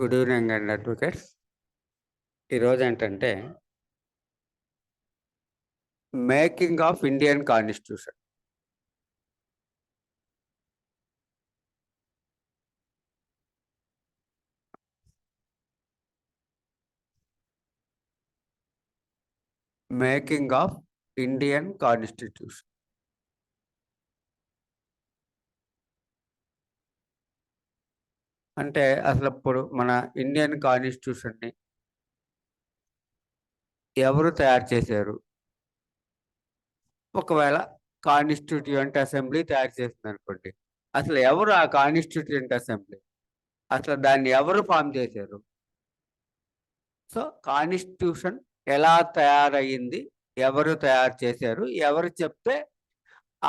Good evening అండి advocates. ఈరోజు ఏంటంటే making of Indian constitution. Making of Indian constitution అంటే అసలు ఇప్పుడు మన ఇండియన్ కాన్స్టిట్యూషన్ని ఎవరు తయారు చేశారు? ఒకవేళ కాన్స్టిట్యూయెంట్ అసెంబ్లీ తయారు చేసింది అనుకోండి, అసలు ఎవరు ఆ కాన్స్టిట్యూయెంట్ అసెంబ్లీ? అసలు దాన్ని ఎవరు ఫామ్ చేశారు? సో కాన్స్టిట్యూషన్ ఎలా తయారయ్యింది, ఎవరు తయారు చేశారు, ఎవరు చెప్తే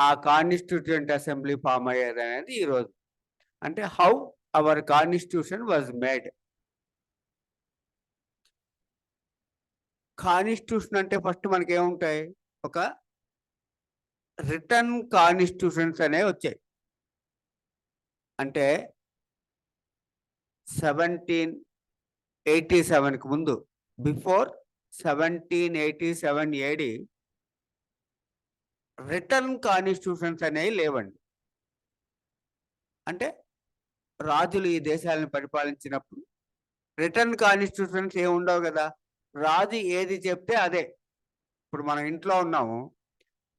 ఆ కాన్స్టిట్యూయెంట్ అసెంబ్లీ ఫామ్ అయ్యేది అనేది ఈరోజు. అంటే how our constitution was made. Constitution అంటే ఫస్ట్ మనకి ఏముంటాయి? ఒక రిటర్న్ కాన్స్టిట్యూషన్స్ అనేవి వచ్చాయి. అంటే 1787కి ముందు, బిఫోర్ 1787 ఏడి రిటర్న్ కాన్స్టిట్యూషన్స్ అనేవి లేవండి. అంటే రాజులు ఈ దేశాలను పరిపాలించినప్పుడు రిటర్న్ కాన్స్టిట్యూషన్స్ ఏమి ఉండవు కదా. రాజు ఏది చెప్తే అదే. ఇప్పుడు మనం ఇంట్లో ఉన్నాము,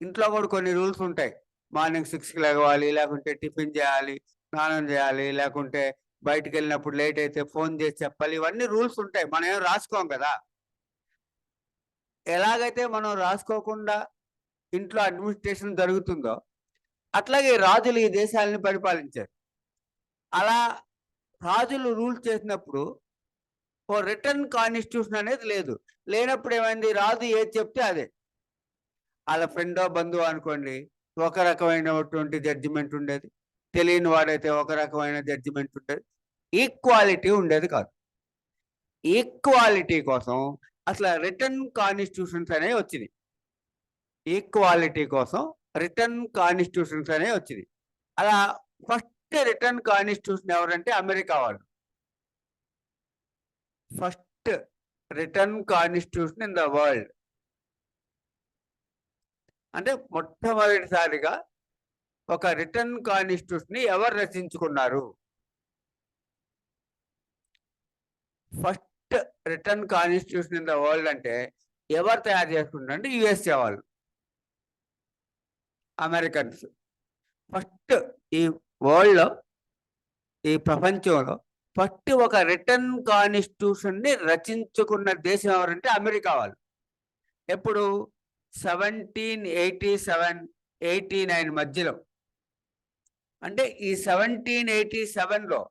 ఇంట్లో కూడా కొన్ని రూల్స్ ఉంటాయి. మార్నింగ్ 6కి లేవాలి, లేకుంటే టిఫిన్ చేయాలి, స్నానం చేయాలి, లేకుంటే బయటకు వెళ్ళినప్పుడు లేట్ అయితే ఫోన్ చేసి చెప్పాలి. ఇవన్నీ రూల్స్ ఉంటాయి, మనం ఏం రాసుకోం కదా. ఎలాగైతే మనం రాసుకోకుండా ఇంట్లో అడ్మినిస్ట్రేషన్ జరుగుతుందో అట్లాగే రాజులు ఈ దేశాలని పరిపాలించారు. అలా రాజులు రూల్స్ చేసినప్పుడు ఓ రిటర్న్ కాన్స్టిట్యూషన్ అనేది లేదు. లేనప్పుడు ఏమైంది? రాజు ఏది చెప్తే అదే. వాళ్ళ ఫ్రెండో బంధువు అనుకోండి, ఒక రకమైనటువంటి జడ్జిమెంట్ ఉండేది. తెలియని వాడైతే ఒక రకమైన జడ్జిమెంట్ ఉండేది. ఈక్వాలిటీ ఉండేది కాదు. ఈక్వాలిటీ కోసం అసలు రిటర్న్ కాన్స్టిట్యూషన్స్ అనేవి వచ్చినాయి. ఈక్వాలిటీ కోసం రిటర్న్ కాన్స్టిట్యూషన్స్ అనేవి వచ్చినాయి. అలా ఫస్ట్ రిటర్న్ కాన్స్టిట్యూషన్ ఎవరంటే అమెరికా వాళ్ళు. First written constitution in the world. అంటే మొట్టమొదటిసారిగా ఒక రిటర్న్ కాన్స్టిట్యూషన్ ఎవరు రచించుకున్నారు? First written constitution in the world అంటే ఎవరు తయారు చేసుకుంటారు అంటే యుఎస్ఏ వాళ్ళు, అమెరికన్స్. ఫస్ట్ ఈ వరల్డ్లో, ఈ ప్రపంచంలో ఫస్ట్ ఒక రిటర్న్ కాన్స్టిట్యూషన్ని రచించుకున్న దేశం ఎవరంటే అమెరికా వాళ్ళు. ఎప్పుడు? 1787-89 మధ్యలో. అంటే ఈ 1787లో,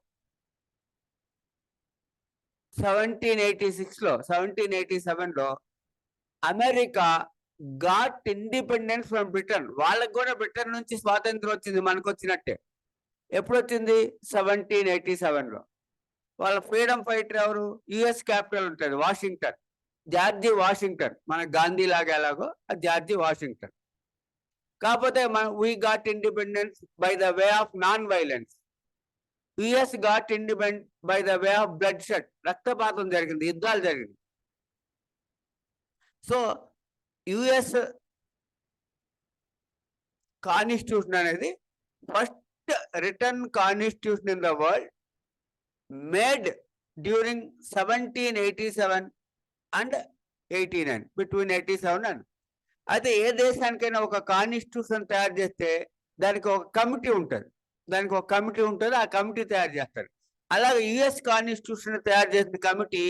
1786లో, 1787లో America got independence from Britain. వాళ్ళకి కూడా బ్రిటన్ నుంచి స్వాతంత్రం వచ్చింది, మనకు వచ్చినట్టే. ఎప్పుడు వచ్చింది? 1787లో. వాళ్ళ ఫ్రీడమ్ ఫైటర్ ఎవరు? యుఎస్ క్యాపిటల్ ఉంటుంది వాషింగ్టన్, జార్జి వాషింగ్టన్. మన గాంధీ లాగా ఎలాగో జార్జి వాషింగ్టన్. కాకపోతే we got independence by the way of non violence. US got independent by the way of blood shed. రక్తపాతం జరిగింది, యుద్ధాలు జరిగింది. సో యుఎస్ కాన్స్టిట్యూషన్ అనేది first written constitution in the world made during 1787 and 89, between 87 and. అయితే ఏ దేశానికైనా ఒక constitution తయారు చేస్తే దానికి ఒక కమిటీ ఉంటుంది, ఆ కమిటీ తయారు చేస్తారు. అలాగే యుఎస్ కాన్స్టిట్యూషన్ తయారు చేసిన కమిటీ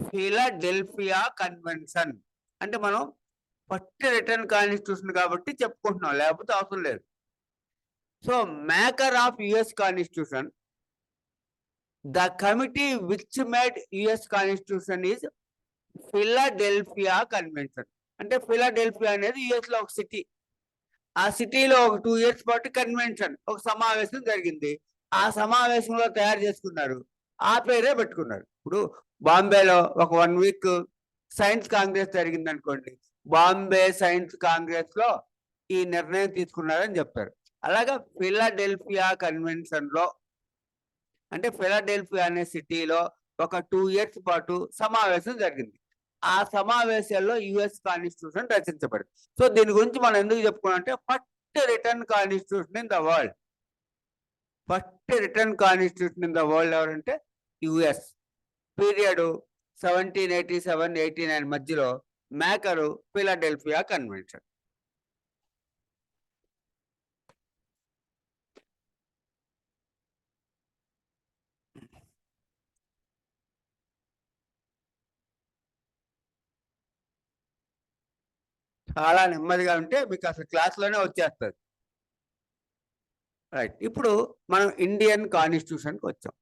ఫిలడెల్ఫియా కన్వెన్షన్. అంటే మనం ఫస్ట్ రిటర్న్ కాన్స్టిట్యూషన్ కాబట్టి చెప్పుకుంటున్నాం, లేకపోతే అవసరం లేదు. So maker of US constitution, the committee which made US constitution is Philadelphia convention. అంటే ఫిలడెల్ఫియా అనేది యుఎస్ లో ఒక సిటీ. ఆ సిటీలో ఒక 2 years పాటు కన్వెన్షన్, ఒక సమావేశం జరిగింది. ఆ సమావేశంలో తయారు చేసుకున్నారు, ఆ పేరే పెట్టుకున్నారు. ఇప్పుడు బాంబేలో ఒక 1 week సైన్స్ కాంగ్రెస్ జరిగింది అనుకోండి, బాంబే సైన్స్ కాంగ్రెస్ లో ఈ నిర్ణయం తీసుకున్నారని చెప్తారు. అలాగా ఫిలడెల్ఫియా కన్వెన్షన్ లో అంటే ఫిలడెల్ఫియా అనే సిటీలో ఒక 2 years పాటు సమావేశం జరిగింది. ఆ సమావేశాల్లో యుఎస్ కాన్స్టిట్యూషన్ రచించబడింది. సో దీని గురించి మనం ఎందుకు చెప్పుకున్నాం అంటే first written constitution in the world. First written constitution in the world ఎవరంటే యుఎస్. పీరియడ్ 1787-89 మధ్యలో మేకరు ఫిలడెల్ఫియా కన్వెన్షన్. చాలా నెమ్మదిగా ఉంటే మీకు అసలు క్లాస్లోనే వచ్చేస్తుంది. రైట్, ఇప్పుడు మనం ఇండియన్ కాన్స్టిట్యూషన్కి వచ్చాం.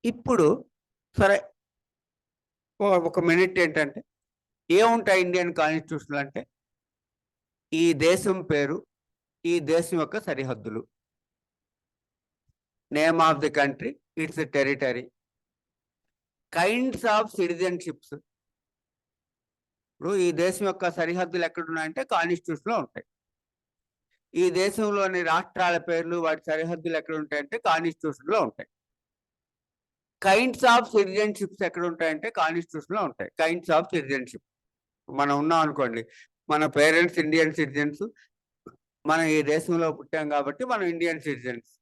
ఇప్పుడు సరే ఒక మినిట్ ఏంటంటే ఏముంటాయి ఇండియన్ కాన్స్టిట్యూషన్ అంటే ఈ దేశం పేరు, ఈ దేశం యొక్క సరిహద్దులు, name of the country, its territory, kinds of citizenships. ఇప్పుడు ఈ దేశం యొక్క సరిహద్దులు ఎక్కడున్నాయంటే కాన్స్టిట్యూషన్లో ఉంటాయి. ఈ దేశంలోని రాష్ట్రాల పేర్లు వాటి సరిహద్దులు ఎక్కడ ఉంటాయంటే కాన్స్టిట్యూషన్లో ఉంటాయి. కైండ్స్ ఆఫ్ సిటిజన్షిప్స్ ఎక్కడ ఉంటాయంటే కాన్స్టిట్యూషన్లో ఉంటాయి. కైండ్స్ ఆఫ్ సిటిజన్షిప్, మనం ఉన్నాం అనుకోండి, మన పేరెంట్స్ ఇండియన్ సిటిజన్స్, మనం ఈ దేశంలో పుట్టాం కాబట్టి మనం ఇండియన్ సిటిజన్స్.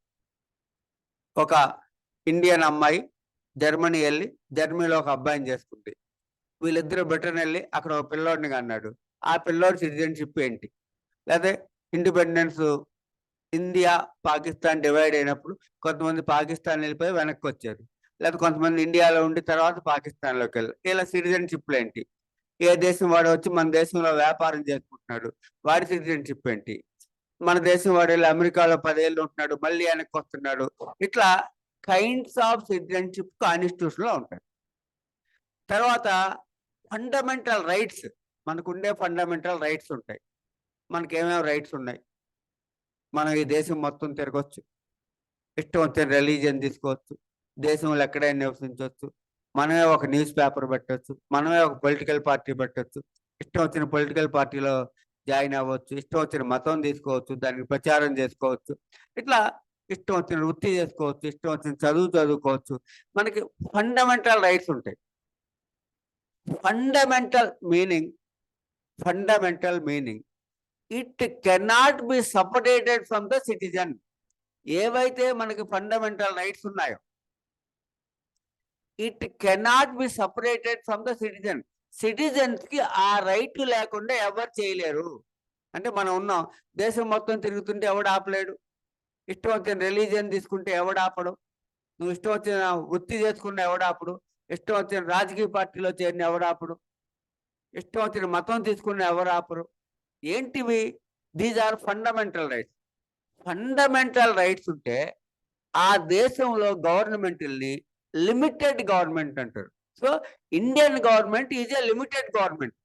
ఒక ఇండియన్ అమ్మాయి జర్మనీ వెళ్ళి జర్మనీలో ఒక అబ్బాయిని చేసుకుంది. వీళ్ళిద్దరు బ్రిటన్ వెళ్ళి అక్కడ ఒక పిల్లోడిని అన్నాడు. ఆ పిల్లోడి సిటిజన్షిప్ ఏంటి? లేదా ఇండిపెండెన్స్ ఇండియా పాకిస్తాన్ డివైడ్ అయినప్పుడు కొంతమంది పాకిస్తాన్ వెళ్ళిపోయి వెనక్కి వచ్చారు, లేదా కొంతమంది ఇండియాలో ఉండి తర్వాత పాకిస్తాన్లోకి వెళ్ళారు. ఇలా సిటిజన్షిప్లు ఏంటి? ఏ దేశం వాడు వచ్చి మన దేశంలో వ్యాపారం చేసుకుంటున్నాడు, వాడి సిటిజన్షిప్ ఏంటి? మన దేశం వాడు వెళ్ళి అమెరికాలో 10 ఏళ్ళు ఉంటున్నాడు, మళ్ళీ వెనక్కి వస్తున్నాడు. ఇట్లా కైండ్స్ ఆఫ్ సిటిజన్షిప్ కాన్స్టిట్యూషన్లో ఉంటాయి. తర్వాత ఫండమెంటల్ రైట్స్, మనకుండే ఫండమెంటల్ రైట్స్ ఉంటాయి. మనకి ఏమేమి రైట్స్ ఉన్నాయి? మనం ఈ దేశం మొత్తం తిరగచ్చు, ఇష్టం వచ్చిన రిలీజియన్ తీసుకోవచ్చు, దేశంలో ఎక్కడైనా నివసించవచ్చు, మనమే ఒక న్యూస్ పేపర్ పెట్టవచ్చు, మనమే ఒక పొలిటికల్ పార్టీ పెట్టవచ్చు, ఇష్టం వచ్చిన పొలిటికల్ పార్టీలో జాయిన్ అవ్వచ్చు, ఇష్టం వచ్చిన మతం తీసుకోవచ్చు, దానికి ప్రచారం చేసుకోవచ్చు, ఇట్లా ఇష్టం వచ్చిన వృత్తి చేసుకోవచ్చు, ఇష్టం వచ్చిన చదువు చదువుకోవచ్చు. మనకి ఫండమెంటల్ రైట్స్ ఉంటాయి. Fundamental meaning it cannot be separated from the citizen. ఏవైతే మనకి ఫండమెంటల్ రైట్స్ ఉన్నాయో it cannot be separated from the citizen. Citizens కి ఆ రైట్ లేకుండా ఎవరు చేయలేరు. అంటే మనం ఉన్నాం, దేశం మొత్తం తిరుగుతుంటే ఎవడు ఆపలేడు, ఇష్టం వచ్చిన రిలీజియన్ తీసుకుంటే ఎవడు ఆపడు, నువ్వు ఇష్టం వచ్చిన వృత్తి చేసుకున్న ఎవడాపడు, ఇష్టం వచ్చిన రాజకీయ పార్టీలో చేరిన ఎవడాపడు, ఇష్టం వచ్చిన మతం తీసుకున్న ఎవరాపరు. ఏంటివి? These are fundamental rights. Fundamental rights ఉంటే ఆ దేశంలో గవర్నమెంట్ని లిమిటెడ్ గవర్నమెంట్ అంటారు. So Indian government is a limited government.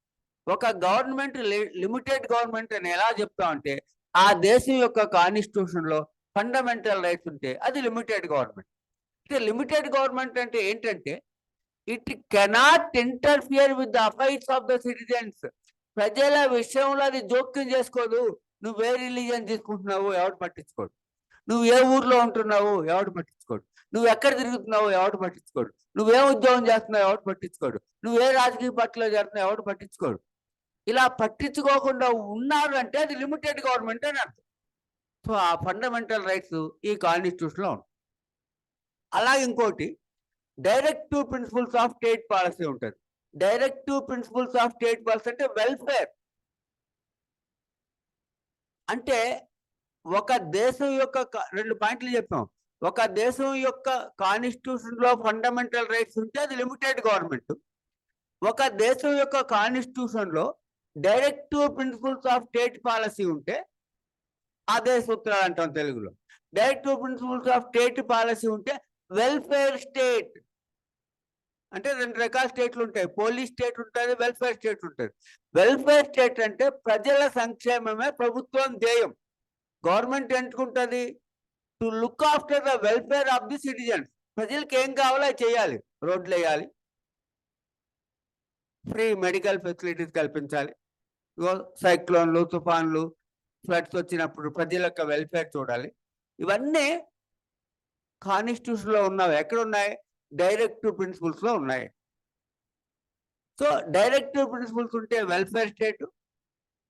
ఒక గవర్నమెంట్ లిమిటెడ్ గవర్నమెంట్ అని ఎలా చెప్తామంటే ఆ దేశం యొక్క కాన్స్టిట్యూషన్ లో ఫండమెంటల్ రైట్స్ ఉంటే అది లిమిటెడ్ గవర్నమెంట్. లిమిటెడ్ గవర్నమెంట్ అంటే ఏంటంటే it cannot interfere with the affairs of the citizens. ప్రజల విషయంలో అది జోక్యం చేసుకోదు. నువ్వు ఏ రిలీజియన్ తీసుకుంటున్నావు ఎవడు పట్టించుకోడు, నువ్వు ఏ ఊర్లో ఉంటున్నావు ఎవడు పట్టించుకోడు, నువ్వు ఎక్కడ తిరుగుతున్నావు ఎవడు పట్టించుకోడు, నువ్వే ఉద్యోగం చేస్తున్నావు ఎవడు పట్టించుకోడు, నువ్వు ఏ రాజకీయ పార్టీలో చేస్తున్నావు ఎవడు పట్టించుకోడు. ఇలా పట్టించుకోకుండా ఉన్నారు అంటే అది లిమిటెడ్ గవర్నమెంట్ అని అర్థం. సో ఆ ఫండమెంటల్ రైట్స్ ఈ కాన్స్టిట్యూషన్లో ఉంటాయి. అలాగే ఇంకోటి directive principles of state policy ఉంటుంది. Directive principles of state policy అంటే వెల్ఫేర్. అంటే ఒక దేశం యొక్క 2 పాయింట్లు చెప్పాం. ఒక దేశం యొక్క కాన్స్టిట్యూషన్ లో ఫండమెంటల్ రైట్స్ ఉంటే అది లిమిటెడ్ గవర్నమెంట్. ఒక దేశం యొక్క కాన్స్టిట్యూషన్ లో directive principles of state policy ఉంటే అదే సూత్రాలు అంటాం తెలుగులో. Directive principles of state policy ఉంటే వెల్ఫేర్ స్టేట్. అంటే 2 రకాల స్టేట్లు ఉంటాయి, పోలీస్ స్టేట్ ఉంటుంది, వెల్ఫేర్ స్టేట్ ఉంటుంది. వెల్ఫేర్ స్టేట్ అంటే ప్రజల సంక్షేమమే ప్రభుత్వం ధ్యేయం. గవర్నమెంట్ ఎంచుకుంటుంది to look after the welfare of the citizens. ప్రజలకు ఏం కావాలో అది చేయాలి. రోడ్లు వేయాలి, ఫ్రీ మెడికల్ ఫెసిలిటీస్ కల్పించాలి, సైక్లోన్లు, తుఫాన్లు, ఫ్లడ్స్ వచ్చినప్పుడు ప్రజల యొక్క వెల్ఫేర్ చూడాలి. ఇవన్నీ కాన్స్టిట్యూషన్లో ఉన్నవి. ఎక్కడ ఉన్నాయి? డైరెక్టివ్ ప్రిన్సిపల్స్లో ఉన్నాయి. సో డైరెక్టివ్ ప్రిన్సిపల్స్ ఉంటే వెల్ఫేర్ స్టేట్,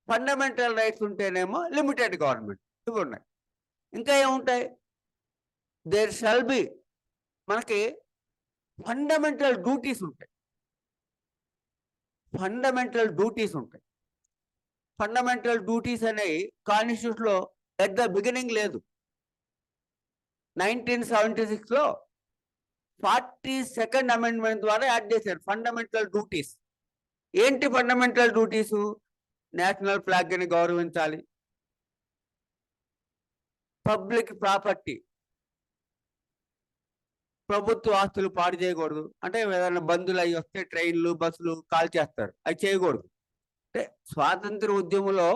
ఫండమెంటల్ రైట్స్ ఉంటేనేమో లిమిటెడ్ గవర్నమెంట్. ఇవి ఉన్నాయి. ఇంకా ఏముంటాయి? దేర్ షల్ బి, మనకి ఫండమెంటల్ డ్యూటీస్ ఉంటాయి. ఫండమెంటల్ డ్యూటీస్ ఉంటాయి. ఫండమెంటల్ డ్యూటీస్ అనేవి కాన్స్టిట్యూషన్లో ఎట్ ద బిగినింగ్ లేదు. 1976లో 42nd అమెండ్మెంట్ ద్వారా యాడ్ చేశారు ఫండమెంటల్ డ్యూటీస్. ఏంటి ఫండమెంటల్ డ్యూటీస్? నేషనల్ ఫ్లాగ్ని గౌరవించాలి, పబ్లిక్ ప్రాపర్టీ, ప్రభుత్వ ఆస్తులు పాడు చేయకూడదు. అంటే ఏదైనా బంధువులు అవి వస్తే ట్రైన్లు, బస్సులు కాల్ చేస్తారు, అవి చేయకూడదు. అంటే స్వాతంత్ర ఉద్యమంలో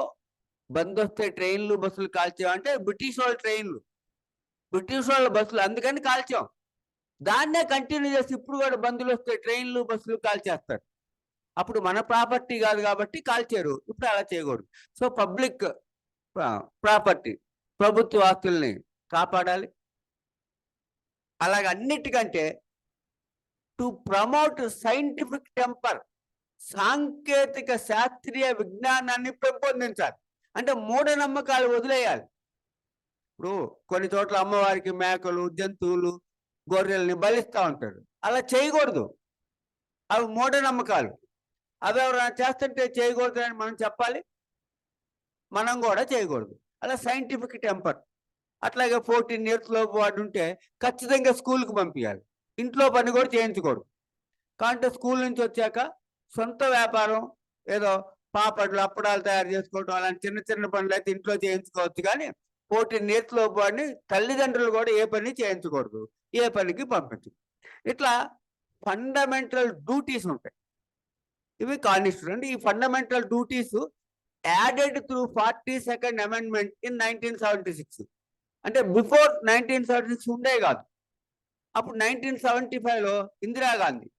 బంద్ వస్తే ట్రైన్లు, బస్సులు కాల్చామంటే బ్రిటిష్ వాళ్ళ ట్రైన్లు, బ్రిటిష్ వాళ్ళ బస్సులు, అందుకని కాల్చాం. దాన్నే కంటిన్యూ చేసి ఇప్పుడు కూడా బంధువులు వస్తే ట్రైన్లు, బస్సులు కాల్చేస్తారు. అప్పుడు మన ప్రాపర్టీ కాదు కాబట్టి కాల్చారు, ఇప్పుడు అలా చేయకూడదు. సో పబ్లిక్ ప్రాపర్టీ, ప్రభుత్వ ఆస్తుల్ని కాపాడాలి. అలాగే అన్నిటికంటే టు ప్రమోట్ సైంటిఫిక్ టెంపర్, సాంకేతిక శాస్త్రీయ విజ్ఞానాన్ని పెంపొందించాలి. అంటే మూఢనమ్మకాలు వదిలేయాలి. ఇప్పుడు కొన్ని చోట్ల అమ్మవారికి మేకలు, జంతువులు, గొర్రెల్ని బలిస్తూ ఉంటారు. అలా చేయకూడదు. అవి మూఢనమ్మకాలు. అవి ఎవరైనా చేస్తుంటే చేయకూడదు అని మనం చెప్పాలి, మనం కూడా చేయకూడదు. అలా సైంటిఫిక్ టెంపర్. అట్లాగే 14 years లోపు వాడు ఉంటే ఖచ్చితంగా స్కూల్కి పంపించాలి. ఇంట్లో పని కూడా చేయించకూడదు. కాబట్టి స్కూల్ నుంచి వచ్చాక సొంత వ్యాపారం, ఏదో పాపడ్లు, అప్పడాలు తయారు చేసుకోవడం, అలాంటి చిన్న చిన్న పనులు అయితే ఇంట్లో చేయించుకోవచ్చు. కానీ 14 years లోపు వాడిని తల్లిదండ్రులు కూడా ఏ పని చేయించకూడదు, ఏ పనికి పంపించు. ఇట్లా ఫండమెంటల్ డ్యూటీస్ ఉంటాయి. ఇవి కాన్స్టిట్యూషన్. ఈ fundamental duties added through 42nd amendment in 1976. అంటే బిఫోర్ 1976 ఉండే కాదు. అప్పుడు 1975లో ఇందిరాగాంధీ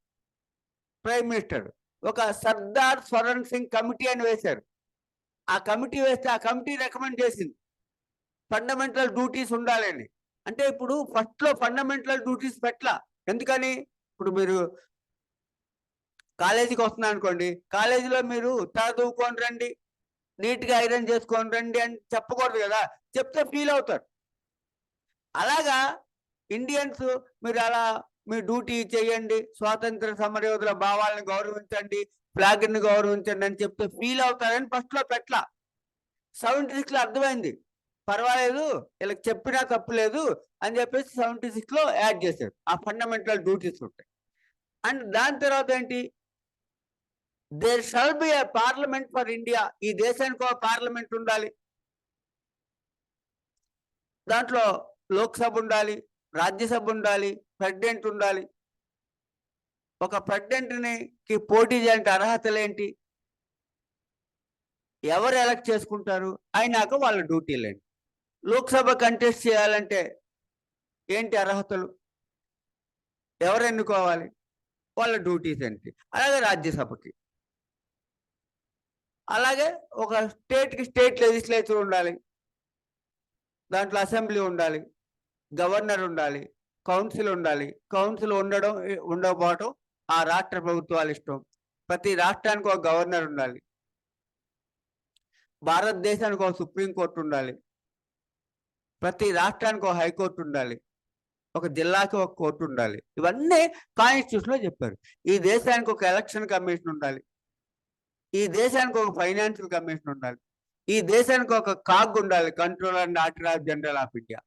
ప్రైమ్ మినిస్టర్ ఒక సర్దార్ స్వరణ్ సింగ్ కమిటీ అని వేశారు. ఆ కమిటీ వేస్తే ఆ కమిటీ రికమెండ్ చేసింది ఫండమెంటల్ డ్యూటీస్ ఉండాలని. అంటే ఇప్పుడు ఫస్ట్లో ఫండమెంటల్ డ్యూటీస్ పెట్టలా. ఎందుకని? ఇప్పుడు మీరు కాలేజీకి వస్తున్నారు అనుకోండి, కాలేజీలో మీరు చదువుకొని రండి, నీట్గా ఐరన్ చేసుకొని రండి అని చెప్పకూడదు కదా. చెప్తే ఫీల్ అవుతారు. అలాగా ఇండియన్స్ మీరు అలా మీ డ్యూటీ చేయండి, స్వాతంత్ర సమరయోధుల భావాలను గౌరవించండి, ఫ్లాగ్ని గౌరవించండి అని చెప్తే ఫీల్ అవుతారని ఫస్ట్లో పెట్టలా. 76లో అర్థమైంది, పర్వాలేదు వీళ్ళకి చెప్పినా తప్పు లేదు అని చెప్పేసి 76లో యాడ్ చేశారు. ఆ ఫండమెంటల్ డ్యూటీస్ ఉంటాయి. అండ్ దాని తర్వాత ఏంటి? There shall be a parliament for India. ఈ దేశానికి ఒక పార్లమెంట్ ఉండాలి. దాంట్లో లోక్సభ ఉండాలి, రాజ్యసభ ఉండాలి, ప్రెసిడెంట్ ఉండాలి. ఒక ప్రెసిడెంట్కి పోటీ చేయాలంటే అర్హతలు ఏంటి? ఎవరు ఎలక్ట్ చేసుకుంటారు? అయినాక వాళ్ళ డ్యూటీలు ఏంటి? లోక్సభ కంటెస్ట్ చేయాలంటే ఏంటి అర్హతలు? ఎవరు ఎన్నుకోవాలి? వాళ్ళ డ్యూటీస్ ఏంటి? అలాగే రాజ్యసభకి, అలాగే ఒక స్టేట్కి స్టేట్ లెజిస్లేచర్ ఉండాలి, దాంట్లో అసెంబ్లీ ఉండాలి, గవర్నర్ ఉండాలి, కౌన్సిల్ ఉండాలి. కౌన్సిల్ ఉండడం ఉండకపోవటం ఆ రాష్ట్ర ప్రభుత్వాల ఇష్టం. ప్రతి రాష్ట్రానికి ఒక గవర్నర్ ఉండాలి, భారతదేశానికి ఒక సుప్రీంకోర్టు ఉండాలి, ప్రతి రాష్ట్రానికి ఒక హైకోర్టు ఉండాలి, ఒక జిల్లాకి ఒక కోర్టు ఉండాలి. ఇవన్నీ కాన్స్టిట్యూషన్లో చెప్పారు. ఈ దేశానికి ఒక ఎలక్షన్ కమిషన్ ఉండాలి, ఈ దేశానికి ఒక ఫైనాన్షియల్ కమిషన్ ఉండాలి, ఈ దేశానికి ఒక కాగ్ ఉండాలి, controller and auditor general of India.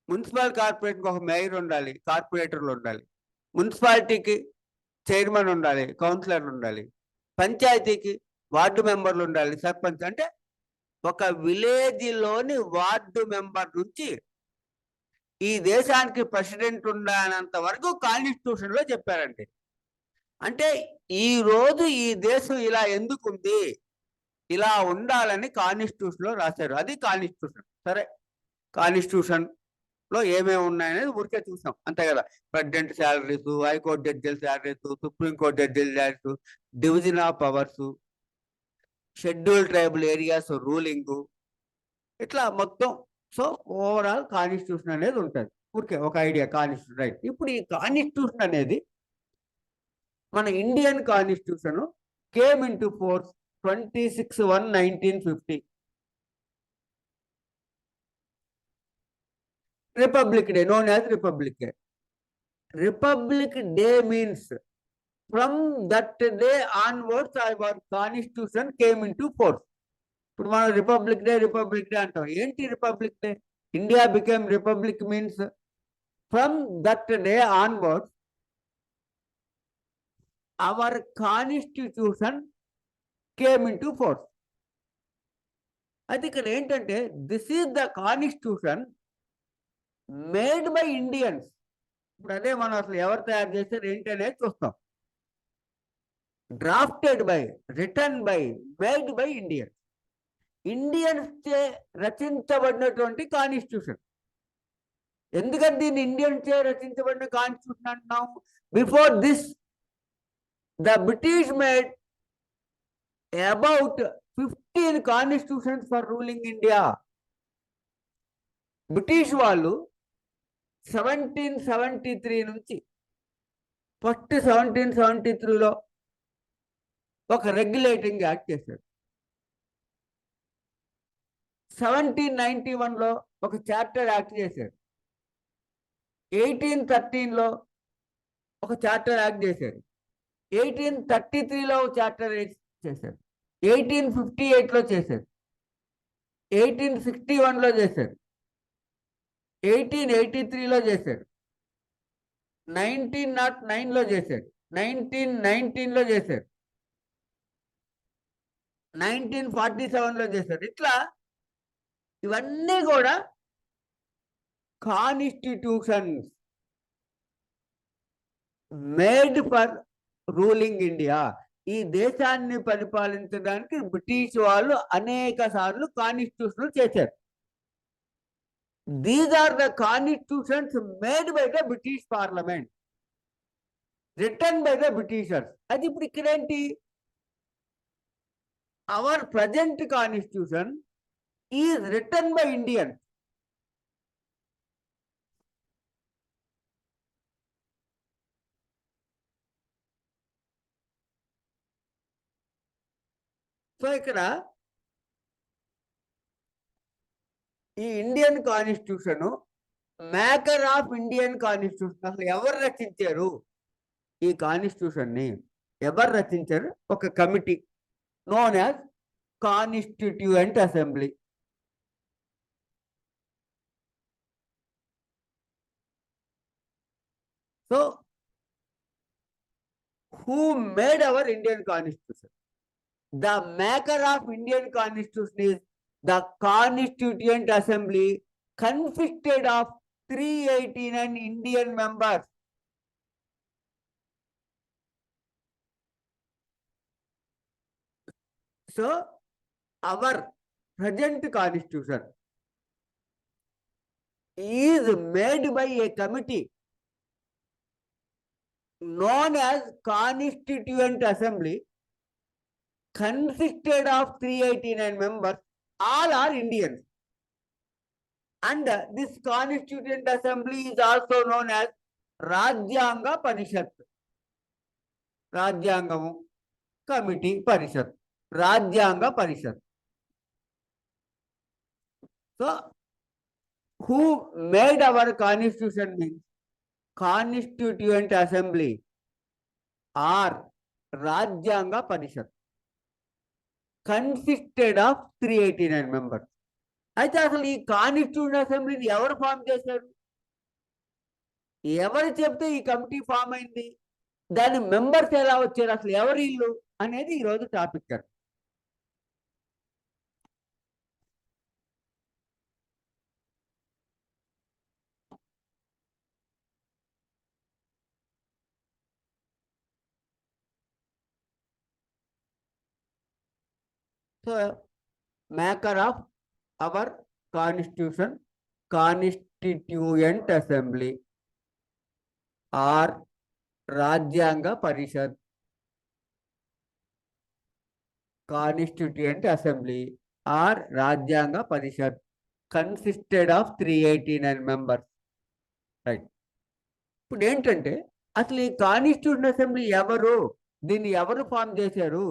Municipal కార్పొరేషన్కి ఒక మేయర్ ఉండాలి, కార్పొరేటర్లు ఉండాలి, మున్సిపాలిటీకి చైర్మన్ ఉండాలి, కౌన్సిలర్ ఉండాలి, పంచాయతీకి వార్డు మెంబర్లు ఉండాలి, సర్పంచ్. అంటే ఒక విలేజ్లోని వార్డు మెంబర్ నుంచి ఈ దేశానికి ప్రెసిడెంట్ ఉండనంత వరకు కాన్స్టిట్యూషన్లో చెప్పారండి. అంటే ఈ రోజు ఈ దేశం ఇలా ఎందుకు ఉంది, ఇలా ఉండాలని కాన్స్టిట్యూషన్లో రాశారు. అది కాన్స్టిట్యూషన్. సరే, కాన్స్టిట్యూషన్ లో ఏమేమి ఉన్నాయనేది ఊరికే చూసాం అంతే కదా. ప్రెసిడెంట్ శాలరీస్, హైకోర్టు జడ్జిల శాలరీస్, సుప్రీంకోర్టు జడ్జిల salaries, division of powers, schedule tribal areas ruling, ఇట్లా మొత్తం. సో ఓవరాల్ కాన్స్టిట్యూషన్ అనేది ఉంటుంది. ఊరికే ఒక ఐడియా కాన్స్టిట్యూషన్, రైట్. ఇప్పుడు ఈ కాన్స్టిట్యూషన్ అనేది మన Indian constitution came into force 26/1/1950. Republic day, known as republic day. Republic day means from that day onwards our constitution came into force. ఇప్పుడు మనం రిపబ్లిక్ డే అంటాం. ఏంటి republic day? India became republic means from that day onwards our constitution came into force. అది ఇక్కడ ఏంటంటే this is the constitution made by Indians. ఇప్పుడు అదే మనం అసలు ఎవరు తయారు చేశారు ఏంటి అనేది చూస్తాం. Drafted by, written by, made by Indians. Indians చే రచించబడినటువంటి కాన్స్టిట్యూషన్. ఎందుకంటే దీన్ని ఇండియన్స్ చే రచించబడిన కాన్స్టిట్యూషన్ అంటున్నాం? Before this the British made about 15 constitutions for ruling India. British వాళ్ళు 1773 నుంచి ఫస్ట్ 1773లో ఒక రెగ్యులేటింగ్ యాక్ట్ చేశారు. 1791లో ఒక చార్టర్ యాక్ట్ చేశారు. 1813లో ఒక చార్టర్ యాక్ట్ చేశారు. 1833లో ఒక చార్టర్ చేశారు. 1858లో చేశారు. 1861లో చేశారు. 1883లో చేశారు. 1909లో చేశారు. 1919లో చేశారు. 1947లో చేశారు. ఇట్లా ఇవన్నీ కూడా constitutions made for ruling India. ఈ దేశాన్ని పరిపాలించడానికి బ్రిటిష్ వాళ్ళు అనేక సార్లు కాన్స్టిట్యూషన్లు చేశారు. These are the constitutions made by the British parliament, written by the Britishers. అది ఇప్పుడు ఇక్కడేంటి? Our present constitution is written by Indian. So ఇక్కడ ఈ Indian constitution, maker of Indian constitution, అసలు ఎవరు రచించారు ఈ కాన్స్టిట్యూషన్ ని? ఎవరు రచించారు? ఒక committee known as constituent assembly. So who made our Indian constitution? The maker of Indian constitution is the Constituent Assembly, consisted of 389 Indian members. So our present constitution is made by a committee known as Constituent Assembly, consisted of 389 members. All are Indians. And this Constituent Assembly is also known as Rajyanga Parishat. Rajyangamu Committee Parishat. Rajyanga Parishat. So, who made our constitution means Constituent Assembly or Rajyanga Parishat, consisted of 389 members. అయితే అసలు ఈ constitution అసెంబ్లీని ఎవరు form చేశారు? ఎవరు చెప్తే ఈ committee form అయింది? దాని మెంబర్స్ ఎలా వచ్చారు? అసలు ఎవరు ఇల్లు అనేది ఈరోజు topic. So, maker of our constitution constituent assembly or రాజ్యాంగ పరిషత్. కాన్స్టిట్యూయెంట్ అసెంబ్లీ ఆర్ రాజ్యాంగ పరిషత్ కన్సిస్టెడ్ ఆఫ్ 389 మెంబర్స్. రైట్. ఇప్పుడు ఏంటంటే అసలు ఈ కాన్స్టిట్యూషన్ అసెంబ్లీ ఎవరు, దీన్ని ఎవరు ఫామ్ చేశారు,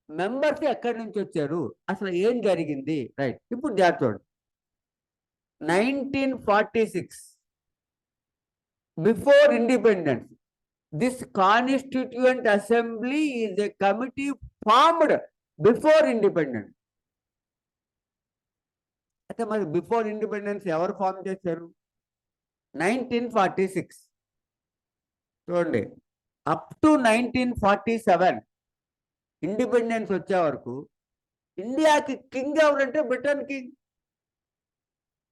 మెంబర్స్ ఎక్కడి నుంచి వచ్చారు, అసలు ఏం జరిగింది? రైట్. ఇప్పుడు చూడండి, 1946 before independence this constituent assembly is a committee formed before independence. అయితే మరి బిఫోర్ ఇండిపెండెన్స్ ఎవరు ఫామ్ చేశారు? 1946. చూడండి, అప్ టు 1947 ఇండిపెండెన్స్ వచ్చే వరకు ఇండియాకి కింగ్ ఎవరంటే బ్రిటన్ కింగ్,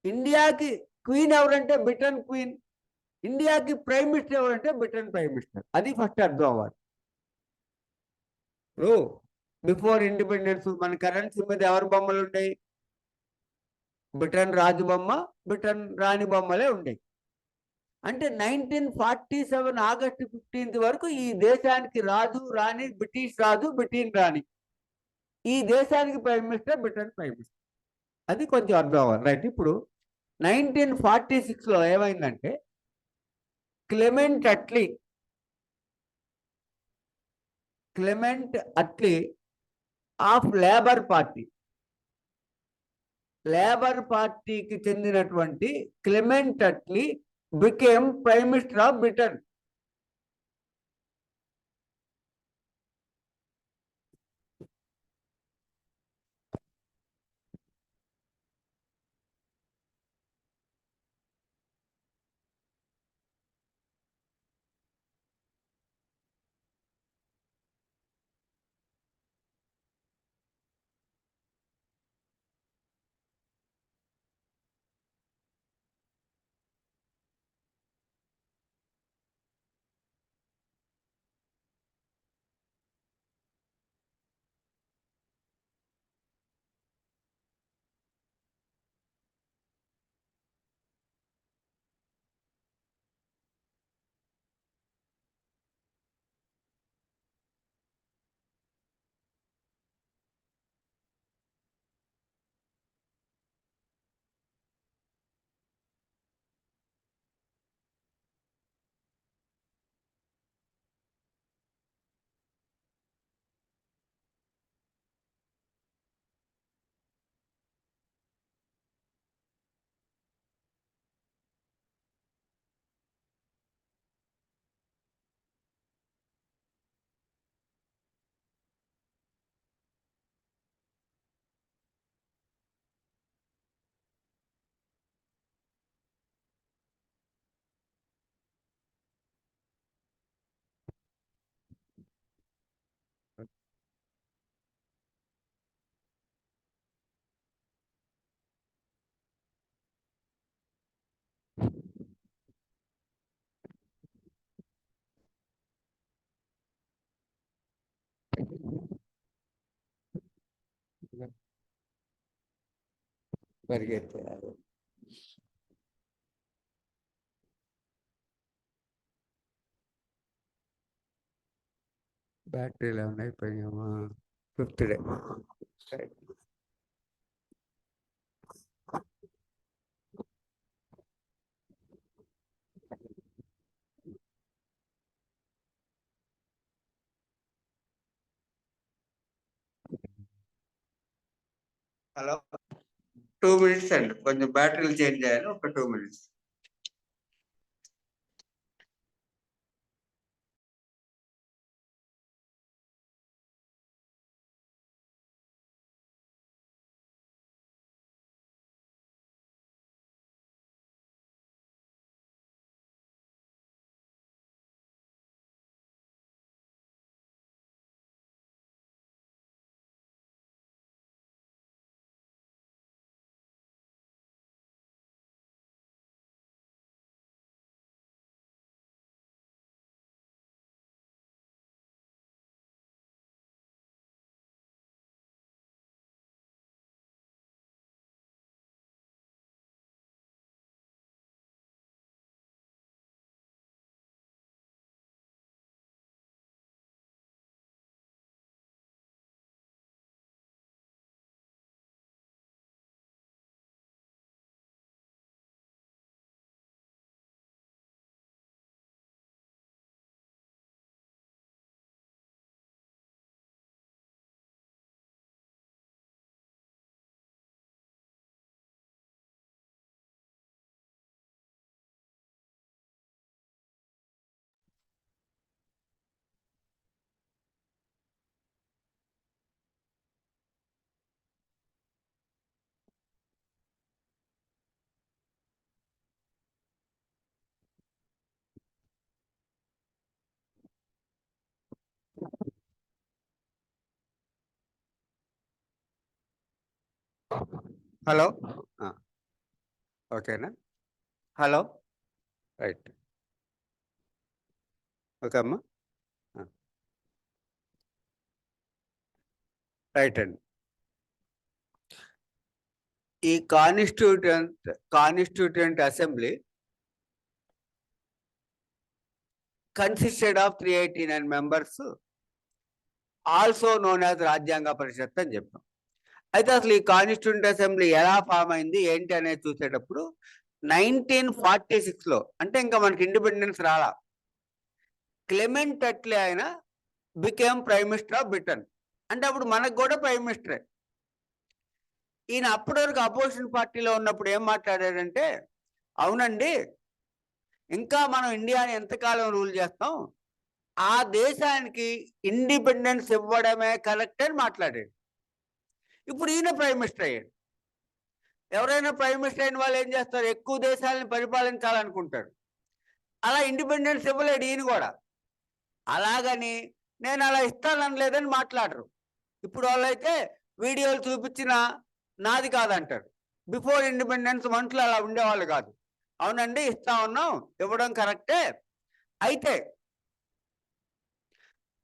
ఇండియాకి క్వీన్ ఎవరంటే బ్రిటన్ క్వీన్, ఇండియాకి ప్రైమ్ మినిస్టర్ ఎవరంటే బ్రిటన్ ప్రైమ్ మినిస్టర్. అది ఫస్ట్ అర్థం అవ్వాలి. బిఫోర్ ఇండిపెండెన్స్ మన కరెన్సీ మీద ఎవరి బొమ్మలు ఉంటాయి? బ్రిటన్ రాజు బొమ్మ, బ్రిటన్ రాణి బొమ్మలే ఉండేవి. అంటే 1947 ఆగస్టు 15 వరకు ఈ దేశానికి రాజు రాణి, బ్రిటిష్ రాజు బ్రిటన్ రాణి, ఈ దేశానికి prime minister Britain prime minister. అది కొంచెం అర్థం అవ్వాలి. రైట్. ఇప్పుడు 1946లో ఏమైందంటే క్లెమెంట్ అట్లీ ఆఫ్ లేబర్ పార్టీకి చెందినటువంటి Clement Attlee became prime minister of Britain. పరిగెత్తారు. బ్యాటరీలు ఏమైనా అయిపోయామా? 5th day. హలో, 2 minutes అండి, కొంచెం బ్యాటరీలు చేంజ్ చేయాలి. ఒక 2 minutes. హలో, ఓకేనా? హలో, రైట్, ఓకే అమ్మా, రైట్ అండి. ఈ constituent assembly consisted of 389 members, also known as రాజ్యాంగ పరిషత్ అని చెప్పాం. అయితే అసలు ఈ కాన్స్టిట్యూంట్ అసెంబ్లీ ఎలా ఫామ్ అయింది ఏంటి అనేది చూసేటప్పుడు 1946లో, అంటే ఇంకా మనకి ఇండిపెండెన్స్ రాలా, క్లెమెంట్ అట్లీ ఆయన became prime minister of Britain. అంటే అప్పుడు మనకు కూడా ప్రైమ్ మినిస్టరే. ఈయన అప్పటి వరకు అపోజిషన్ పార్టీలో ఉన్నప్పుడు ఏం మాట్లాడాడంటే, అవునండి, ఇంకా మనం ఇండియాని ఎంతకాలం రూల్ చేస్తాం, ఆ దేశానికి ఇండిపెండెన్స్ ఇవ్వడమే కరెక్ట్ అని మాట్లాడాడు. ఇప్పుడు ఈయన ప్రైమ్ మినిస్టర్ అయ్యాడు. ఎవరైనా ప్రైమ్ మినిస్టర్ అయిన వాళ్ళు ఏం చేస్తారు, ఎక్కువ దేశాలను పరిపాలించాలనుకుంటారు. అలా ఇండిపెండెన్స్ ఇవ్వలేడు ఈయన కూడా. అలాగని నేను అలా ఇస్తానలేదని మాట్లాడరు. ఇప్పుడు వాళ్ళైతే వీడియోలు చూపించిన నాది కాదంటారు. బిఫోర్ ఇండిపెండెన్స్ మనుషులు అలా ఉండేవాళ్ళు కాదు. అవునండి, ఇస్తా ఉన్నాం, ఇవ్వడం కరెక్టే. అయితే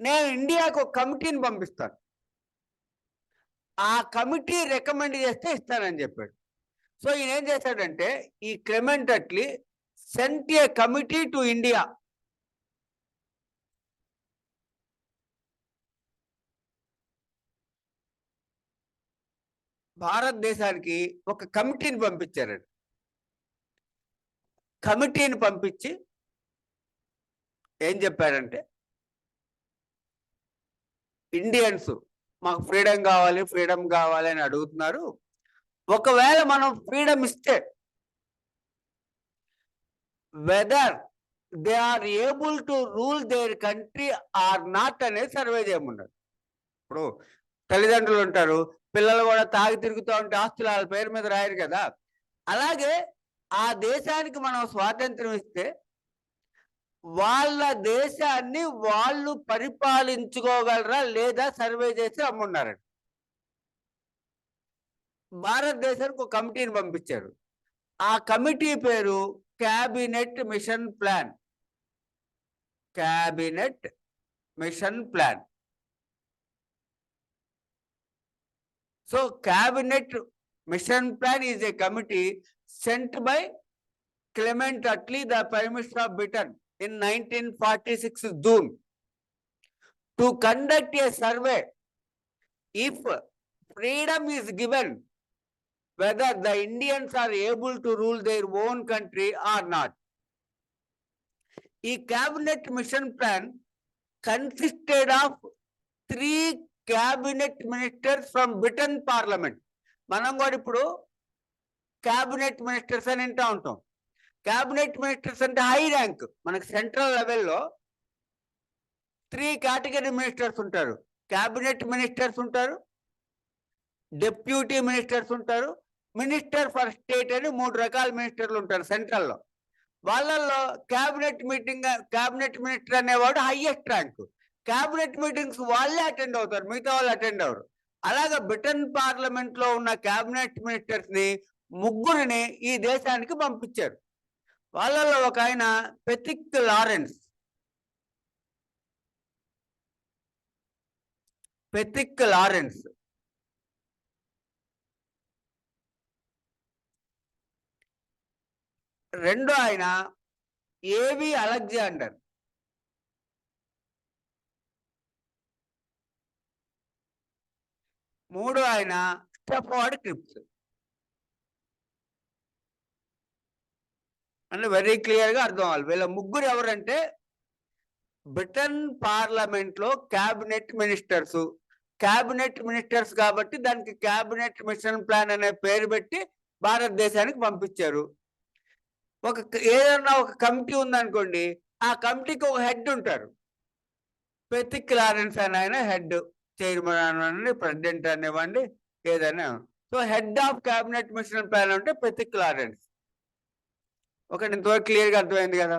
నేను ఇండియాకు ఒక కమిటీని పంపిస్తాను, ఆ కమిటీ రికమెండ్ చేస్తే ఇస్తానని చెప్పాడు. సో ఈయన ఏం చేశాడంటే, ఈ Clement Atlee sent a committee to India. భారతదేశానికి ఒక కమిటీని పంపించారండి. కమిటీని పంపించి ఏం చెప్పారంటే, ఇండియన్స్ మాకు ఫ్రీడమ్ కావాలి అని అడుగుతున్నారు. ఒకవేళ మనం ఫ్రీడమ్ ఇస్తే whether they are able to rule their country or not అనేది సర్వే చేయమన్నారు. ఇప్పుడు తల్లిదండ్రులు ఉంటారు, పిల్లలు కూడా తాగి తిరుగుతూ ఉంటే ఆస్తులు వాళ్ళ పేరు మీద రాయరు కదా. అలాగే ఆ దేశానికి మనం స్వాతంత్రం ఇస్తే వాళ్ళ దేశాన్ని వాళ్ళు పరిపాలించుకోగలరా లేదా సర్వే చేసి అమ్మున్నారండి. భారతదేశానికి ఒక కమిటీని పంపించారు. ఆ కమిటీ పేరు cabinet mission plan. Cabinet mission plan. So cabinet mission plan is a committee sent by Clement Attlee, the Prime Minister of Britain, in 1946 June, to conduct a survey if freedom is given, whether the Indians are able to rule their own country or not. ఈ cabinet mission plan consisted of 3 cabinet ministers from Britain parliament. మనం కూడా ఇప్పుడు cabinet ministers అని వింటూ ఉంటాం. Cabinet ministers అంటే high rank. మనకి central లెవెల్లో 3 కేటగిరీ మినిస్టర్స్ ఉంటారు. క్యాబినెట్ మినిస్టర్స్ ఉంటారు, డెప్యూటీ మినిస్టర్స్ ఉంటారు, మినిస్టర్ ఫర్ స్టేట్ అని 3 రకాల మినిస్టర్లు ఉంటారు సెంట్రల్లో. వాళ్ళల్లో క్యాబినెట్ మినిస్టర్ అనేవాడు హైయెస్ట్ ర్యాంక్. క్యాబినెట్ మీటింగ్స్ వాళ్ళే అటెండ్ అవుతారు, మిగతా వాళ్ళు అటెండ్ అవ్వరు. అలాగే బ్రిటన్ పార్లమెంట్ లో ఉన్న క్యాబినెట్ మినిస్టర్స్ ని 3 ఈ దేశానికి పంపించారు. వాళ్ళలో ఒక ఆయన పెతిక్ లారెన్స్. రెండో ఆయన ఏవి అలెగ్జాండర్. మూడో ఆయన స్టఫర్డ్ క్రిప్స్. అంటే వెరీ క్లియర్ గా అర్థం అవ్వాలి. వీళ్ళ 3 ఎవరంటే బ్రిటన్ పార్లమెంట్ లో క్యాబినెట్ మినిస్టర్స్ కాబట్టి దానికి క్యాబినెట్ మిషన్ ప్లాన్ అనే పేరు పెట్టి భారతదేశానికి పంపించారు. ఏదన్నా ఒక కమిటీ ఉందనుకోండి, ఆ కమిటీకి ఒక హెడ్ ఉంటారు. పెతిక్ లారెన్స్ అని ఆయన హెడ్, చైర్మన్ అనివ్వండి, ప్రెసిడెంట్ అనివ్వండి, ఏదైనా. So head of cabinet mission plan అంటే పెతిక్ లారెన్స్. ఒకటి ఇంతవరకు క్లియర్గా అర్థమైంది కదా.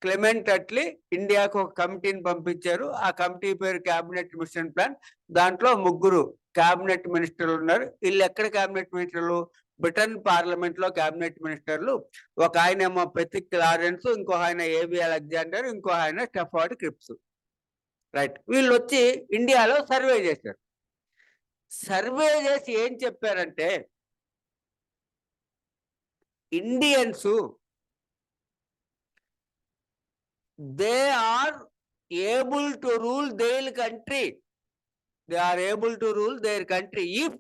క్లెమెంట్ అట్లీ ఇండియాకు ఒక కమిటీని పంపించారు. ఆ కమిటీ పేరు క్యాబినెట్ మిషన్ ప్లాన్. దాంట్లో 3 క్యాబినెట్ మినిస్టర్లు ఉన్నారు. వీళ్ళు ఎక్కడ క్యాబినెట్ మినిస్టర్లు? బ్రిటన్ పార్లమెంట్ లో క్యాబినెట్ మినిస్టర్లు. ఒక ఆయన ఏమో పెతిక్ లారెన్స్, ఇంకో ఆయన ఏబి అలెగ్జాండర్, ఇంకో ఆయన స్టెఫర్డ్ క్రిప్స్. రైట్. వీళ్ళు వచ్చి ఇండియాలో సర్వే చేశారు. సర్వే చేసి ఏం చెప్పారంటే, Indians they are able to rule their country. They are able to rule their country if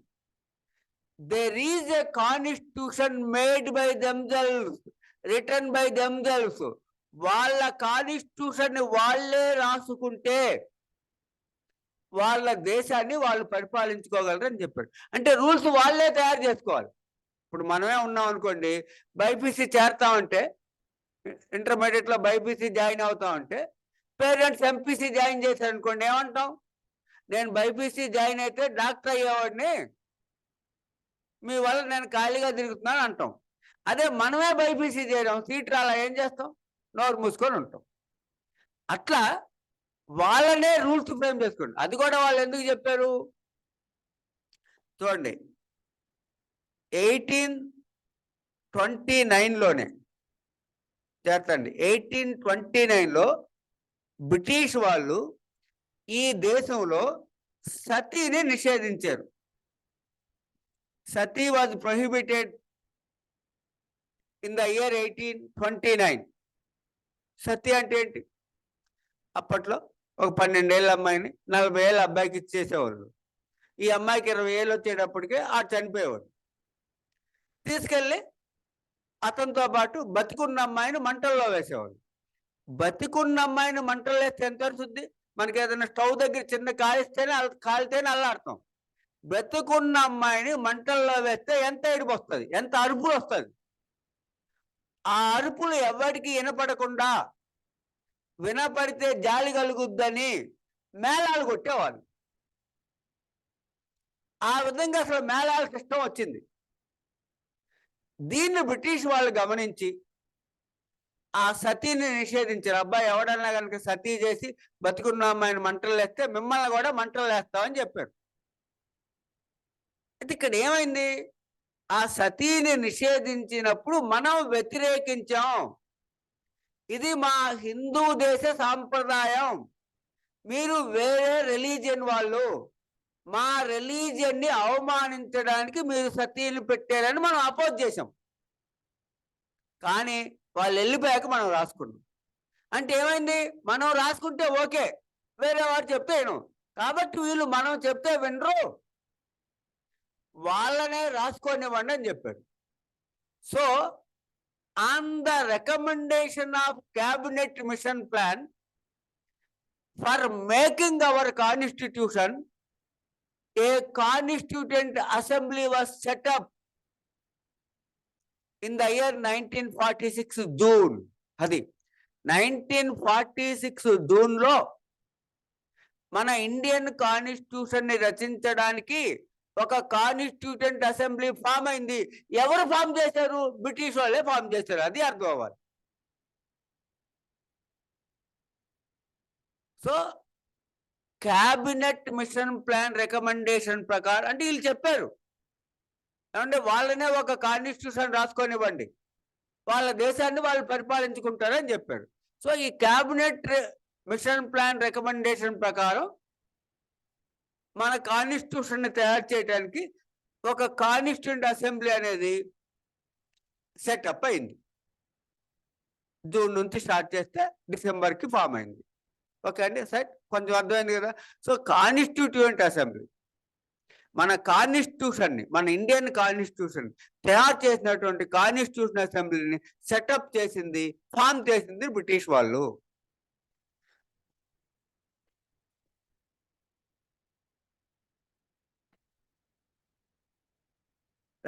there is a constitution made by themselves, written by themselves. వాళ్ళ కాన్స్టిట్యూషన్ వాళ్ళే రాసుకుంటే వాళ్ళ దేశాన్ని వాళ్ళు పరిపాలించుకోగలరు అని చెప్పారు. అంటే రూల్స్ వాళ్ళే తయారు చేసుకోవాలి. ఇప్పుడు మనమే ఉన్నాం అనుకోండి, బైపీసీ చేరుతామంటే, ఇంటర్మీడియట్ లో బైపీసీ జాయిన్ అవుతామంటే, పేరెంట్స్ ఎంపీసీ జాయిన్ చేశారు అనుకోండి, ఏమంటాం? నేను బైపీసీ జాయిన్ అయితే డాక్టర్ అయ్యేవాడిని, మీ వల్ల నేను ఖాళీగా తిరుగుతున్నాను అంటాం. అదే మనమే బైపీసీ చేయడం, సీట్ రాలా, ఏం చేస్తాం? నోరు మూసుకొని ఉంటాం. అట్లా వాళ్ళనే రూల్స్ ఫ్రేమ్ చేసుకోండి. అది కూడా వాళ్ళు ఎందుకు చెప్పారు చూడండి. 1829లోనే చేస్తండి. 1829లో బ్రిటిష్ వాళ్ళు ఈ దేశంలో సతీని నిషేధించారు. Sati was prohibited in the year 1829. సతీ అంటే ఏంటి? అప్పట్లో ఒక 12 ఏళ్ళ అమ్మాయిని 40 ఏళ్ళ అబ్బాయికి ఇచ్చేసేవాళ్ళు. ఈ అమ్మాయికి 20 ఏళ్ళు వచ్చేటప్పటికే ఆ చనిపోయేవాడు. తీసుకెళ్ళి అతనితో పాటు బతికున్న అమ్మాయిని మంటల్లో వేసేవాళ్ళు. బతికున్న అమ్మాయిని మంటల్లో వేస్తే ఎంత వస్తుంది? మనకి ఏదైనా స్టవ్ దగ్గర చిన్న కాలితేనే అల్లాడతాం. బతుకున్న అమ్మాయిని మంటల్లో వేస్తే ఎంత ఏడుపు వస్తుంది, ఎంత అరుపులు వస్తుంది. ఆ అరుపులు ఎవరికి వినపడకుండా, వినపడితే జాలి కలుగుద్దని మేళాలు కొట్టేవాళ్ళు. ఆ విధంగా అసలు మేళాల సిస్టం వచ్చింది. దీన్ని బ్రిటిష్ వాళ్ళు గమనించి ఆ సతీని నిషేధించారు. అబ్బాయి ఎవడన్నా కనుక సతీ చేసి బతుకున్న అమ్మాయిని మంటలు వేస్తే మిమ్మల్ని కూడా మంటలు వేస్తామని చెప్పారు. అయితే ఇక్కడ ఏమైంది? ఆ సతీని నిషేధించినప్పుడు మనం వ్యతిరేకించాం. ఇది మా హిందూ దేశ సాంప్రదాయం, మీరు వేరే రిలీజియన్ వాళ్ళు, మా రిలీజియన్ని అవమానించడానికి మీరు సతీని పెట్టారని మనం అపోజ్ చేసాం. కానీ వాళ్ళు వెళ్ళిపోయాక మనం రాసుకున్నాం. అంటే ఏమైంది? మనం రాసుకుంటే ఓకే, వేరే వాడు చెప్తే విను. కాబట్టి వీళ్ళు మనం చెప్తే వినరు, వాళ్ళనే రాసుకోనివ్వండి అని చెప్పారు. So on the recommendation of cabinet mission plan for making our constitution, a constituent assembly was set up in the year 1946 June. అది 1946 జూన్లో మన ఇండియన్ కాన్స్టిట్యూషన్ ని రచించడానికి ఒక కాన్స్టిట్యూటెంట్ అసెంబ్లీ ఫామ్ అయింది. ఎవరు ఫామ్ చేశారు? బ్రిటిష్ వాళ్ళే ఫామ్ చేశారు. అది అర్థం అవ్వాలి. So cabinet mission plan recommendation ప్రకారం, అంటే వీళ్ళు చెప్పారు ఏమంటే వాళ్ళనే ఒక కాన్స్టిట్యూషన్ రాసుకొనివ్వండి, వాళ్ళ దేశాన్ని వాళ్ళు పరిపాలించుకుంటారని చెప్పారు. సో ఈ క్యాబినెట్ మిషన్ ప్లాన్ రికమెండేషన్ ప్రకారం మన కాన్స్టిట్యూషన్ ని తయారు చేయడానికి ఒక కాన్స్టిట్యూంట్ అసెంబ్లీ అనేది సెటప్ అయింది. జూన్ నుంచి స్టార్ట్ చేస్తే డిసెంబర్కి ఫామ్ అయింది. ఓకే అండి, సరే, కొంచెం అర్థమైంది కదా. సో కాన్స్టిట్యూంట్ అసెంబ్లీ మన కాన్స్టిట్యూషన్ని, మన ఇండియన్ కాన్స్టిట్యూషన్ తయారు చేసినటువంటి కాన్స్టిట్యూషన్ అసెంబ్లీని సెటప్ చేసింది, ఫామ్ చేసింది బ్రిటిష్ వాళ్ళు.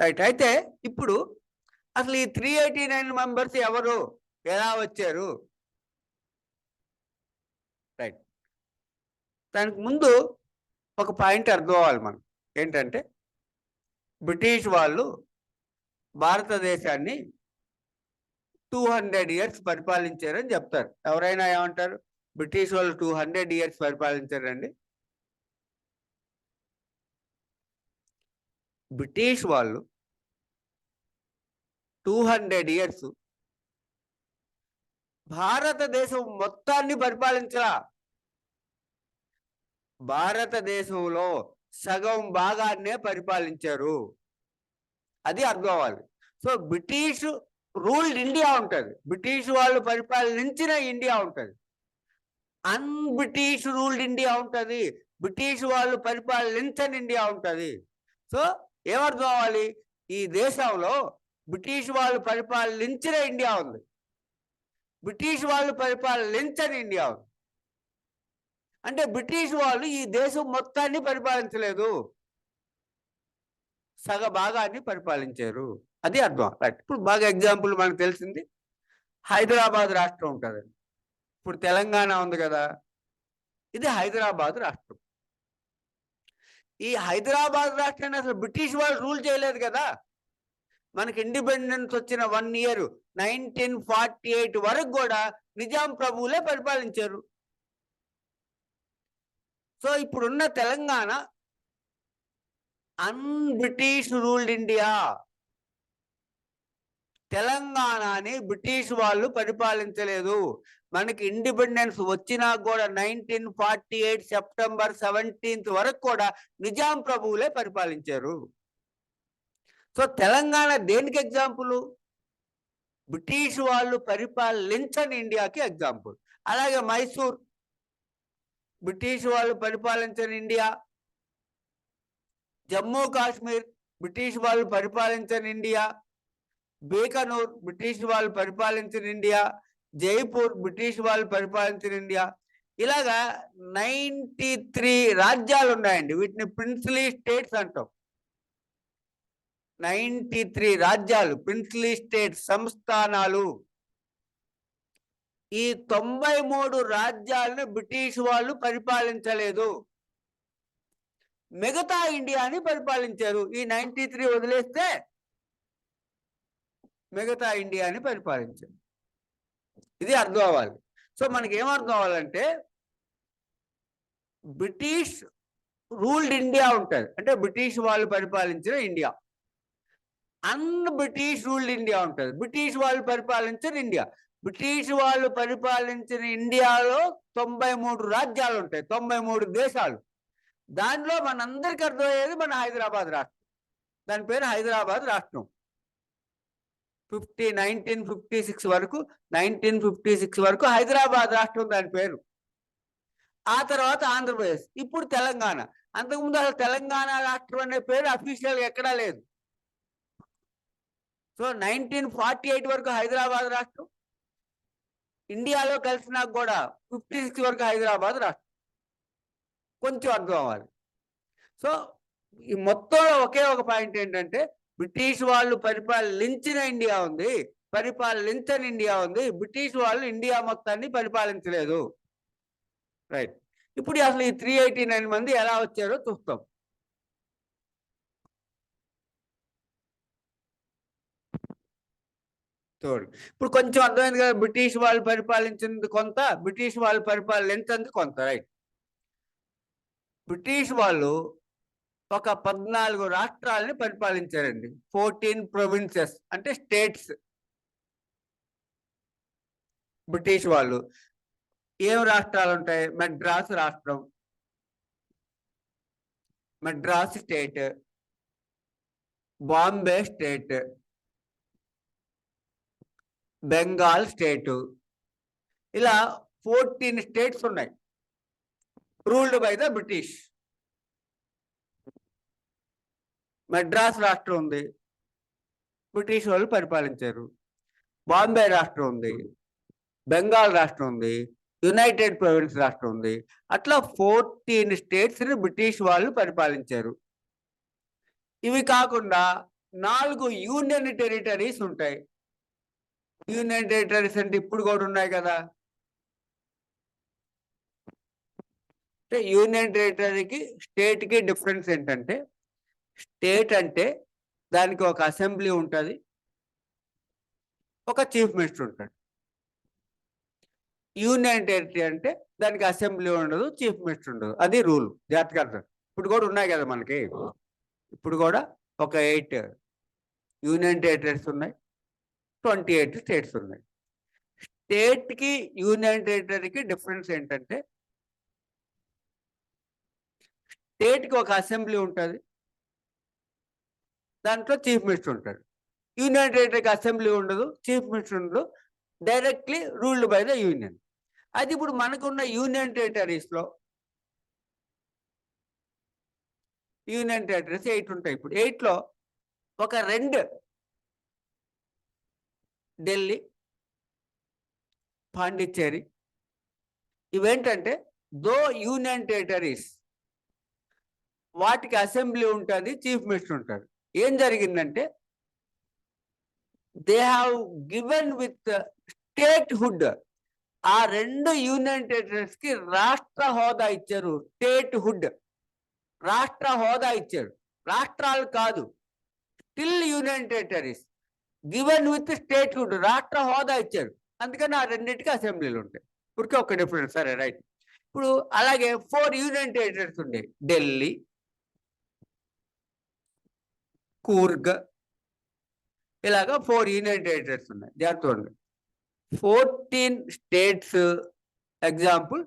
రైట్. అయితే ఇప్పుడు అసలు ఈ 389 మెంబర్స్ ఎవరు, ఎలా వచ్చారు? రైట్. దానికి ముందు ఒక పాయింట్ అర్థం అవ్వాలి మనం. ఏంటంటే బ్రిటిష్ వాళ్ళు భారతదేశాన్ని 200 years పరిపాలించారని చెప్తారు. ఎవరైనా ఏమంటారు? బ్రిటిష్ వాళ్ళు 200 years పరిపాలించారండి. బ్రిటిష్ వాళ్ళు 200 years భారతదేశం మొత్తాన్ని పరిపాలించరా. భారతదేశంలో సగం భాగాన్నే పరిపాలించారు. అది అర్థం అవ్వాలి. సో బ్రిటిష్ రూల్డ్ ఇండియా ఉంటుంది, బ్రిటిష్ వాళ్ళు పరిపాలించిన ఇండియా ఉంటుంది, బ్రిటిష్ రూల్డ్ ఇండియా ఉంటుంది, బ్రిటిష్ వాళ్ళు పరిపాలించని ఇండియా ఉంటుంది. సో ఏమర్థం అవ్వాలి, ఈ దేశంలో బ్రిటిష్ వాళ్ళు పరిపాలించిన ఇండియా ఉంది, బ్రిటిష్ వాళ్ళు పరిపాలించని ఇండియా ఉంది. అంటే బ్రిటిష్ వాళ్ళు ఈ దేశం మొత్తాన్ని పరిపాలించలేదు, సగ భాగాన్ని పరిపాలించారు. అది అర్థం. రైట్. ఇప్పుడు బాగా ఎగ్జాంపుల్ మనకు తెలిసింది హైదరాబాద్ రాష్ట్రం ఉంటుందండి. ఇప్పుడు తెలంగాణ ఉంది కదా, ఇది హైదరాబాద్ రాష్ట్రం. ఈ హైదరాబాద్ రాష్ట్రాన్ని అసలు బ్రిటిష్ వాళ్ళు రూల్ చేయలేదు కదా. మనకి ఇండిపెండెన్స్ వచ్చిన 1 year 1948 వరకు కూడా నిజాం ప్రభువులే పరిపాలించారు. సో ఇప్పుడున్న తెలంగాణ బ్రిటిష్ రూల్డ్ ఇండియా. తెలంగాణని బ్రిటిష్ వాళ్ళు పరిపాలించలేదు. మనకి ఇండిపెండెన్స్ వచ్చినా కూడా 1948 September 17th వరకు కూడా నిజాం ప్రభువులే పరిపాలించారు. సో తెలంగాణ దేనికి ఎగ్జాంపుల్? బ్రిటిష్ వాళ్ళు పరిపాలించని ఇండియాకి ఎగ్జాంపుల్. అలాగే మైసూర్ బ్రిటిష్ వాళ్ళు పరిపాలించని ఇండియా, జమ్మూ కాశ్మీర్ బ్రిటిష్ వాళ్ళు పరిపాలించని ఇండియా, బీకనూర్ బ్రిటిష్ వాళ్ళు పరిపాలించిన ఇండియా, జైపూర్ బ్రిటిష్ వాళ్ళు పరిపాలించిన ఇండియా. ఇలాగా 93 రాజ్యాలు ఉన్నాయండి. వీటిని ప్రిన్స్లీ స్టేట్స్ అంటాం. 93 రాజ్యాలు, ప్రిన్స్లీ స్టేట్స్, సంస్థానాలు. ఈ 93 రాజ్యాలను బ్రిటిష్ వాళ్ళు పరిపాలించలేదు, మిగతా ఇండియాని పరిపాలించారు. ఈ 93 వదిలేస్తే మిగతా ఇండియాని పరిపాలించారు. ఇది అర్థం అవ్వాలి. సో మనకి ఏమర్థం అవ్వాలంటే బ్రిటిష్ రూల్డ్ ఇండియా ఉంటుంది, అంటే బ్రిటిష్ వాళ్ళు పరిపాలించిన ఇండియా. బ్రిటిష్ రూల్డ్ ఇండియా ఉంటుంది, బ్రిటిష్ వాళ్ళు పరిపాలించిన ఇండియా. బ్రిటిష్ వాళ్ళు పరిపాలించిన ఇండియాలో 93 రాజ్యాలు ఉంటాయి, 93 దేశాలు. దానిలో మనందరికీ అర్థమయ్యేది మన హైదరాబాద్ రాష్ట్రం. దాని పేరు హైదరాబాద్ రాష్ట్రం. 1956 వరకు 1956 వరకు హైదరాబాద్ రాష్ట్రం దాని పేరు. ఆ తర్వాత ఆంధ్రప్రదేశ్, ఇప్పుడు తెలంగాణ. అంతకుముందు అసలు తెలంగాణ రాష్ట్రం అనే పేరు అఫీషియల్గా ఎక్కడా లేదు. సో 1948 వరకు హైదరాబాద్ రాష్ట్రం, ఇండియాలో కలిసినాక కూడా 56 వరకు హైదరాబాద్ రాష్ట్రం. కొంచెం అర్థం అవ్వాలి. సో ఈ మొత్తంలో ఒకే ఒక పాయింట్ ఏంటంటే బ్రిటిష్ వాళ్ళు పరిపాలించిన ఇండియా ఉంది, పరిపాలించని ఇండియా ఉంది. బ్రిటిష్ వాళ్ళు ఇండియా మొత్తాన్ని పరిపాలించలేదు. రైట్. ఇప్పుడు అసలు ఈ 389 మంది ఎలా వచ్చారో చూస్తాం. ఇప్పుడు కొంచెం అర్థమైంది కదా, బ్రిటిష్ వాళ్ళు పరిపాలించింది కొంత, బ్రిటిష్ వాళ్ళు పరిపాలించింది కొంత. రైట్. బ్రిటిష్ వాళ్ళు ఒక 14 రాష్ట్రాలని పరిపాలించారండి. 14 provinces అంటే స్టేట్స్. బ్రిటిష్ వాళ్ళు ఏం రాష్ట్రాలు ఉంటాయి? మద్రాస్ రాష్ట్రం, మద్రాస్ స్టేట్, బాంబే స్టేట్, బెంగాల్ స్టేటు, ఇలా 14 స్టేట్స్ ఉన్నాయి ruled by the British. Madras రాష్ట్రం ఉంది, బ్రిటిష్ వాళ్ళు పరిపాలించారు. బాంబే రాష్ట్రం ఉంది, బెంగాల్ రాష్ట్రం ఉంది, యునైటెడ్ ప్రొవిన్స్ రాష్ట్రం ఉంది. అట్లా 14 స్టేట్స్ని బ్రిటిష్ వాళ్ళు పరిపాలించారు. ఇవి కాకుండా 4 యూనియన్ టెరిటరీస్ ఉంటాయి. యూనియన్ టెరిటరీస్ అంటే ఇప్పుడు కూడా ఉన్నాయి కదా. అంటే యూనియన్ టెరిటరీకి స్టేట్కి డిఫరెన్స్ ఏంటంటే, స్టేట్ అంటే దానికి ఒక అసెంబ్లీ ఉంటుంది, ఒక చీఫ్ మినిస్టర్ ఉంటాడు. యూనియన్ టెరిటరీ అంటే దానికి అసెంబ్లీ ఉండదు, చీఫ్ మినిస్టర్ ఉండదు. అది రూల్. జాగ్రత్తగా అర్థం. ఇప్పుడు కూడా ఉన్నాయి కదా మనకి, ఇప్పుడు కూడా ఒక 8 యూనియన్ టెరిటరీస్ ఉన్నాయి, 28 స్టేట్స్ ఉన్నాయి. స్టేట్కి యూనియన్ టెరిటరీకి డిఫరెన్స్ ఏంటంటే స్టేట్కి ఒక అసెంబ్లీ ఉంటుంది, దాంట్లో చీఫ్ మినిస్టర్ ఉంటాడు. యూనియన్ టెరిటరీకి అసెంబ్లీ ఉండదు, చీఫ్ మినిస్టర్ ఉండదు, directly ruled by the union. అది ఇప్పుడు మనకున్న యూనియన్ టెరిటరీస్లో యూనియన్ టెరిటరీస్ 8 ఉంటాయి. ఇప్పుడు 8లో ఒక 2 ఢిల్లీ, పాండిచ్చేరి ఇవేంటంటే దో యూనియన్ టెరిటరీస్, వాటికి అసెంబ్లీ ఉంటుంది, చీఫ్ మినిస్టర్ ఉంటాడు. ఏం జరిగిందంటే they have given with state hood. ఆ 2 యూనియన్ టెరిటరీస్ కి రాష్ట్ర హోదా ఇచ్చారు. స్టేట్ హుడ్, రాష్ట్ర హోదా ఇచ్చారు, రాష్ట్రాలు కాదు, still union territories given with state hood, రాష్ట్ర హోదా ఇచ్చారు. అందుకని ఆ రెండింటికి అసెంబ్లీలు ఉంటాయి. ఇప్పటికే ఒక డిఫరెన్స్. సరే, రైట్. ఇప్పుడు అలాగే 4 యూనియన్ టెరిటరీస్ ఉన్నాయి, ఢిల్లీ, కూర్గ్, ఇలాగా 4 యూనియన్ టెరిటరీస్ ఉన్నాయి. జాగ్రత్త. 14 states, example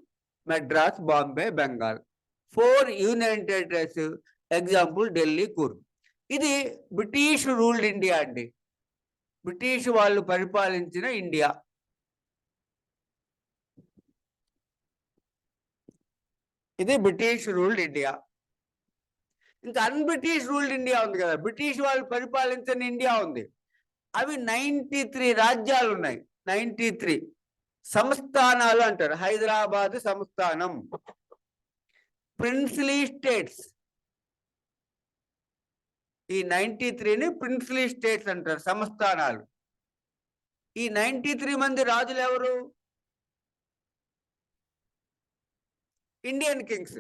Madras, Bombay, Bengal. 4 union territories, example Delhi, Coorg. ఇది బ్రిటిష్ రూల్డ్ ఇండియా అండి, బ్రిటిష్ వాళ్ళు పరిపాలించిన ఇండియా. ఇది బ్రిటిష్ రూల్డ్ ఇండియా. ఇంకా అన్బ్రిటిష్ రూల్డ్ ఇండియా ఉంది కదా, బ్రిటిష్ వాళ్ళు పరిపాలించిన ఇండియా ఉంది. అవి 93 రాజ్యాలు ఉన్నాయి, 93 సంస్థానాలు అంటారు. హైదరాబాద్ సంస్థానం, ప్రిన్స్లీ స్టేట్స్. ఈ 93ని ప్రిన్స్లీ స్టేట్స్ అంటారు, సంస్థానాలు. ఈ 93 మంది రాజులు ఎవరు? Indian Kings.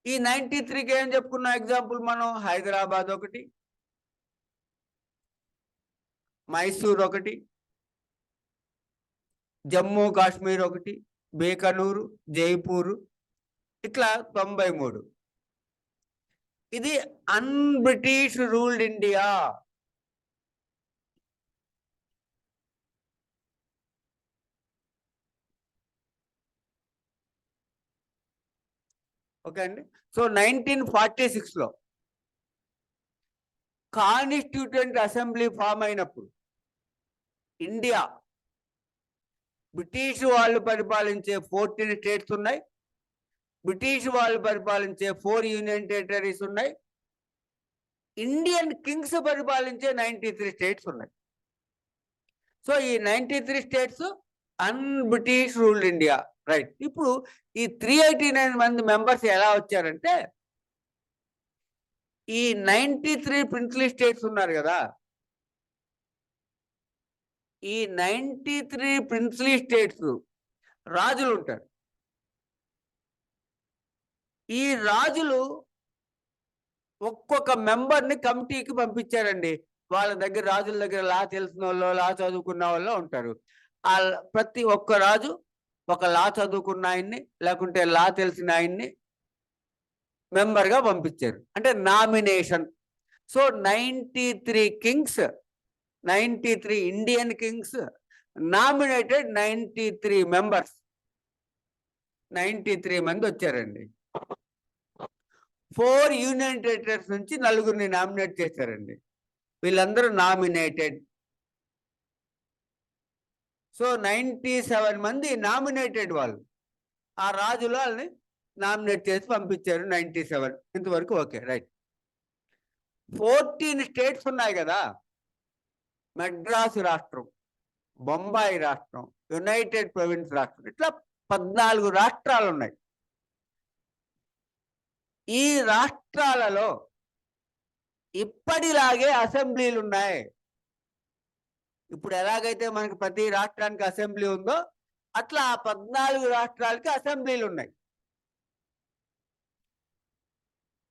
ఈ 93కి ఏం చెప్పుకున్నాం ఎగ్జాంపుల్ మనం? హైదరాబాద్ ఒకటి, మైసూర్ ఒకటి, జమ్మూ కాశ్మీర్ ఒకటి, బీకనూరు, జైపూరు, ఇట్లా 93. ఇది అన్బ్రిటిష్ రూల్డ్ ఇండియా. ఓకే అండి. సో 1946లో కాన్స్టిట్యూటెంట్ అసెంబ్లీ ఫామ్ అయినప్పుడు ఇండియా బ్రిటిష్ వాళ్ళు పరిపాలించే 14 స్టేట్స్ ఉన్నాయి, బ్రిటిష్ వాళ్ళు పరిపాలించే 4 యూనియన్ టెరిటరీస్ ఉన్నాయి, ఇండియన్ కింగ్స్ పరిపాలించే 93 స్టేట్స్ ఉన్నాయి. సో ఈ 93 states un-British ruled India. Right. ఇప్పుడు ఈ 389 మంది మెంబర్స్ ఎలా వచ్చారంటే, ఈ 93 ప్రిన్స్లీ స్టేట్స్ ఉన్నారు కదా, ఈ 93 ప్రిన్స్లీ స్టేట్స్ రాజులు ఉంటారు. ఈ రాజులు ఒక్కొక్క మెంబర్ని కమిటీకి పంపించారండి. వాళ్ళ దగ్గర, రాజుల దగ్గర లా తెలిసిన వాళ్ళు, లా చదువుకున్న వాళ్ళు ఉంటారు. ఆ ప్రతి ఒక్క రాజు ఒక లా చదువుకున్న ఆయన్ని, లేకుంటే లా తెలిసిన ఆయన్ని మెంబర్గా పంపించారు, అంటే nomination. So 93 Kings, 93 Indian Kings nominated 93 members. 93 మంది వచ్చారండి. 4 యూనియన్ టెరిటరీస్ నుంచి 4 నామినేట్ చేశారండి. వీళ్ళందరూ నామినేటెడ్. సో 97 మంది నామినేటెడ్ వాళ్ళు, ఆ రాజులు వాళ్ళని నామినేట్ చేసి పంపించారు. 97 ఇంతవరకు ఓకే, రైట్. 14 స్టేట్స్ ఉన్నాయి కదా, మెడ్రాసు రాష్ట్రం, బొంబాయి రాష్ట్రం, యునైటెడ్ ప్రొవిన్స్ రాష్ట్రం, ఇట్లా 14 రాష్ట్రాలు ఉన్నాయి. ఈ రాష్ట్రాలలో ఇప్పటిలాగే అసెంబ్లీలు ఉన్నాయి. ఇప్పుడు ఎలాగైతే మనకి ప్రతి రాష్ట్రానికి అసెంబ్లీ ఉందో, అట్లా 14 రాష్ట్రాలకి అసెంబ్లీలు ఉన్నాయి.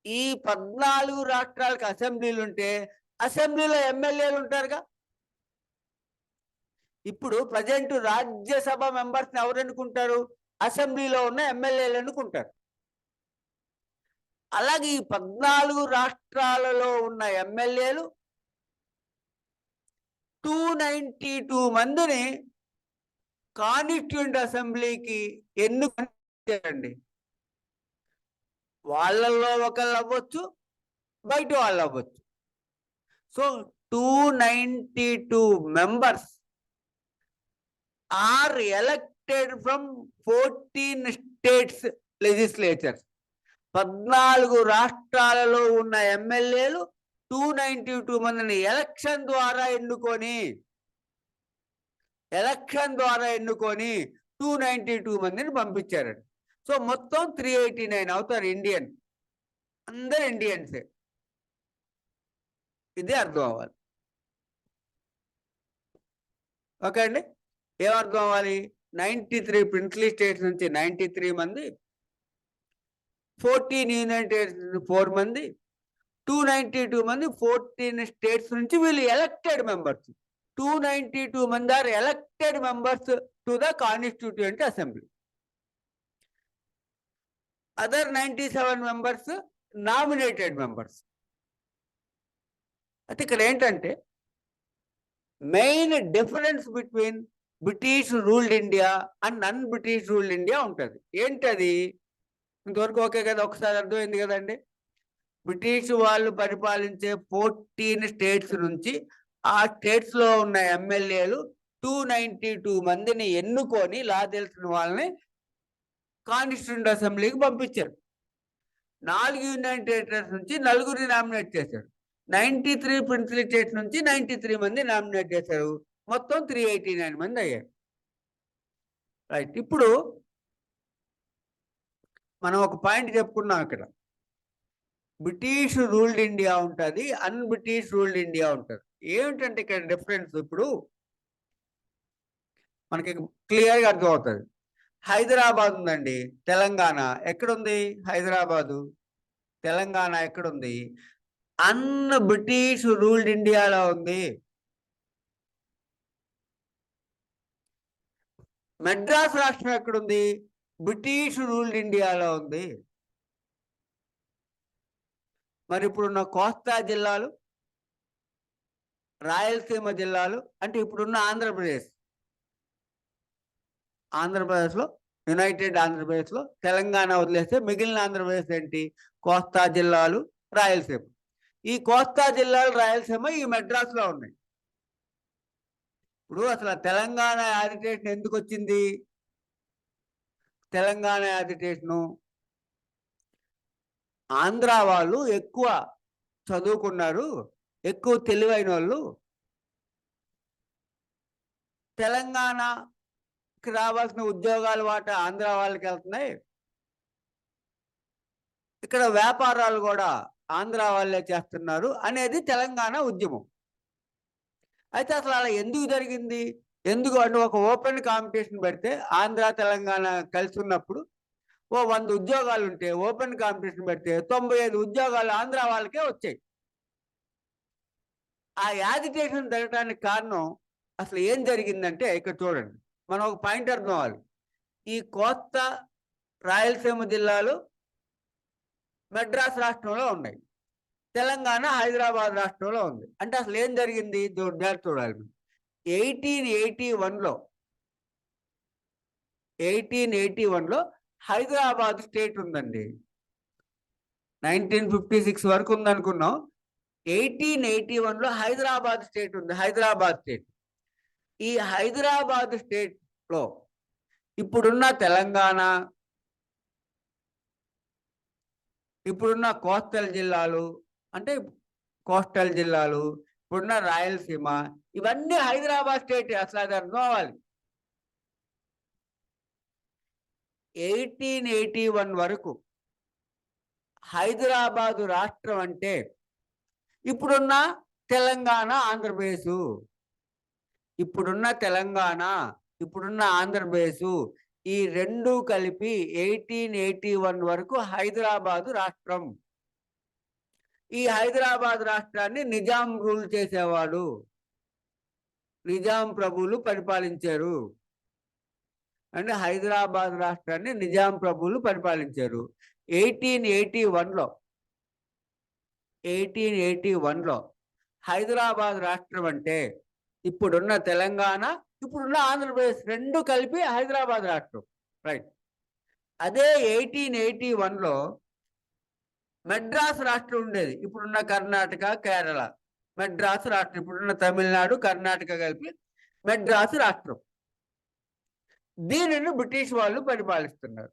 ఈ 14 రాష్ట్రాలకు అసెంబ్లీలు ఉంటే అసెంబ్లీలో ఎమ్మెల్యేలు ఉంటారుగా. ఇప్పుడు ప్రజెంట్ రాజ్యసభ మెంబర్స్ని ఎవరు ఎన్నుకుంటారు? అసెంబ్లీలో ఉన్న ఎమ్మెల్యేలు ఎన్నుకుంటారు. అలాగే ఈ 14 రాష్ట్రాలలో ఉన్న ఎమ్మెల్యేలు 292 మందిని కాన్స్టిట్యూయెంట్ అసెంబ్లీకి ఎన్నుకుంటారండి. వాళ్ళల్లో ఒకళ్ళు అవ్వచ్చు, బయట వాళ్ళు అవ్వచ్చు. So 292 members are elected from 14 states legislatures. 14 రాష్ట్రాలలో ఉన్న ఎమ్మెల్యేలు 292 మందిని ఎలక్షన్ ద్వారా ఎన్నుకొని 292 మందిని పంపించారండి. సో మొత్తం 389 అవుతారు ఇండియన్. అందరు ఇండియన్సే. ఇది అర్థం అవ్వాలి. ఓకే అండి, ఏమర్థం అవ్వాలి? 93 ప్రిన్స్లీ స్టేట్స్ నుంచి 93 మంది, 14 యూనియన్ స్టేట్స్ నుంచి 4 మంది, 292 మంది 14 స్టేట్స్ నుంచి వీళ్ళు ఎలక్టెడ్ మెంబర్స్. 292 మంది are elected members to the constituent assembly. Other 97 members nominated members. అయితే ఇక్కడ ఏంటంటే main difference between British ruled India and un British ruled India ఉంటుంది. ఏంటది? ఇంతవరకు ఓకే కదా, ఒకసారి అర్థమైంది కదండి. బ్రిటిష్ వాళ్ళు పరిపాలించే 14 స్టేట్స్ నుంచి ఆ స్టేట్స్ లో ఉన్న ఎమ్మెల్యేలు 292 మందిని ఎన్నుకొని లా తెలిసిన వాళ్ళని కాన్స్టిట్యూయెంట్ అసెంబ్లీకి పంపించారు. 4 యూనియన్ టెరిటరీస్ నుంచి 4 నామినేట్ చేశారు. 93 ప్రిన్స్లీ స్టేట్స్ నుంచి 93 మంది నామినేట్ చేశారు. మొత్తం 389 మంది అయ్యారు. రైట్. ఇప్పుడు మనం ఒక పాయింట్ చెప్పుకున్నాం ఇక్కడ. బ్రిటిష్ రూల్డ్ ఇండియా ఉంటుంది, అన్ బ్రిటిష్ రూల్డ్ ఇండియా ఉంటుంది. ఏమిటంటే ఇక్కడ డిఫరెన్స్ ఇప్పుడు మనకి క్లియర్గా అర్థమవుతుంది. హైదరాబాద్ ఉందండి, తెలంగాణ ఎక్కడుంది? హైదరాబాదు, తెలంగాణ ఎక్కడుంది? అన్ బ్రిటిష్ రూల్డ్ ఇండియాలో ఉంది. మెడ్రాస్ రాష్ట్రం ఎక్కడుంది? బ్రిటిష్ రూల్డ్ ఇండియాలో ఉంది. మరి ఇప్పుడున్న కోస్తా జిల్లాలు, రాయలసీమ జిల్లాలు, అంటే ఇప్పుడున్న ఆంధ్రప్రదేశ్లో యునైటెడ్ ఆంధ్రప్రదేశ్లో తెలంగాణ వదిలేస్తే మిగిలిన ఆంధ్రప్రదేశ్ ఏంటి? కోస్తా జిల్లాలు, రాయలసీమ. ఈ కోస్తా జిల్లాలు, రాయలసీమ ఈ మెడ్రాస్లో ఉన్నాయి. ఇప్పుడు అసలు తెలంగాణ యాజిటేషన్ ఎందుకు వచ్చింది? తెలంగాణ యాజిటేషను ఆంధ్ర వాళ్ళు ఎక్కువ చదువుకున్నారు, ఎక్కువ తెలివైన వాళ్ళు, తెలంగాణకి రావాల్సిన ఉద్యోగాల వాటా ఆంధ్ర వాళ్ళకి వెళ్తున్నాయి, ఇక్కడ వ్యాపారాలు కూడా ఆంధ్ర వాళ్ళే చేస్తున్నారు అనేది తెలంగాణ ఉద్యమం. అయితే అసలు అలా ఎందుకు జరిగింది? ఎందుకు అంటే ఒక ఓపెన్ కాంపిటీషన్ పెడితే ఆంధ్ర తెలంగాణ కలిసి ఉన్నప్పుడు 100 ఉద్యోగాలు ఉంటే ఓపెన్ కాంపిటీషన్ పెడితే 95 ఉద్యోగాలు ఆంధ్ర వాళ్ళకే వచ్చాయి. ఆ యాజిటేషన్ జరగడానికి కారణం అసలు ఏం జరిగిందంటే ఇక్కడ చూడండి, మనం ఒక పాయింట్ అర్థం అవ్వాలి. ఈ కోస్తా, రాయలసీమ జిల్లాలు మెడ్రాస్ రాష్ట్రంలో ఉన్నాయి, తెలంగాణ హైదరాబాద్ రాష్ట్రంలో ఉంది. అంటే అసలు ఏం జరిగింది చూడాలి. 1881లో హైదరాబాద్ స్టేట్ ఉందండి. 1956 వరకు ఉందనుకున్నాం. 1881లో హైదరాబాద్ స్టేట్ ఉంది. హైదరాబాద్ స్టేట్. ఈ హైదరాబాద్ స్టేట్లో ఇప్పుడున్న తెలంగాణ, ఇప్పుడున్న కోస్టల్ జిల్లాలు, అంటే కోస్టల్ జిల్లాలు, ఇప్పుడున్న రాయలసీమ, ఇవన్నీ హైదరాబాద్ స్టేట్. అసలు అది అర్థం అవ్వాలి. 1881 వరకు హైదరాబాదు రాష్ట్రం అంటే ఇప్పుడున్న తెలంగాణ, ఆంధ్రప్రదేశ్. ఇప్పుడున్న తెలంగాణ, ఇప్పుడున్న ఆంధ్రప్రదేశ్, ఈ రెండు కలిపి 1881 వరకు హైదరాబాదు రాష్ట్రం. ఈ హైదరాబాద్ రాష్ట్రాన్ని నిజాం రూల్ చేసేవాడు, నిజాం ప్రభువులు పరిపాలించారు. అంటే హైదరాబాద్ రాష్ట్రాన్ని నిజాం ప్రభువులు పరిపాలించారు. 1881లో 1881లో హైదరాబాద్ రాష్ట్రం అంటే ఇప్పుడున్న తెలంగాణ, ఇప్పుడున్న ఆంధ్రప్రదేశ్ రెండు కలిపి హైదరాబాద్ రాష్ట్రం, రైట్. అదే 1881లో మెడ్రాస్ రాష్ట్రం ఉండేది, ఇప్పుడున్న కర్ణాటక, కేరళ. మెడ్రాస్ రాష్ట్రం, ఇప్పుడున్న తమిళనాడు, కర్ణాటక కలిపి మెడ్రాస్ రాష్ట్రం. దీనిని బ్రిటిష్ వాళ్ళు పరిపాలిస్తున్నారు.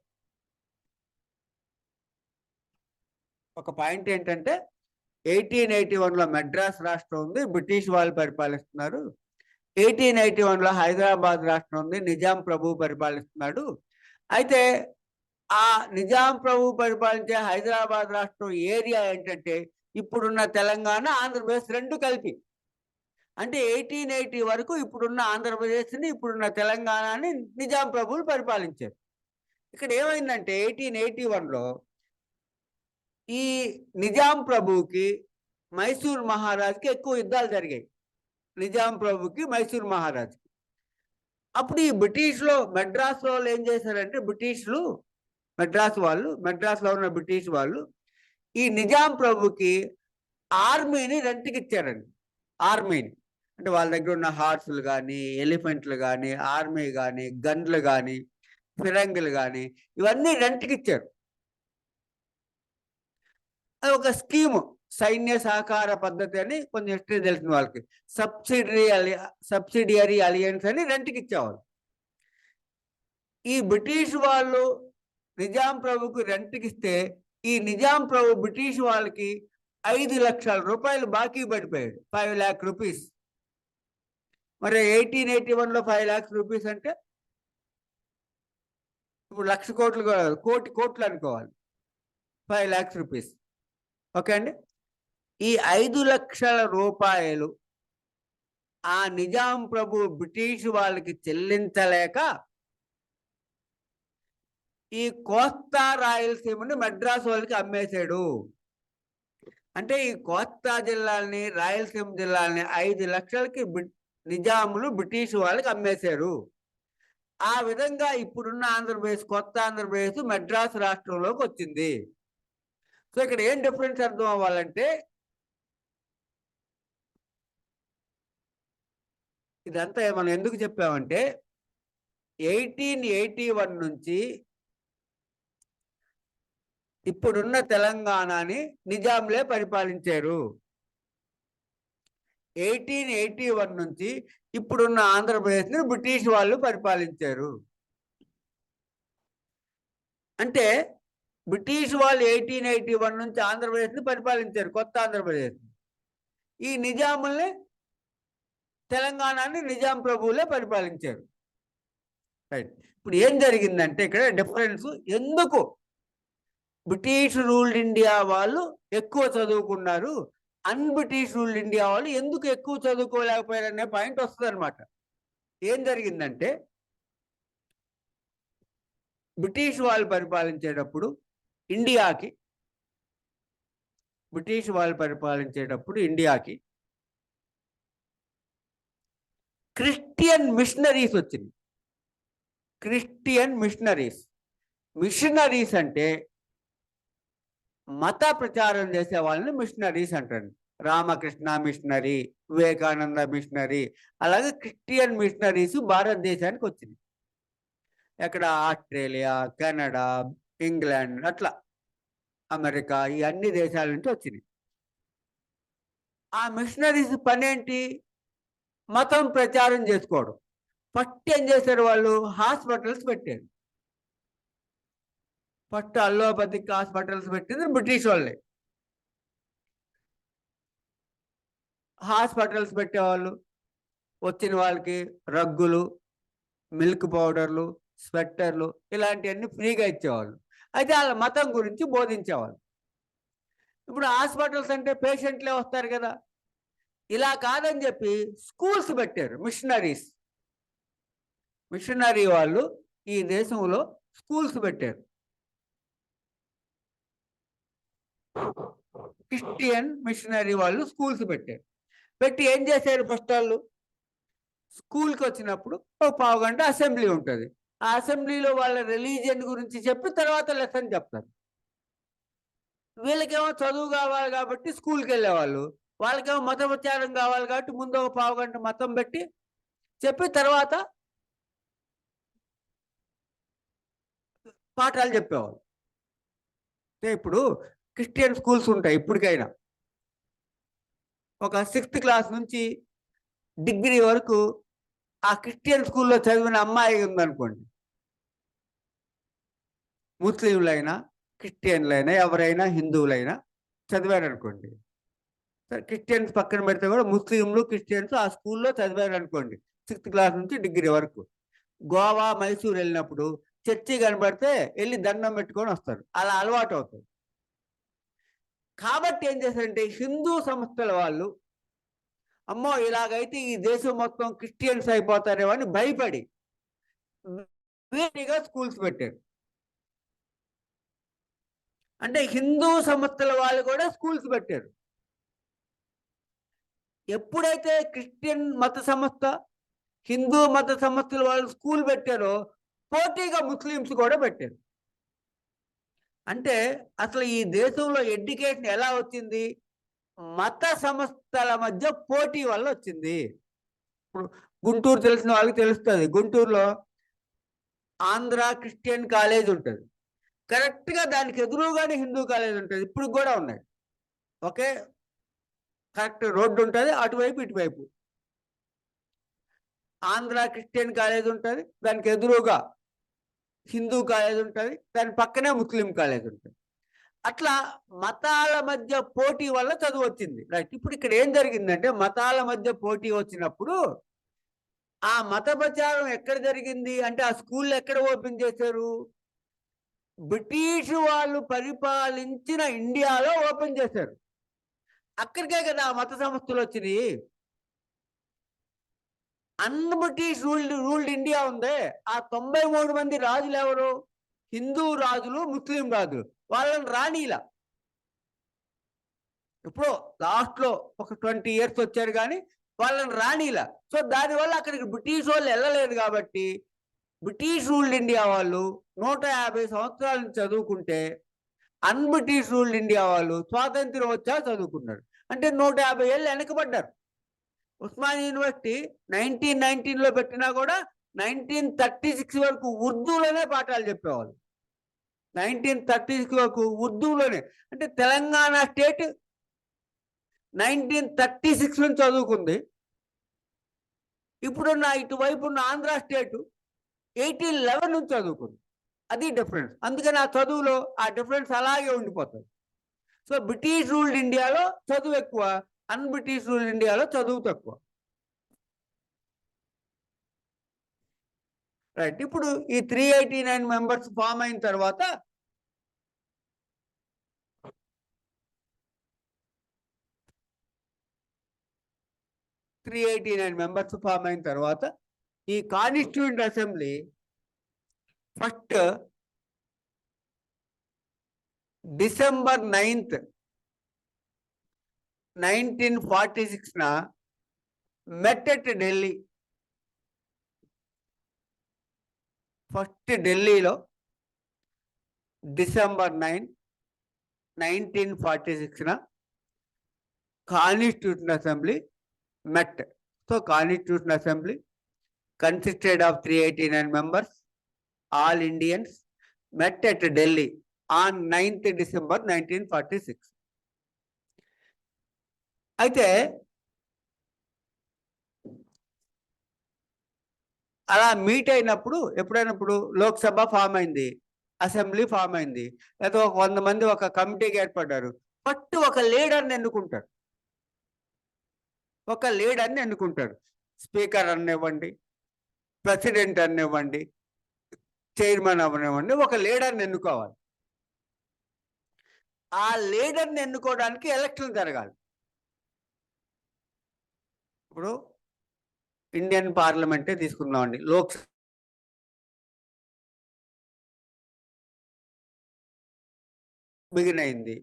ఒక పాయింట్ ఏంటంటే 1881లో మెడ్రాస్ రాష్ట్రం ఉంది, బ్రిటిష్ వాళ్ళు పరిపాలిస్తున్నారు. 1881లో హైదరాబాద్ రాష్ట్రం ఉంది, నిజాం ప్రభు పరిపాలిస్తున్నాడు. అయితే ఆ నిజాం ప్రభు పరిపాలించే హైదరాబాద్ రాష్ట్రం ఏరియా ఏంటంటే ఇప్పుడున్న తెలంగాణ, ఆంధ్రప్రదేశ్ రెండు కలిపి. అంటే 1880 వరకు ఇప్పుడున్న ఆంధ్రప్రదేశ్ని, ఇప్పుడున్న తెలంగాణని నిజాం ప్రభువులు పరిపాలించారు. ఇక్కడ ఏమైందంటే 1881లో ఈ నిజాం ప్రభువుకి మైసూర్ మహారాజుకి ఎక్కువ యుద్ధాలు జరిగాయి. నిజాం ప్రభుకి, మైసూర్ మహారాజుకి. అప్పుడు ఈ బ్రిటిష్లో, మెడ్రాస్లో ఏం చేశారంటే బ్రిటిష్లు, మెడ్రాస్లో ఉన్న బ్రిటిష్ వాళ్ళు ఈ నిజాం ప్రభుకి ఆర్మీని రెంట్కి ఇచ్చారండి. ఆర్మీని అంటే వాళ్ళ దగ్గర ఉన్న హార్సులు కానీ, ఎలిఫెంట్లు కానీ, ఆర్మీ కానీ, గన్లు కానీ, ఫిరంగులు కానీ ఇవన్నీ రెంట్కి ఇచ్చారు. అది ఒక స్కీము, సైన్య సహకార పద్ధతి అని కొంచెం హిస్టరీ తెలిసిన వాళ్ళకి. సబ్సిడియరీ అలియన్స్ అని రెంట్కి ఇచ్చేవాళ్ళు. ఈ బ్రిటిష్ వాళ్ళు నిజాం ప్రభుకి రెంట్కి ఇస్తే ఈ నిజాం ప్రభు బ్రిటిష్ వాళ్ళకి 5 లక్షల రూపాయలు బాకీ పడిపోయాడు, 5 lakh రూపీస్. మరి 1881లో 5 lakhs రూపీస్ అంటే ఇప్పుడు 1,00,000 కోట్లు, కోట్లు అనుకోవాలి, 5 lakhs రూపీస్. ఓకే అండి. ఈ 5 లక్షల రూపాయలు ఆ నిజాం ప్రభు బ్రిటిష్ వాళ్ళకి చెల్లించలేక ఈ కోస్తా రాయలసీమని మెడ్రాస్ వాళ్ళకి అమ్మేశాడు. అంటే ఈ కోస్తా జిల్లాల్ని, రాయలసీమ జిల్లాల్ని 5 లక్షలకి నిజాములు బ్రిటిష్ వాళ్ళకి అమ్మేశారు. ఆ విధంగా ఇప్పుడున్న ఆంధ్రప్రదేశ్, కొత్త ఆంధ్రప్రదేశ్ మెడ్రాస్ రాష్ట్రంలోకి వచ్చింది. సో ఇక్కడ ఏం డిఫరెన్స్ అర్థం అవ్వాలంటే, ఇదంతా మనం ఎందుకు చెప్పామంటే 1881 నుంచి ఇప్పుడున్న తెలంగాణని నిజాంలే పరిపాలించారు. 1881 నుంచి ఇప్పుడున్న ఆంధ్రప్రదేశ్ని బ్రిటిష్ వాళ్ళు పరిపాలించారు. అంటే బ్రిటిష్ వాళ్ళు 1881 నుంచి ఆంధ్రప్రదేశ్ని పరిపాలించారు, కొత్త ఆంధ్రప్రదేశ్. ఈ నిజాముల్ని, తెలంగాణని నిజాం ప్రభువులే పరిపాలించారు, రైట్. ఇప్పుడు ఏం జరిగిందంటే ఇక్కడ డిఫరెన్స్, ఎందుకు బ్రిటిష్ రూల్డ్ ఇండియా వాళ్ళు ఎక్కువ చదువుకున్నారు, అన్బ్రిటిష్ రూల్డ్ ఇండియా వాళ్ళు ఎందుకు ఎక్కువ చదువుకోలేకపోయారు అనే పాయింట్ వస్తుంది అనమాట. ఏం జరిగిందంటే బ్రిటిష్ వాళ్ళు పరిపాలించేటప్పుడు ఇండియాకి క్రిస్టియన్ మిషనరీస్ వచ్చింది. క్రిస్టియన్ మిషనరీస్ అంటే మత ప్రచారం చేసే వాళ్ళని మిషనరీస్ అంటారు. రామకృష్ణ మిషనరీ, వివేకానంద మిషనరీ, అలాగే క్రిస్టియన్ మిషనరీస్ భారతదేశానికి వచ్చింది. ఎక్కడ ఆస్ట్రేలియా, కెనడా, ఇంగ్లాండ్, అట్లా అమెరికా, ఈ అన్ని దేశాల నుంచి వచ్చింది. ఆ మిషనరీస్ పని ఏంటి? మతం ప్రచారం చేసుకోవడం. ఫస్ట్ ఏం చేశారు వాళ్ళు? హాస్పిటల్స్ పెట్టారు. ఫస్ట్ అల్లోపతిక్ హాస్పిటల్స్ పెట్టింది బ్రిటిష్ వాళ్ళే. హాస్పిటల్స్ పెట్టేవాళ్ళు, వచ్చిన వాళ్ళకి రగ్గులు, మిల్క్ పౌడర్లు, స్వెట్టర్లు ఇలాంటివన్నీ ఫ్రీగా ఇచ్చేవాళ్ళు. అయితే వాళ్ళ మతం గురించి బోధించేవాళ్ళు. ఇప్పుడు హాస్పిటల్స్ అంటే పేషెంట్లే వస్తారు కదా, ఇలా కాదని చెప్పి స్కూల్స్ పెట్టారు. మిషనరీ వాళ్ళు ఈ దేశంలో స్కూల్స్ పెట్టారు. క్రిస్టియన్ మిషనరీ వాళ్ళు స్కూల్స్ పెట్టారు. పెట్టి ఏం చేశారు? ఫస్ట్ వాళ్ళు స్కూల్కి వచ్చినప్పుడు ఒక 1/2 గంట అసెంబ్లీ ఉంటుంది. ఆ అసెంబ్లీలో వాళ్ళ రిలీజియన్ గురించి చెప్పి తర్వాత లెసన్ చెప్తారు. వీళ్ళకేమో చదువు కావాలి కాబట్టి స్కూల్కి వెళ్ళేవాళ్ళు, వాళ్ళకేమో మత ప్రచారం కావాలి కాబట్టి ముందు ఒక పావుగంట మతం పెట్టి చెప్పి తర్వాత పాఠాలు చెప్పేవాళ్ళు. ఇప్పుడు క్రిస్టియన్ స్కూల్స్ ఉంటాయి ఇప్పటికైనా. ఒక 6th క్లాస్ నుంచి డిగ్రీ వరకు ఆ క్రిస్టియన్ స్కూల్లో చదివిన అమ్మాయి ఉందనుకోండి, ముస్లింలైనా క్రిస్టియన్లైనా ఎవరైనా హిందువులైనా చదివారనుకోండి, క్రిస్టియన్స్ పక్కన పెడితే కూడా ముస్లింలు క్రిస్టియన్స్ ఆ స్కూల్లో చదివారనుకోండి 6th క్లాస్ నుంచి డిగ్రీ వరకు, గోవా మైసూర్ వెళ్ళినప్పుడు చర్చి కనబడితే వెళ్ళి దండం పెట్టుకొని వస్తారు. అలా అలవాటు అవుతుంది. కాబట్టి ఏం చేశారంటే హిందూ సంస్థల వాళ్ళు అమ్మో ఇలాగైతే ఈ దేశం మొత్తం క్రిస్టియన్స్ అయిపోతారేమో అని భయపడి వేరేగా స్కూల్స్ పెట్టారు. అంటే హిందూ సంస్థల వాళ్ళు కూడా స్కూల్స్ పెట్టారు. ఎప్పుడైతే క్రిస్టియన్ మత సంస్థ హిందూ మత సంస్థల వాళ్ళు స్కూల్ పెట్టారో పోటీగా ముస్లిమ్స్ కూడా పెట్టారు. అంటే అసలు ఈ దేశంలో ఎడ్యుకేషన్ ఎలా వచ్చింది? మత సంస్థల మధ్య పోటీ వల్ల వచ్చింది. ఇప్పుడు గుంటూరు తెలిసిన వాళ్ళకి తెలుస్తుంది, గుంటూరులో ఆంధ్ర క్రిస్టియన్ కాలేజ్ ఉంటుంది, కరెక్ట్గా దానికి ఎదురుగానే హిందూ కాలేజ్ ఉంటుంది, ఇప్పుడు కూడా ఉన్నాయి. ఓకే, కరెక్ట్ రోడ్డు ఉంటుంది, అటువైపు ఇటువైపు ఆంధ్ర క్రిస్టియన్ కాలేజ్ ఉంటుంది, దానికి ఎదురుగా హిందూ కాలేజ్ ఉంటుంది, దాని పక్కనే ముస్లిం కాలేజ్ ఉంటుంది. అట్లా మతాల మధ్య పోటీ వల్ల చదువు వచ్చింది. రైట్. ఇప్పుడు ఇక్కడ ఏం జరిగిందంటే మతాల మధ్య పోటీ వచ్చినప్పుడు ఆ మత ప్రచారం ఎక్కడ జరిగింది అంటే ఆ స్కూల్ ఎక్కడ ఓపెన్ చేశారు? బ్రిటిష్ వాళ్ళు పరిపాలించిన ఇండియాలో ఓపెన్ చేశారు. అక్కడికే కదా ఆ మత సంస్థలు వచ్చినాయి. బ్రిటిష్ రూల్డ్ ఇండియా ఉంది. ఆ 93 మంది రాజులు ఎవరు? హిందూ రాజులు, ముస్లిం రాజులు. వాళ్ళని రాణిలా ఇప్పుడు లాస్ట్ లో ఒక 20 years వచ్చారు కానీ వాళ్ళని రాణిలా. సో దానివల్ల అక్కడికి బ్రిటిష్ వాళ్ళు వెళ్ళలేదు కాబట్టి బ్రిటిష్ రూల్డ్ ఇండియా వాళ్ళు 150 సంవత్సరాల నుంచి చదువుకుంటే బ్రిటిష్ రూల్డ్ ఇండియా వాళ్ళు స్వాతంత్రం వచ్చా చదువుకున్నారు. అంటే 150 ఏళ్ళు వెనకబడ్డారు. ఉస్మానియా యూనివర్సిటీ 1919లో పెట్టినా కూడా 1936 వరకు ఉర్దూలోనే పాఠాలు చెప్పేవాళ్ళు. 1936 వరకు ఉర్దూలోనే. అంటే తెలంగాణ స్టేట్ 1936 నుంచి చదువుకుంది. ఇప్పుడున్న ఇటువైపు ఉన్న ఆంధ్ర స్టేట్ 1811 నుంచి చదువుకుంది. అది డిఫరెన్స్. అందుకని ఆ చదువులో ఆ డిఫరెన్స్ అలాగే ఉండిపోతుంది. సో బ్రిటిష్ రూల్డ్ ఇండియాలో చదువు ఎక్కువ, బ్రిటిష్ రూల్డ్ ఇండియాలో చదువు తక్కువ. రైట్. ఇప్పుడు ఈ 389 మెంబర్స్ ఫామ్ అయిన తర్వాత ఈ constituent assembly first December 9th, 1946 met at Delhi. First ఢిల్లీలో December 9, 1946 constitution assembly met. So Constitutional Assembly consisted of 389 members, all Indians, met at Delhi on 9th December 1946. అయితే అలా మీట్ అయినప్పుడు ఎప్పుడైనప్పుడు లోక్సభ ఫామ్ అయింది, అసెంబ్లీ ఫామ్ అయింది, లేదా ఒక 100 మంది ఒక కమిటీకి ఏర్పడ్డారు. ఫస్ట్ ఒక లీడర్ని ఎన్నుకుంటారు. ఒక లీడర్ని ఎన్నుకుంటారు. స్పీకర్ అనివ్వండి, ప్రెసిడెంట్ అనివ్వండి, చైర్మన్ అవనివ్వండి, ఒక లీడర్ని ఎన్నుకోవాలి. ఆ లీడర్ని ఎన్నుకోవడానికి ఎలక్షన్ జరగాలి. ఇప్పుడు ఇండియన్ పార్లమెంటే తీసుకుందామండి. లోక్సభ బిగిన్ అయింది.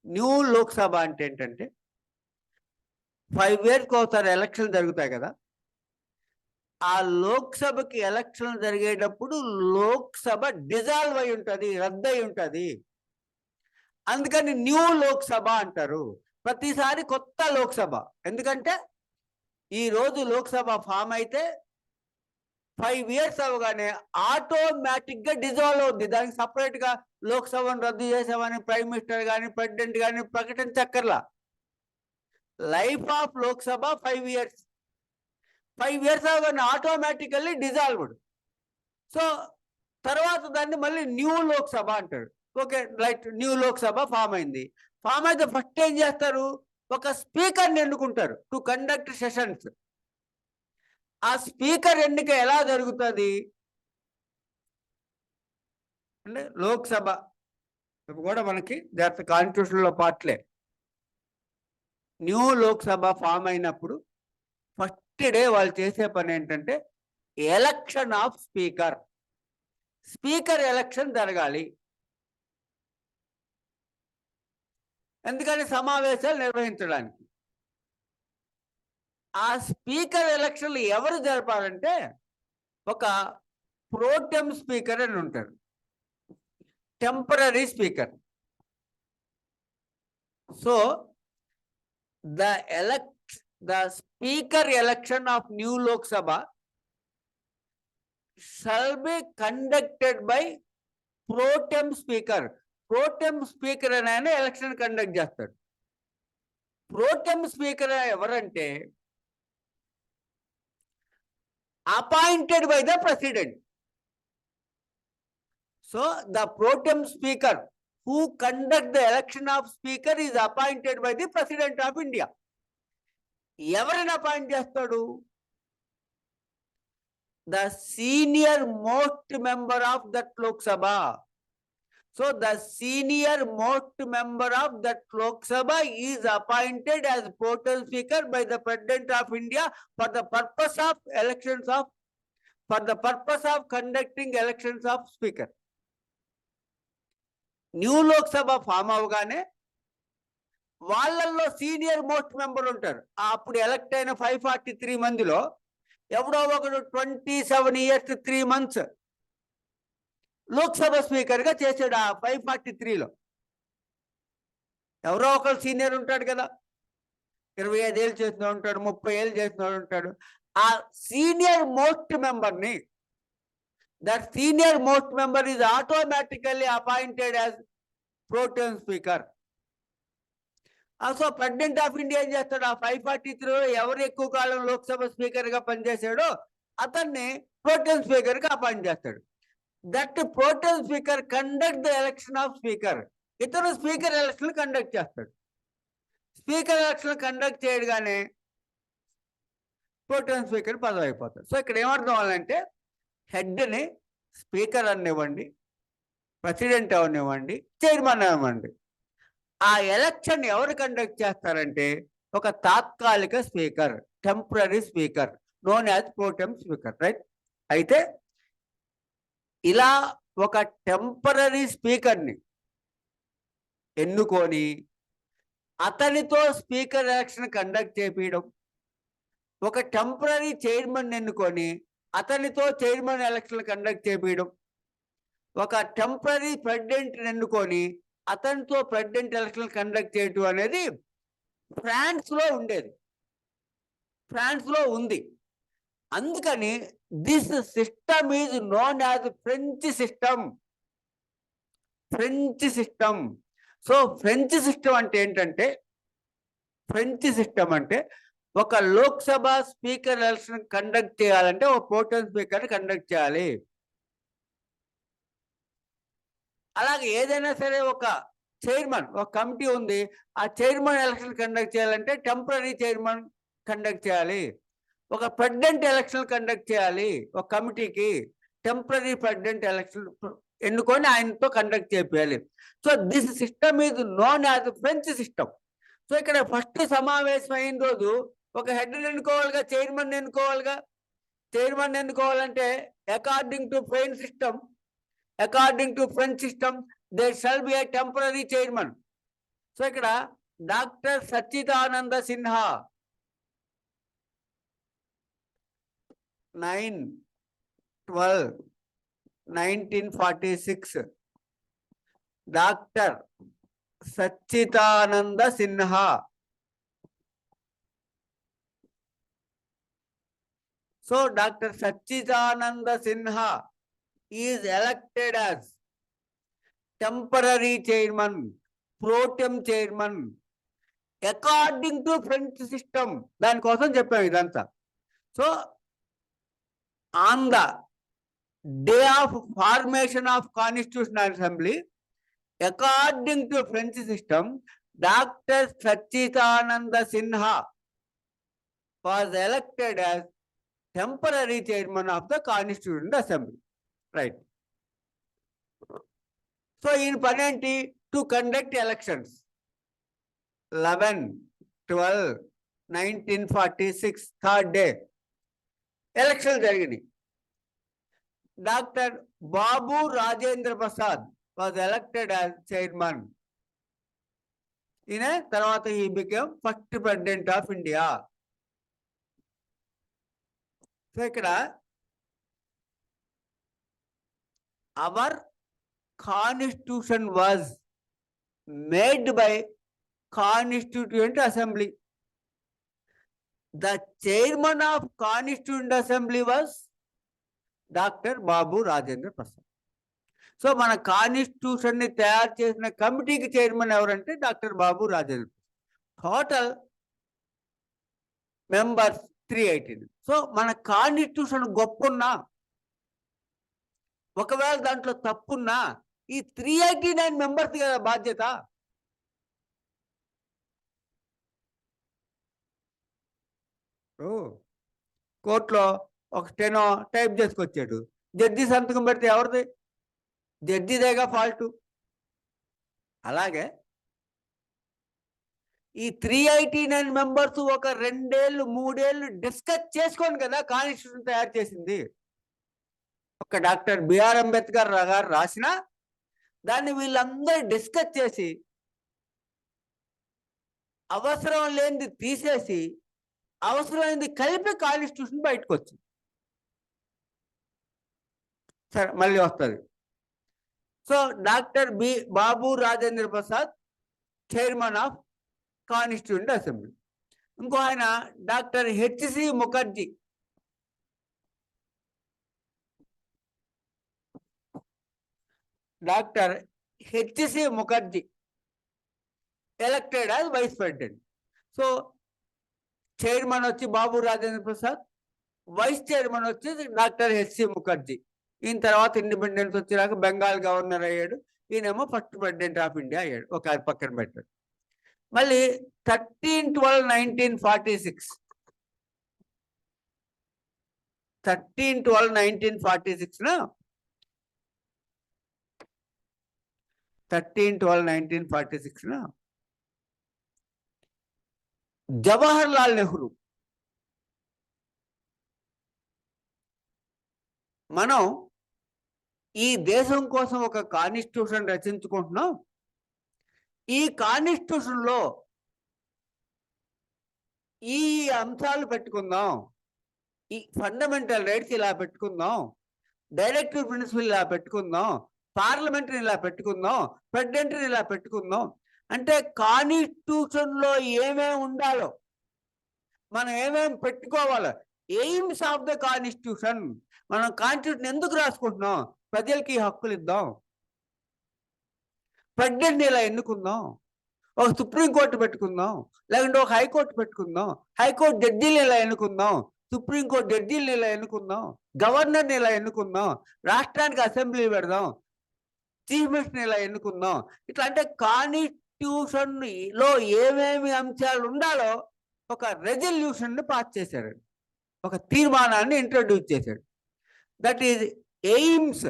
న్యూ లోక్సభ అంటే ఏంటంటే 5 years ఒకసారి ఎలక్షన్ జరుగుతాయి కదా. ఆ లోక్సభకి ఎలక్షన్ జరిగేటప్పుడు లోక్సభ డిజాల్వ్ అయి ఉంటుంది, రద్దు అయి ఉంటుంది. అందుకని న్యూ లోక్సభ అంటారు. ప్రతిసారి కొత్త లోక్సభ. ఎందుకంటే ఈ రోజు లోక్సభ ఫామ్ అయితే 5 years అవగానే ఆటోమేటిక్ గా డిజాల్వ్ అవుద్ది. దానికి సపరేట్ గా లోక్సభను రద్దు చేసామని ప్రైమ్ మినిస్టర్ కానీ ప్రెసిడెంట్ కానీ ప్రకటించక్కర్లా. Life of Lok Sabha 5 years. 5 years అవగానే ఆటోమేటికల్లీ డిజాల్వ్డ్. సో తర్వాత దాన్ని మళ్ళీ న్యూ లోక్సభ అంటారు. Okay, right, new Lok Sabha form అయింది. ఫామ్ అయితే ఫస్ట్ ఏం చేస్తారు, ఒక స్పీకర్ని ఎన్నుకుంటారు టు కండక్ట్ సెషన్స్. ఆ స్పీకర్ ఎన్నిక ఎలా జరుగుతుంది అంటే లోక్సభ కూడా మనకి కాన్స్టిట్యూషన్లో పార్ట్లే. న్యూ లోక్సభ ఫామ్ అయినప్పుడు ఫస్ట్ డే వాళ్ళు చేసే పని ఏంటంటే election of speaker. Speaker election జరగాలి. ఎందుకని సమావేశాలు నిర్వహించడానికి. ఆ స్పీకర్ ఎలక్షన్లు ఎవరు జరపాలంటే ఒక ప్రోటెం స్పీకర్ అని ఉంటారు, temporary speaker. So the speaker election of new Lok Sabha shall be conducted by pro tem speaker. Pro tem speaker అనే ఎలక్షన్ కండక్ట్ చేస్తాడు. ప్రో టెం స్పీకర్ ఎవరంటే appointed by the president. So the pro tem speaker who conduct the election of speaker is appointed by the president of India. ఎవరిని appoint చేస్తాడు, the senior most member of that Lok Sabha. So the senior most member of that Lok Sabha is appointed as pro tem speaker by the president of India for the purpose of elections of conducting elections of speaker. New Lok Sabha form అవగానే వాళ్ళల్లో senior most member ఉంటారు. అప్పుడు elect అయిన 543 మందిలో ఎవడో ఒకడు 27 years 3 months Lok Sabha speaker గా చేసాడు. ఆ 543లో ఎవరో ఒకరు సీనియర్ ఉంటాడు కదా, 25 ఏళ్ళు చేసిన ఉంటాడు, 30 ఏళ్ళు చేసిన ఉంటాడు. ఆ సీనియర్ మోస్ట్ మెంబర్ని, that senior most member is automatically appointed as pro tem speaker. So president of India ఏం చేస్తాడు, ఆ 543లో ఎవరు ఎక్కువ కాలం లోక్సభ స్పీకర్ గా పనిచేశాడో అతన్ని ప్రోటెం స్పీకర్ గా అపాయింట్ చేస్తాడు. That pro tem speaker conduct the election of speaker. ఇతను స్పీకర్ ఎలక్షన్ కండక్ట్ చేస్తాడు. స్పీకర్ ఎలక్షన్ కండక్ట్ చేయగానే ప్రోటెం స్పీకర్ పదవి అయిపోతాడు. సో ఇక్కడ ఏమర్థం అవ్వాలంటే హెడ్ని స్పీకర్ అనివ్వండి, ప్రెసిడెంట్ అవనివ్వండి, చైర్మన్ అనివ్వండి, ఆ ఎలక్షన్ ఎవరు కండక్ట్ చేస్తారంటే ఒక తాత్కాలిక speaker, temporary speaker, known as pro tem speaker, right. అయితే ఇలా ఒక టెంపరరీ స్పీకర్ని ఎన్నుకొని అతనితో స్పీకర్ ఎలక్షన్ కండక్ట్ చేపించడం, ఒక టెంపరరీ చైర్మన్ ఎన్నుకొని అతనితో చైర్మన్ ఎలక్షన్ కండక్ట్ చేపించడం, ఒక టెంపరరీ ప్రెసిడెంట్ ఎన్నుకొని అతనితో ప్రెసిడెంట్ ఎలక్షన్ కండక్ట్ చేయటం అనేది ఫ్రాన్స్లో ఉండేది, ఫ్రాన్స్లో ఉంది. అందుకని this system is known as French system. French system. So French system అంటే ఏంటంటే, ఫ్రెంచ్ సిస్టమ్ అంటే ఒక లోక్సభ స్పీకర్ ఎలక్షన్ కండక్ట్ చేయాలంటే ఒక ప్రోటెం స్పీకర్ కండక్ట్ చేయాలి. అలాగే ఏదైనా సరే ఒక చైర్మన్, ఒక కమిటీ ఉంది, ఆ చైర్మన్ ఎలక్షన్ కండక్ట్ చేయాలంటే టెంపరరీ చైర్మన్ కండక్ట్ చేయాలి. ఒక ప్రెసిడెంట్ ఎలక్షన్ కండక్ట్ చేయాలి, ఒక కమిటీకి టెంపరరీ ప్రెసిడెంట్ ఎలక్షన్ ఎన్నుకొని ఆయనతో కండక్ట్ చేయాలి. So this system is known as French system. So ఇక్కడ ఫస్ట్ సమావేశం అయిన రోజు ఒక హెడ్ ఎన్నుకోవాలిగా, చైర్మన్ ఎన్నుకోవాలిగా. చైర్మన్ ఎన్నుకోవాలంటే according to French system, according to French system, there shall be a temporary chairman. So ఇక్కడ doctor Sachchidananda Sinha 9/12/1946 doctor Sachchidananda Sinha. So doctor Sachchidananda Sinha is elected as temporary chairman, pro tem chairman according to French system. దానికోసం చెప్పాము ఇదంతా. So on the day of formation of constitutional assembly, according to French system, doctor Sachchidananda Sinha was elected as temporary chairman of the constitutional assembly. Right. So ఈయన పని ఏంటి? To conduct elections. 11/12/1946 third day election జరిగినాయి. Doctor Babu Rajendra Prasad was elected as chairman. ఈయన తర్వాత ఈ became first president of India. So ఇక్కడ our constitution was made by constituent assembly. The chairman of Constituent Assembly was doctor Babu Rajendra Prasad. So మన constitution ని తయారు చేసిన కమిటీకి చైర్మన్ ఎవరంటే doctor Babu Rajendra Prasad. Total members 318. So మన కాన్స్టిట్యూషన్ గొప్పన్నా, ఒకవేళ దాంట్లో తప్పున్నా, ఈ 389 మెంబర్స్ కదా బాధ్యత. కోర్టులో ఒక స్టెనో టైప్ చేసుకొచ్చాడు, జడ్జి సంతకం పెడితే ఎవరిది? జడ్జిదేగా ఫాల్టు. అలాగే ఈ 389 మెంబర్స్ ఒక 2 ఏళ్ళు 3 ఏళ్ళు డిస్కస్ చేసుకోండి కదా కాన్స్టిట్యూషన్ తయారు చేసింది. ఒక డాక్టర్ బిఆర్ అంబేద్కర్ గారు రాసిన దాన్ని వీళ్ళందరూ డిస్కస్ చేసి అవసరం లేనిది తీసేసి అవసరమైంది కలిపి కాన్స్టిట్యూషన్ బయటకు వచ్చింది. సరే, మళ్ళీ వస్తుంది. So doctor Babu Rajendra Prasad chairman of constituent assembly. ఇంకో ఆయన doctor HC Mukherjee. Doctor HC Mukherjee elected as vice president. So chairman వచ్చి బాబు రాజేంద్ర ప్రసాద్, వైస్ చైర్మన్ వచ్చి డాక్టర్ హెచ్సి ముఖర్జీ. ఈయన తర్వాత ఇండిపెండెన్స్ వచ్చినాక బెంగాల్ గవర్నర్ అయ్యాడు. ఈయనేమో ఫస్ట్ ప్రెసిడెంట్ ఆఫ్ ఇండియా అయ్యాడు. ఒక పక్కన పెట్టాడు. మళ్ళీ 13/12/1946 13/12/1946 జవహర్ లాల్ నెహ్రూ, మనం ఈ దేశం కోసం ఒక కాన్స్టిట్యూషన్ రచించుకుంటున్నాం. ఈ కాన్స్టిట్యూషన్ లో ఈ అంశాలు పెట్టుకుందాం, ఈ ఫండమెంటల్ రైట్స్ ఇలా పెట్టుకుందాం, డైరెక్టివ్ ప్రిన్సిపల్ ఇలా పెట్టుకుందాం, పార్లమెంటరీ ఇలా పెట్టుకుందాం, ప్రెసిడెంటరీ ఇలా పెట్టుకుందాం. అంటే కాన్స్టిట్యూషన్ లో ఏమేమి ఉండాలో, మనం ఏమేమి పెట్టుకోవాలో, ఎయిమ్స్ ఆఫ్ ద కాన్స్టిట్యూషన్. మనం కాన్స్టిట్యూషన్ ఎందుకు రాసుకుంటున్నాం? ప్రజలకి హక్కులు ఇద్దాం, ప్రెసిడెంట్ ఇలా ఎన్నుకుందాం, ఒక సుప్రీంకోర్టు పెట్టుకుందాం, లేకుంటే ఒక హైకోర్టు పెట్టుకుందాం, హైకోర్టు జడ్జీలు ఇలా ఎన్నుకుందాం, సుప్రీంకోర్టు జడ్జీలు ఇలా ఎన్నుకుందాం, గవర్నర్ని ఇలా ఎన్నుకుందాం, రాష్ట్రానికి అసెంబ్లీ పెడదాం, చీఫ్ మినిస్టర్ ఇలా ఎన్నుకుందాం. ఇట్లా అంటే కాన్స్టిట్యూషన్ లో ఏమేమి అంశాలు ఉండాలో ఒక రెజల్యూషన్ ని పాస్ చేశాడు, ఒక తీర్మానాన్ని ఇంట్రడ్యూస్ చేశాడు. That is AIIMS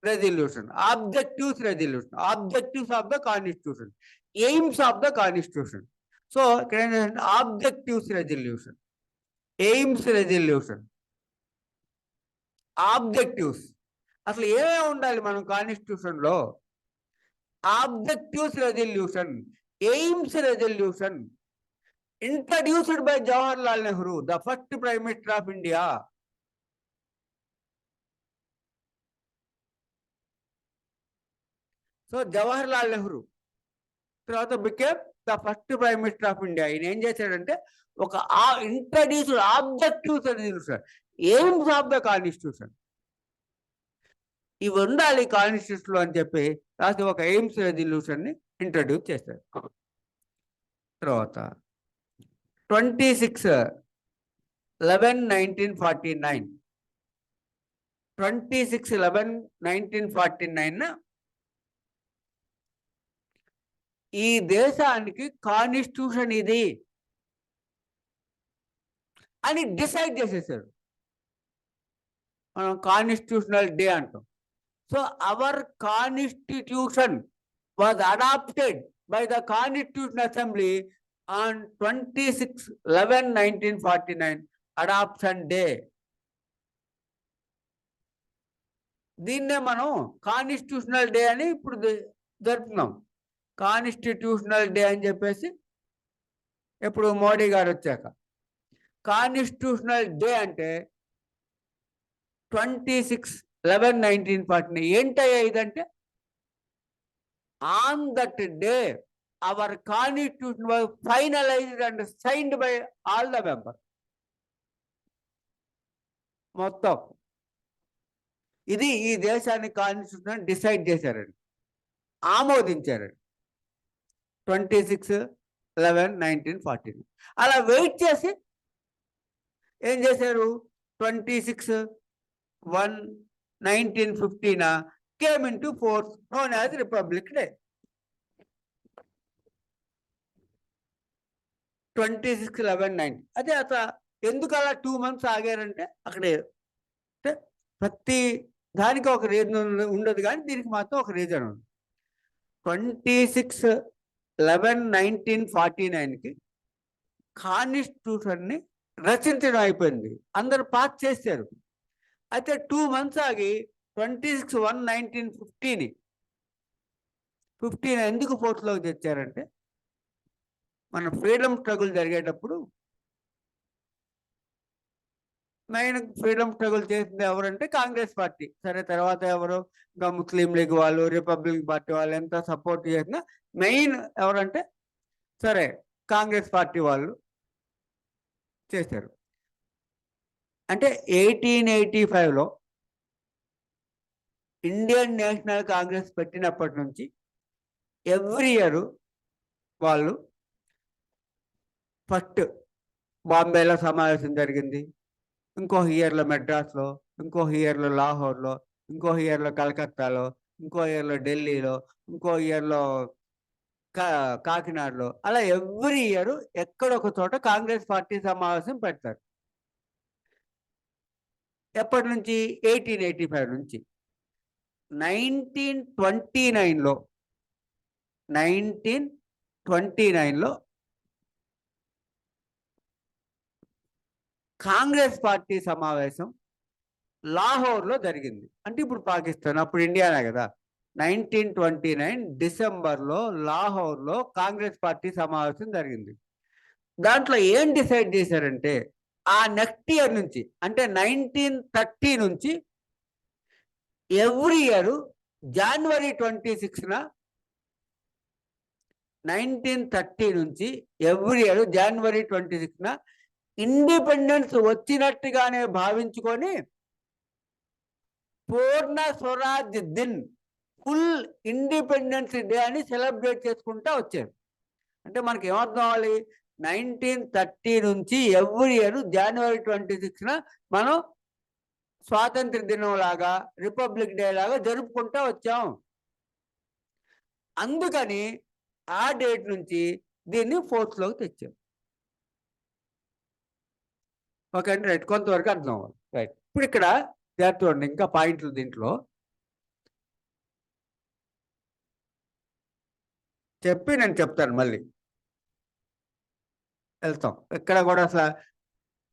resolution, objectives resolution, objectives of the constitution, aims of the constitution. So objectives resolution, aims resolution, objectives. అసలు ఏమేమి ఉండాలి మనం కాన్స్టిట్యూషన్ లో? Objectives resolution, aims resolution, introduced by Jawahar Lal Nehru, the first prime minister of India. So Jawahar Lal Nehru తర్వాత became the first prime minister of India. ఆయన ఏం చేశాడంటే ఒక introduced objectives resolution, aims of the constitution, ఇవి ఉండాలి కాన్స్టిట్యూషన్ లో అని చెప్పి రాసి ఒక ఎయిమ్స్ రెజల్యూషన్ ని ఇంట్రడ్యూస్ చేశారు. తర్వాత 26/11/1949 26/11/1949 ఈ దేశానికి కాన్స్టిట్యూషన్ ఇది అని డిసైడ్ చేసేసారు. మనం కాన్స్టిట్యూషనల్ డే అంటాం. So our constitution was adopted by the constitution assembly on 26/11/1949 adoption day. దీన్నే మనం కాన్స్టిట్యూషనల్ డే అని ఇప్పుడు జరుపుతున్నాం. కాన్స్టిట్యూషనల్ డే అని చెప్పేసి ఇప్పుడు మోడీ గారు వచ్చాక కాన్స్టిట్యూషనల్ డే అంటే 26/11/1949 ఏంటయ్యా ఇదంటే, on that day our constitution was finalised and signed by all the member. మొత్తం ఇది ఈ దేశాన్ని కాన్స్టిట్యూషన్ డిసైడ్ చేశారండి, ఆమోదించారండి 26/11/1949. అలా వెయిట్ చేసి ఏం చేశారు, 26/1/1950 came into force known as Republic Day. 26/11/19 అదే అట్లా ఎందుకు అలా 2 months ఆగారంటే అక్కడే ప్రతి దానికి ఒక రీజన్ ఉండదు, కానీ దీనికి మాత్రం ఒక రీజన్ ఉంది. 26/11/1949కి కాన్స్టిట్యూషన్ ని రచించడం అయిపోయింది, అందరు పాస్ చేశారు. అయితే 2 months ఆగి 26/1/1950 ఎందుకు ఫోర్స్లోకి తెచ్చారంటే, మన ఫ్రీడమ్ స్ట్రగుల్ జరిగేటప్పుడు మెయిన్ ఫ్రీడమ్ స్ట్రగుల్ చేసింది ఎవరంటే కాంగ్రెస్ పార్టీ. సరే తర్వాత ఎవరు ఇంకా ముస్లిం లీగ్ వాళ్ళు, రిపబ్లిక్ పార్టీ వాళ్ళు ఎంత సపోర్ట్ చేసినా మెయిన్ ఎవరంటే సరే కాంగ్రెస్ పార్టీ వాళ్ళు చేశారు. అంటే 1885లో ఇండియన్ నేషనల్ కాంగ్రెస్ పెట్టినప్పటి నుంచి ఎవ్రీ ఇయర్ వాళ్ళు ఫస్ట్ బాంబేలో సమావేశం జరిగింది, ఇంకో ఇయర్లో మెడ్రాస్లో, ఇంకో ఇయర్లో లాహోర్లో, ఇంకో ఇయర్లో కలకత్తాలో, ఇంకో ఇయర్లో ఢిల్లీలో, ఇంకో ఇయర్లో కాకినాడలో, అలా ఎవ్రీ ఇయర్ ఎక్కడొక చోట కాంగ్రెస్ పార్టీ సమావేశం పెడతారు. ఎప్పటి నుంచి, 1885 నుంచి. 1929లో కాంగ్రెస్ పార్టీ సమావేశం లాహోర్లో జరిగింది. అంటే ఇప్పుడు పాకిస్తాన్, అప్పుడు ఇండియానే కదా. 1929 డిసెంబర్లో లాహోర్లో కాంగ్రెస్ పార్టీ సమావేశం జరిగింది. దాంట్లో ఏం డిసైడ్ చేశారంటే, ఆ నెక్స్ట్ ఇయర్ నుంచి అంటే 1930 నుంచి ఎవ్రీ ఇయర్ January 26న 1930 నుంచి ఎవ్రీ ఇయర్ January 26న ఇండిపెండెన్స్ వచ్చినట్టుగానే భావించుకొని పూర్ణ స్వరాజ్ దిన్, ఫుల్ ఇండిపెండెన్స్ డే అని సెలబ్రేట్ చేసుకుంటూ వచ్చారు. అంటే మనకి ఏమర్థం అవ్వాలి, 1930 నుంచి ఎవ్రీ ఇయర్ January 26న మనం స్వాతంత్ర దినం లాగా, రిపబ్లిక్ డే లాగా జరుపుకుంటూ వచ్చాం. అందుకని ఆ డేట్ నుంచి దీన్ని ఫోర్స్లోకి తెచ్చాం. ఓకే అండి, రైట్, కొంతవరకు అర్థం అవ్వాలి. రైట్, ఇప్పుడు ఇక్కడ చూడండి ఇంకా పాయింట్లు దీంట్లో చెప్పి నేను చెప్తాను, మళ్ళీ వెళ్తాం. ఇక్కడ కూడా అసలు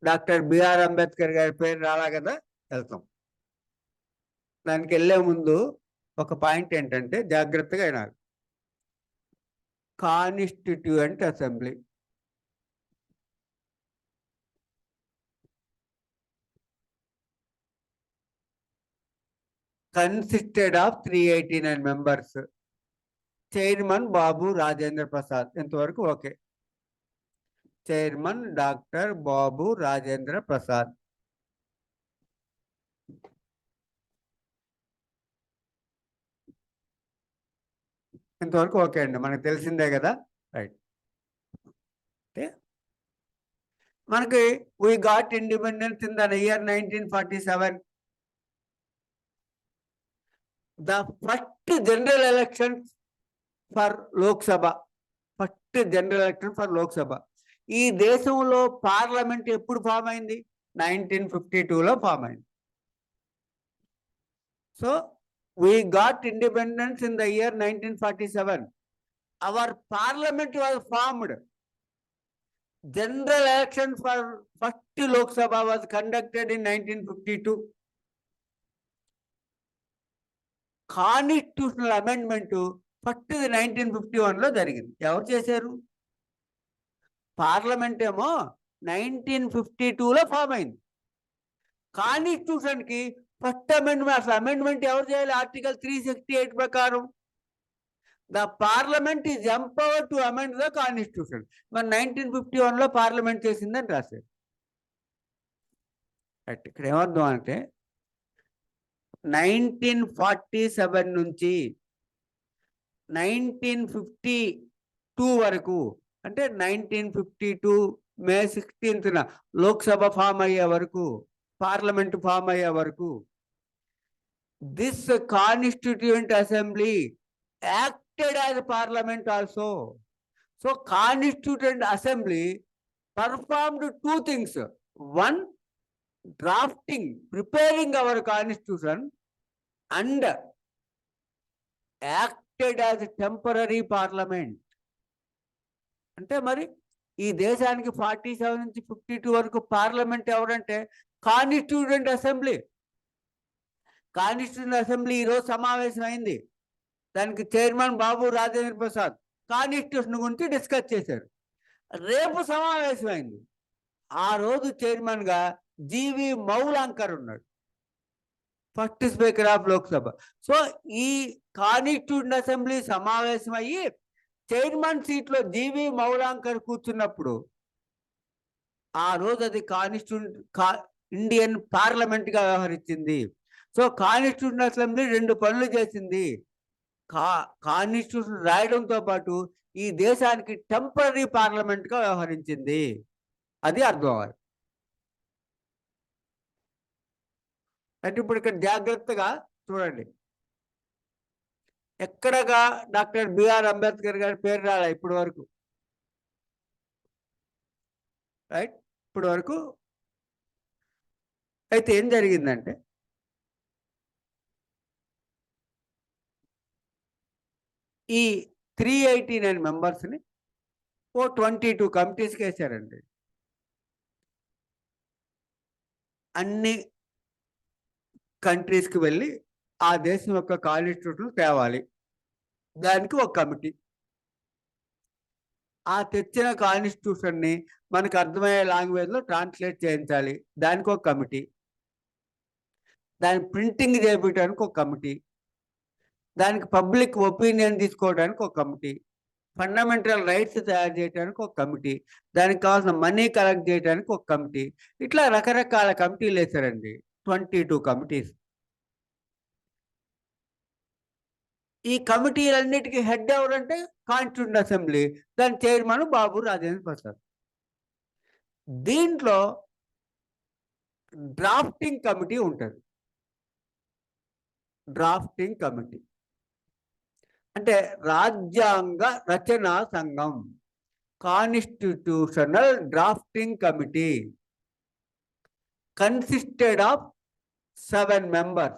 డాక్టర్ బిఆర్ అంబేద్కర్ గారి పేరు రాలా కదా, వెళ్తాం. దానికి వెళ్ళే ముందు ఒక పాయింట్ ఏంటంటే జాగ్రత్తగా వినాలి. Constituent assembly consisted of 389 members. Chairman Babu Rajendra Prasad. ఎంతవరకు okay. Chairman doctor Babu Rajendra Prasad. ఇంతవరకు ఓకే అండి, మనకు తెలిసిందే కదా. రైట్. ఓకే, మనకి we got independence in the year 1947. The first general election for Lok Sabha. First general election for Lok Sabha. ఈ దేశంలో పార్లమెంట్ ఎప్పుడు ఫామ్ అయింది? 1952లో ఫామ్ అయింది. So we got independence in the year 1947. Our parliament was formed. General election for first Lok Sabha was conducted in 1952. Constitutional amendment first 1951లో జరిగింది. ఎవరు చేశారు? పార్లమెంట్ ఏమో 1952లో ఫామ్ అయింది. కాన్స్టిట్యూషన్ కి ఫస్ట్ అమెండ్మెంట్, అసలు అమెండ్మెంట్ ఎవరు చేయాలి? ఆర్టికల్ 368 ప్రకారం the parliament is empowered to amend the constitution. మరి 1951లో పార్లమెంట్ చేసిందని రాశారు. ఇక్కడ ఏమర్థం అంటే 1947 నుంచి 1952 వరకు, అంటే 1952 మే 16న లోక్సభ ఫామ్ అయ్యే వరకు, పార్లమెంట్ ఫామ్ అయ్యే వరకు, this constituent assembly acted as parliament also. So constituent assembly performed two things. One, drafting, preparing our constitution, and acted as temporary parliament. అంటే మరి ఈ దేశానికి 47 నుంచి 52 వరకు పార్లమెంట్ ఎవరంటే కాన్స్టిట్యూయెంట్ అసెంబ్లీ. కాన్స్టిట్యూయెంట్ అసెంబ్లీ ఈరోజు సమావేశం అయింది. దానికి చైర్మన్ బాబు రాజేంద్ర ప్రసాద్ కాన్స్టిట్యూషన్ గురించి డిస్కస్ చేశారు. రేపు సమావేశం అయింది. ఆ రోజు చైర్మన్ గా జీవి మౌలాంకర్ ఉన్నాడు, first speaker of Lok Sabha. So ఈ కాన్స్టిట్యూయెంట్ అసెంబ్లీ సమావేశం అయ్యి చైర్మన్ సీట్లో జీవి మౌలాంకర్ కూర్చున్నప్పుడు ఆ రోజు అది ఇండియన్ పార్లమెంట్ గా వ్యవహరించింది. సో కాన్స్టిట్యూయెంట్ అసెంబ్లీ రెండు పనులు చేసింది. కాన్స్టిట్యూషన్ రాయడంతో పాటు ఈ దేశానికి టెంపరరీ పార్లమెంట్ గా వ్యవహరించింది. అది అర్థం అవ్వాలి. అంటే ఇప్పుడు ఇక్కడ జాగ్రత్తగా చూడండి, ఎక్కడగా డాక్టర్ బిఆర్ అంబేద్కర్ గారి పేరు రాలే ఇప్పటి వరకు. రైట్, ఇప్పటి వరకు. అయితే ఏం జరిగిందంటే ఈ 389 మెంబర్స్ని 22 కమిటీస్కి వేశారండి. అన్ని కంట్రీస్కి వెళ్ళి ఆ దేశం యొక్క కాన్స్టిట్యూషన్ తేవాలి. దానికి ఒక కమిటీ. ఆ తెచ్చిన కాన్స్టిట్యూషన్ని మనకు అర్థమయ్యే లాంగ్వేజ్లో ట్రాన్స్లేట్ చేయించాలి. దానికి ఒక కమిటీ. దాని ప్రింటింగ్ చేయించడానికి ఒక కమిటీ. దానికి పబ్లిక్ ఒపీనియన్ తీసుకోవడానికి ఒక కమిటీ. ఫండమెంటల్ రైట్స్ తయారు చేయడానికి ఒక కమిటీ. దానికి కావాల్సిన మనీ కలెక్ట్ చేయడానికి ఒక కమిటీ. ఇట్లా రకరకాల కమిటీలు వేశారండి, 22 కమిటీస్. ఈ కమిటీలన్నిటికీ హెడ్ ఎవరంటే కాన్స్టిట్యూయెంట్ అసెంబ్లీ, దాని చైర్మన్ బాబు రాజేంద్ర ప్రసాద్. దీంట్లో డ్రాఫ్టింగ్ కమిటీ ఉంటుంది. డ్రాఫ్టింగ్ కమిటీ అంటే రాజ్యాంగ రచనా సంఘం, constitutional drafting committee, consisted of 7 members.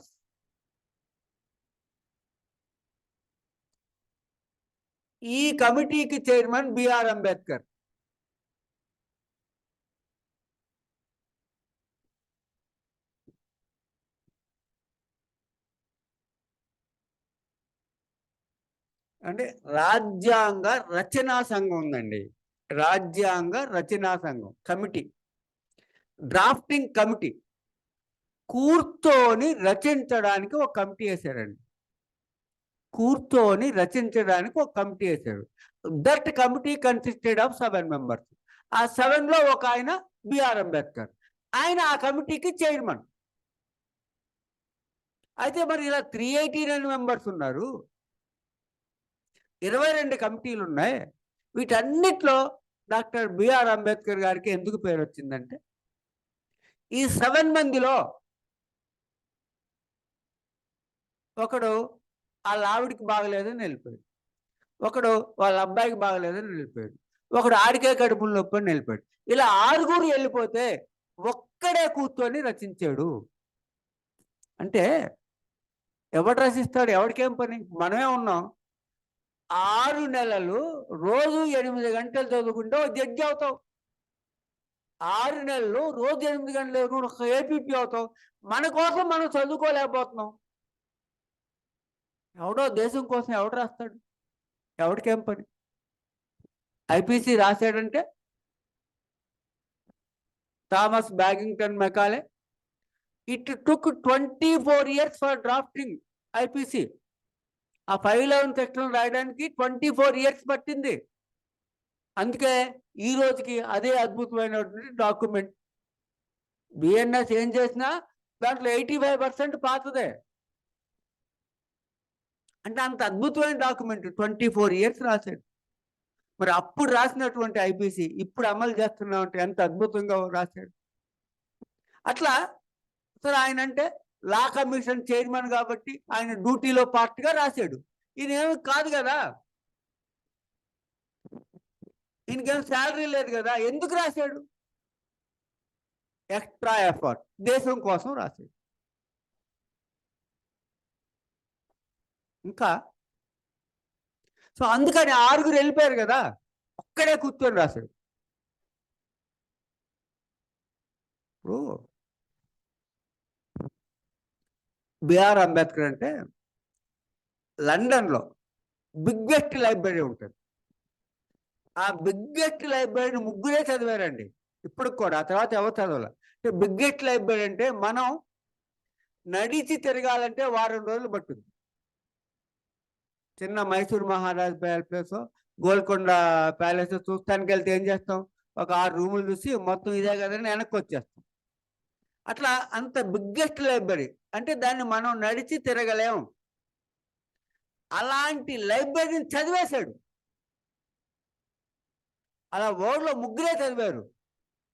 ఈ కమిటీకి చైర్మన్ బిఆర్ అంబేద్కర్. అంటే రాజ్యాంగ రచనా సంఘం ఉందండి, రాజ్యాంగ రచనా సంఘం కమిటీ, డ్రాఫ్టింగ్ కమిటీ. కూర్చొని రచించడానికి ఒక కమిటీ వేశారండి. కూర్చొని రచించడానికి ఒక కమిటీ వేశాడు. That committee consisted of 7 members. ఆ 7లో ఒక ఆయన బిఆర్ అంబేద్కర్. ఆయన ఆ కమిటీకి చైర్మన్. అయితే మరి ఇలా 389 members ఉన్నారు, 22 కమిటీలు ఉన్నాయి. వీటన్నిటిలో డాక్టర్ బిఆర్ అంబేద్కర్ గారికి ఎందుకు పేరు వచ్చిందంటే, ఈ 7 మందిలో ఒకడు వాళ్ళ ఆవిడికి బాగలేదని వెళ్ళిపోయాడు, ఒకడు వాళ్ళ అబ్బాయికి బాగలేదని వెళ్ళిపోయాడు, ఒకడు ఆడికే కడుపులు నొప్పి అని వెళ్ళిపోయాడు. ఇలా 6 వెళ్ళిపోతే ఒక్కడే కూర్చొని రచించాడు. అంటే ఎవడు రచిస్తాడు? ఎవడికేం పని? మనమే ఉన్నాం. 6 నెలలు రోజు 8 గంటలు చదువుకుంటే ఒక జడ్జి అవుతావు. 6 నెలలు రోజు 8 గంటలు చదువుకుంటే ఒక ఏపీపీ అవుతావు. మన కోసం మనం చదువుకోలేకపోతున్నాం. ఎవడో దేశం కోసం ఎవడు రాస్తాడు? ఎవడికేం పని? ఐపీసీ రాశాడంటే Thomas Babington Macaulay, it took 24 years for drafting IPC. ఆ 511 సెక్షన్ రాయడానికి 24 years పట్టింది. అందుకే ఈ రోజుకి అదే అద్భుతమైనటువంటి డాక్యుమెంట్. బిఎన్ఎస్ ఏం చేసినా దాంట్లో 85% పాతదే. అంటే అంత అద్భుతమైన డాక్యుమెంట్ 24 years రాశాడు. మరి అప్పుడు రాసినటువంటి ఐపీసీ ఇప్పుడు అమలు చేస్తున్నామంటే ఎంత అద్భుతంగా రాశాడు. అట్లా సరే, ఆయన అంటే లా కమిషన్ చైర్మన్ కాబట్టి ఆయన డ్యూటీలో పార్ట్గా రాశాడు. ఈయన ఏమి కాదు కదా, ఈయనకేం శాలరీ లేదు కదా, ఎందుకు రాశాడు? ఎక్స్ట్రా ఎఫర్ట్, దేశం కోసం రాశాడు. ఇంకా సో అందుకని 6 వెళ్ళిపోయారు కదా, ఒక్కడే కూర్చొని రాశాడు. ఇప్పుడు బిఆర్ అంబేద్కర్ అంటే లండన్లో బిగ్గెస్ట్ లైబ్రరీ ఉంటుంది. ఆ బిగ్గెస్ట్ లైబ్రరీని 3 చదివారండి ఇప్పుడు కూడా. ఆ తర్వాత ఎవరు చదవాలి? బిగ్గెస్ట్ లైబ్రరీ అంటే మనం నడిచి తిరగాలంటే 1 వారం రోజులు పట్టుద్ది. చిన్న మైసూర్ మహారాజ్ ప్యాలెస్, గోల్కొండ ప్యాలెస్ చూస్తానికి వెళ్తే ఏం చేస్తాం? ఒక 6 రూములు చూసి మొత్తం ఇదే కదని వెనక్కి వచ్చేస్తాం. అట్లా అంత బిగ్గెస్ట్ లైబ్రరీ అంటే దాన్ని మనం నడిచి తిరగలేము. అలాంటి లైబ్రరీని చదివేశాడు. అలా వరల్డ్లో 3 చదివారు.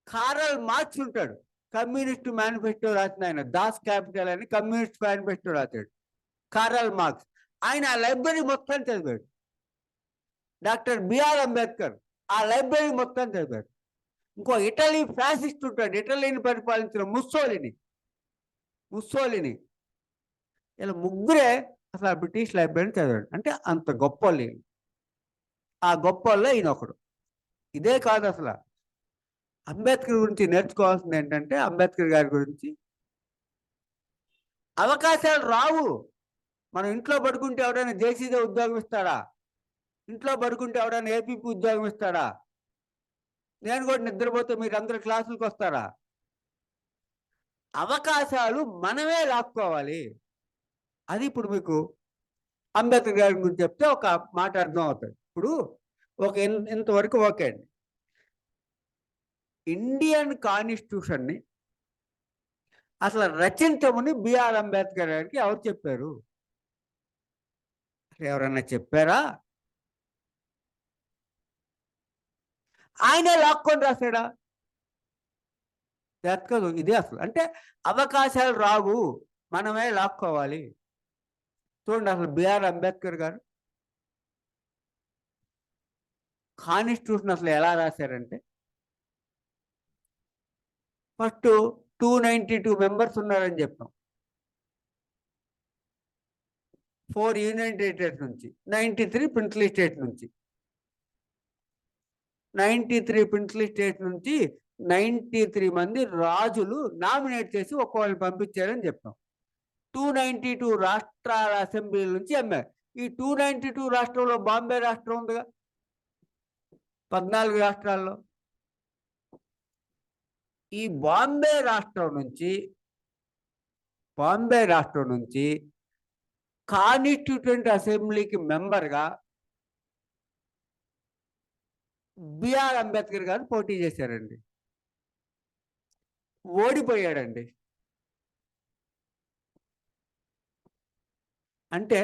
కారల్ మార్క్స్ ఉంటాడు, కమ్యూనిస్ట్ మేనిఫెస్టో రాసిన ఆయన. దాస్ క్యాపిటల్ అని కమ్యూనిస్ట్ మేనిఫెస్టో రాశాడు కారల్ మార్క్స్. ఆయన ఆ లైబ్రరీ మొత్తం చదివాడు. డాక్టర్ బిఆర్ అంబేద్కర్ ఆ లైబ్రరీ మొత్తం చదివాడు. ఇంకో ఇటలీ ఫ్యాసిస్ట్ ఉంటాడు, ఇటలీని పరిపాలించిన ముస్సోలిని. ఇలా 3 అసలు ఆ బ్రిటిష్ లైబ్రరీని చదివాడు. అంటే అంత గొప్ప వాళ్ళు. ఆ గొప్ప వాళ్ళు ఈయన ఒకడు. ఇదే కాదు, అసలు అంబేద్కర్ గురించి నేర్చుకోవాల్సింది ఏంటంటే, అంబేద్కర్ గారి గురించి అవకాశాలు రావు. మనం ఇంట్లో పడుకుంటే ఎవడైనా జేసీదే ఉద్యోగం ఇస్తాడా? ఇంట్లో పడుకుంటే ఎవడైనా ఏపీపీ ఉద్యోగం ఇస్తాడా? నేను కూడా నిద్రపోతే మీరు అందరు క్లాసులకు వస్తారా? అవకాశాలు మనమే లాక్కోవాలి. అది ఇప్పుడు మీకు అంబేద్కర్ గారి గురించి చెప్తే ఒక మాట అర్థం అవుతుంది. ఇప్పుడు ఇంతవరకు ఓకే అండి. ఇండియన్ కాన్స్టిట్యూషన్ని అసలు రచించమని బిఆర్ అంబేద్కర్ గారికి ఎవరు చెప్పారు? ఎవరన్నా చెప్పారా? ఆయనే లాక్కొని రాశాడా? కాదు. ఇదే అసలు. అంటే అవకాశాలు రావు, మనమే లాక్కోవాలి. చూడండి, అసలు బిఆర్ అంబేద్కర్ గారు కాన్స్టిట్యూషన్ అసలు ఎలా రాశారంటే, ఫస్ట్ 292 members ఉన్నారని చెప్పాం. 4 యూనియన్ టెరిటరీస్ నుంచి, 93 ప్రిన్స్లీ స్టేట్ నుంచి. 93 ప్రిన్స్లీ స్టేట్ నుంచి 93 మంది రాజులు నామినేట్ చేసి ఒక్కొక్కరిని పంపించారని చెప్పాం. 292 రాష్ట్రాల అసెంబ్లీల నుంచి అమ్మారు. ఈ 292 రాష్ట్రంలో బాంబే రాష్ట్రం ఉందిగా, 14 రాష్ట్రాల్లో. ఈ బాంబే రాష్ట్రం నుంచి కాన్స్టిట్యూయెంట్ అసెంబ్లీకి మెంబర్గా బిఆర్ అంబేద్కర్ గారు పోటీ చేశారండి. ఓడిపోయాడండి. అంటే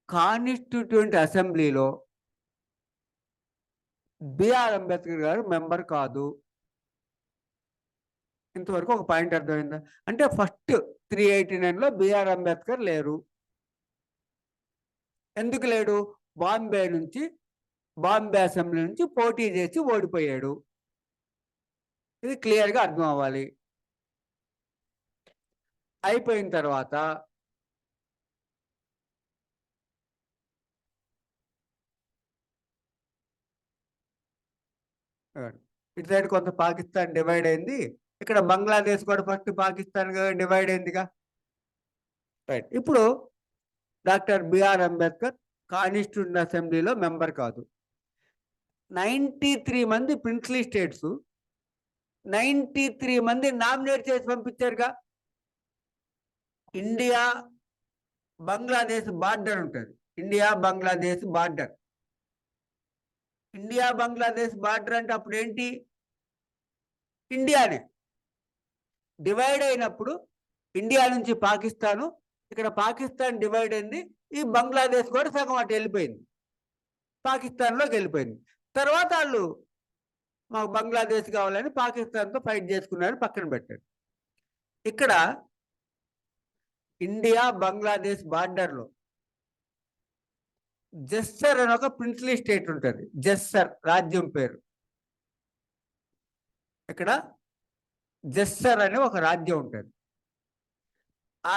కాన్స్టిట్యూయెంట్ అసెంబ్లీలో బిఆర్ అంబేద్కర్ గారు మెంబర్ కాదు. ఇంతవరకు ఒక పాయింట్ అర్థమైందా? అంటే ఫస్ట్ 389లో బిఆర్ అంబేద్కర్ లేరు. ఎందుకు లేడు? బాంబే అసెంబ్లీ నుంచి పోటీ చేసి ఓడిపోయాడు. ఇది క్లియర్గా అర్థం అవ్వాలి. అయిపోయిన తర్వాత ఇటు సైడ్ కొంత పాకిస్తాన్ డివైడ్ అయింది. ఇక్కడ బంగ్లాదేశ్ కూడా ఫస్ట్ పాకిస్తాన్ డివైడ్ అయిందిగా. రైట్. ఇప్పుడు డాక్టర్ బిఆర్ అంబేద్కర్ కాన్స్టిట్యూయెంట్ అసెంబ్లీలో మెంబర్ కాదు. 93 మంది ప్రిన్స్లీ స్టేట్స్ 93 మంది నామినేట్ చేసి పంపించారుగా. ఇండియా బంగ్లాదేశ్ బార్డర్ ఉంటుంది. ఇండియా బంగ్లాదేశ్ బార్డర్ అంటే అప్పుడు ఏంటి? ఇండియానే. డివైడ్ అయినప్పుడు ఇండియా నుంచి పాకిస్తాను, ఇక్కడ పాకిస్తాన్ డివైడ్ అయింది. ఈ బంగ్లాదేశ్ కూడా సగం అటు వెళ్ళిపోయింది, పాకిస్తాన్లోకి వెళ్ళిపోయింది. తర్వాత వాళ్ళు మాకు బంగ్లాదేశ్ కావాలని పాకిస్తాన్తో ఫైట్ చేసుకున్నారు, పక్కన పెట్టారు. ఇక్కడ ఇండియా బంగ్లాదేశ్ బార్డర్లో జస్సర్ అని ఒక ప్రిన్స్లీ స్టేట్ ఉంటుంది. జస్సర్ రాజ్యం పేరు. ఇక్కడ జస్సర్ అనే ఒక రాజ్యం ఉంటుంది. ఆ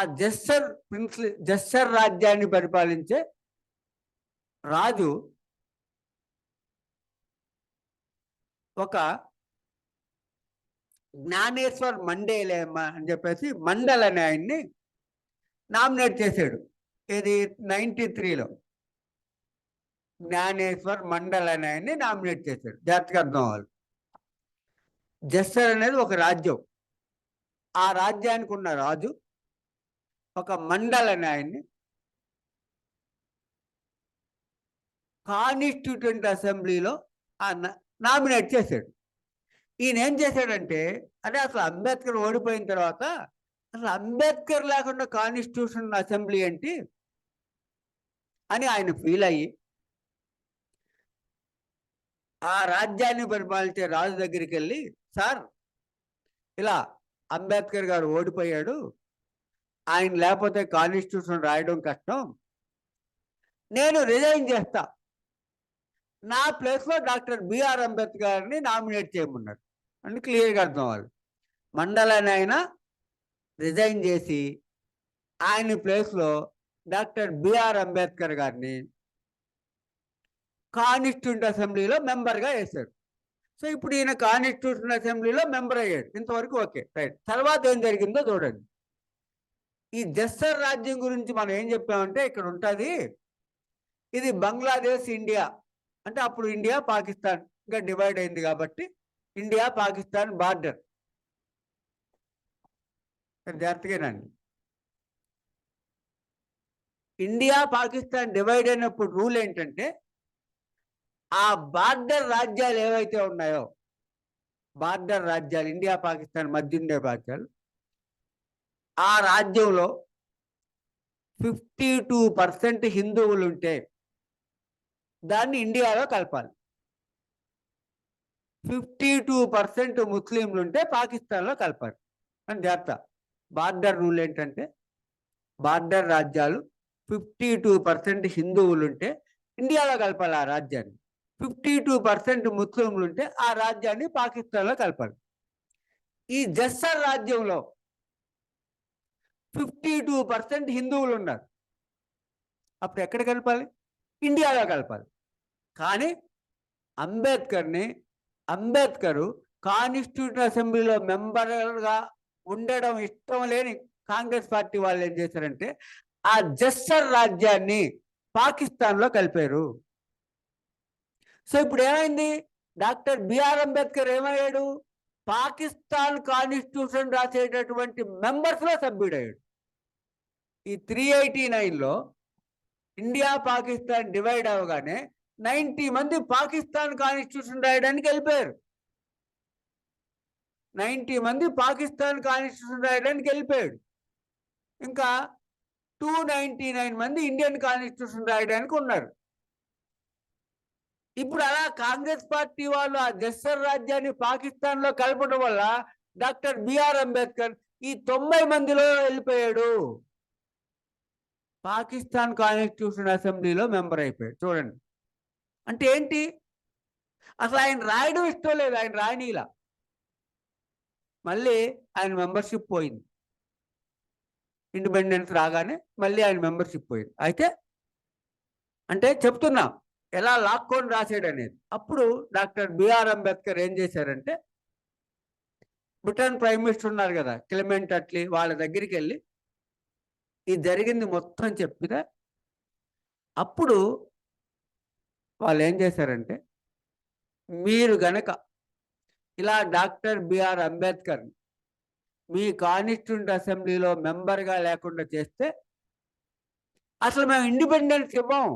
జస్సర్ రాజ్యాన్ని పరిపాలించే రాజు ఒక జ్ఞానేశ్వర్ మండేలే అని చెప్పేసి మండల్ అనే ఆయన్ని నామినేట్ చేశాడు. ఇది 93లో జ్ఞానేశ్వర్ మండల్ అనే ఆయన్ని నామినేట్ చేశాడు. జాగ్రత్తగా అర్థం అవ్వాలి. జస్సర్ అనేది ఒక రాజ్యం. ఆ రాజ్యానికి ఉన్న రాజు ఒక మండల్ అనే ఆయన్ని కాన్స్టిట్యూయెంట్ అసెంబ్లీలో నామినేట్ చేశాడు. ఈయన ఏం చేశాడంటే, అంటే అసలు అంబేద్కర్ ఓడిపోయిన తర్వాత అసలు అంబేద్కర్ లేకుండా కాన్స్టిట్యూషన్ అసెంబ్లీ ఏంటి అని ఆయన ఫీల్ అయ్యి ఆ రాజ్యాన్ని పరిపాలించే రాజు దగ్గరికి వెళ్ళి, సార్ ఇలా అంబేద్కర్ గారు ఓడిపోయాడు, ఆయన లేకపోతే కాన్స్టిట్యూషన్ రాయడం కష్టం, నేను రిజైన్ చేస్తా, నా ప్లేస్లో డాక్టర్ బిఆర్ అంబేద్కర్ గారిని నామినేట్ చేయమన్నాడు. అని క్లియర్గా అర్థం అవ్వాలి. మండలాన్ని ఆయన రిజైన్ చేసి ఆయన ప్లేస్లో డాక్టర్ బిఆర్ అంబేద్కర్ గారిని కాన్స్టిట్యూయెంట్ అసెంబ్లీలో మెంబర్గా వేశాడు. సో ఇప్పుడు ఈయన కాన్స్టిట్యూషన్ అసెంబ్లీలో మెంబర్ అయ్యాడు. ఇంతవరకు ఓకే, రైట్. తర్వాత ఏం జరిగిందో చూడండి. ఈ జస్సర్ రాజ్యం గురించి మనం ఏం చెప్పామంటే, ఇక్కడ ఉంటుంది, ఇది బంగ్లాదేశ్ ఇండియా అంటే అప్పుడు ఇండియా పాకిస్తాన్ ఇంకా డివైడ్ అయింది కాబట్టి ఇండియా పాకిస్తాన్ బార్డర్. జాగ్రత్తగానండి. ఇండియా పాకిస్తాన్ డివైడ్ అయినప్పుడు రూల్ ఏంటంటే, ఆ బార్డర్ రాజ్యాలు ఏవైతే ఉన్నాయో, బార్డర్ రాజ్యాలు ఇండియా పాకిస్తాన్ మధ్య ఉండే రాజ్యాలు, ఆ రాజ్యంలో 52% హిందువులు ఉంటే దాన్ని ఇండియాలో కలపాలి. 52% ముస్లింలు ఉంటే పాకిస్తాన్లో కలపాలి అని జాగ్రత్త. బార్డర్ రూల్ ఏంటంటే, బార్డర్ రాజ్యాలు 52% హిందువులు ఉంటే ఇండియాలో కలపాలి ఆ రాజ్యాన్ని. 52% ముస్లింలు ఉంటే ఆ రాజ్యాన్ని పాకిస్తాన్లో కలపాలి. ఈ జస్సర్ రాజ్యంలో 52% హిందువులు ఉన్నారు. అప్పుడు ఎక్కడ కలపాలి? ఇండియాలో కలపాలి. కానీ అంబేద్కరు కాన్స్టిట్యూషన్ అసెంబ్లీలో మెంబర్గా ఉండడం ఇష్టం లేని కాంగ్రెస్ పార్టీ వాళ్ళు ఏం చేశారంటే, ఆ జస్సర్ రాజ్యాన్ని పాకిస్తాన్లో కలిపారు. సో ఇప్పుడు ఏమైంది? డాక్టర్ బిఆర్ అంబేద్కర్ ఏమయ్యాడు? పాకిస్తాన్ కాన్స్టిట్యూషన్ రాసేటటువంటి మెంబర్స్లో సభ్యుడయ్యాడు. ఈ 389లో ఇండియా పాకిస్తాన్ డివైడ్ అవగానే 90 మంది పాకిస్తాన్ కాన్స్టిట్యూషన్ రాయడానికి వెళ్ళిపోయారు. 90 మంది పాకిస్తాన్ కాన్స్టిట్యూషన్ రాయడానికి వెళ్ళిపోయాడు. ఇంకా 299 మంది ఇండియన్ కాన్స్టిట్యూషన్ రాయడానికి ఉన్నారు. ఇప్పుడు అలా కాంగ్రెస్ పార్టీ వాళ్ళు ఆ జస్సర్ రాజ్యాన్ని పాకిస్తాన్ లో కలపడం వల్ల డాక్టర్ బిఆర్ అంబేద్కర్ ఈ 90 మందిలో వెళ్ళిపోయాడు. పాకిస్తాన్ కాన్స్టిట్యూషన్ అసెంబ్లీలో మెంబర్ అయిపోయాడు. చూడండి, అంటే ఏంటి? అసలు ఆయన రాయడం ఇష్టం లేదు, ఆయన రాయనీలా. మళ్ళీ ఆయన మెంబర్షిప్ పోయింది. ఇండిపెండెన్స్ రాగానే మళ్ళీ ఆయన మెంబర్షిప్ పోయింది. అయితే అంటే చెప్తున్నాం ఎలా లాక్కొని రాసాడు అనేది. అప్పుడు డాక్టర్ బిఆర్ అంబేద్కర్ ఏం చేశారంటే, బ్రిటన్ ప్రైమ్ మినిస్టర్ ఉన్నారు కదా క్లెమెంట్ అట్లీ, వాళ్ళ దగ్గరికి వెళ్ళి ఇది జరిగింది మొత్తం చెప్పితే అప్పుడు వాళ్ళు ఏం చేశారంటే, మీరు గనక ఇలా డాక్టర్ బిఆర్ అంబేద్కర్ మీ కాన్స్టిట్యూంట్ అసెంబ్లీలో మెంబర్గా లేకుండా చేస్తే అసలు మేము ఇండిపెండెన్స్ ఇవ్వం,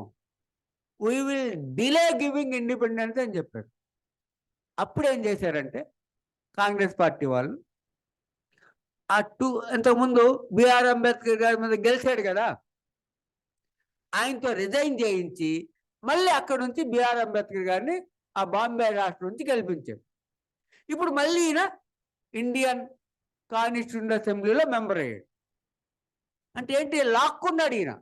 we will delay giving independence అని చెప్పారు. అప్పుడు ఏం చేశారంటే కాంగ్రెస్ పార్టీ వాళ్ళు ఇంతకుముందు బిఆర్ అంబేద్కర్ గారి మీద గెలిచాడు కదా, ఆయనతో రిజైన్ చేయించి మళ్ళీ అక్కడ నుంచి బిఆర్ అంబేద్కర్ గారిని ఆ బాంబే రాష్ట్రం నుంచి గెలిపించాడు. ఇప్పుడు మళ్ళీ ఈయన ఇండియన్ కాన్స్టిట్యూంట్ అసెంబ్లీలో మెంబర్ అయ్యాడు. అంటే ఏంటి? లాక్కున్నాడు ఈయన.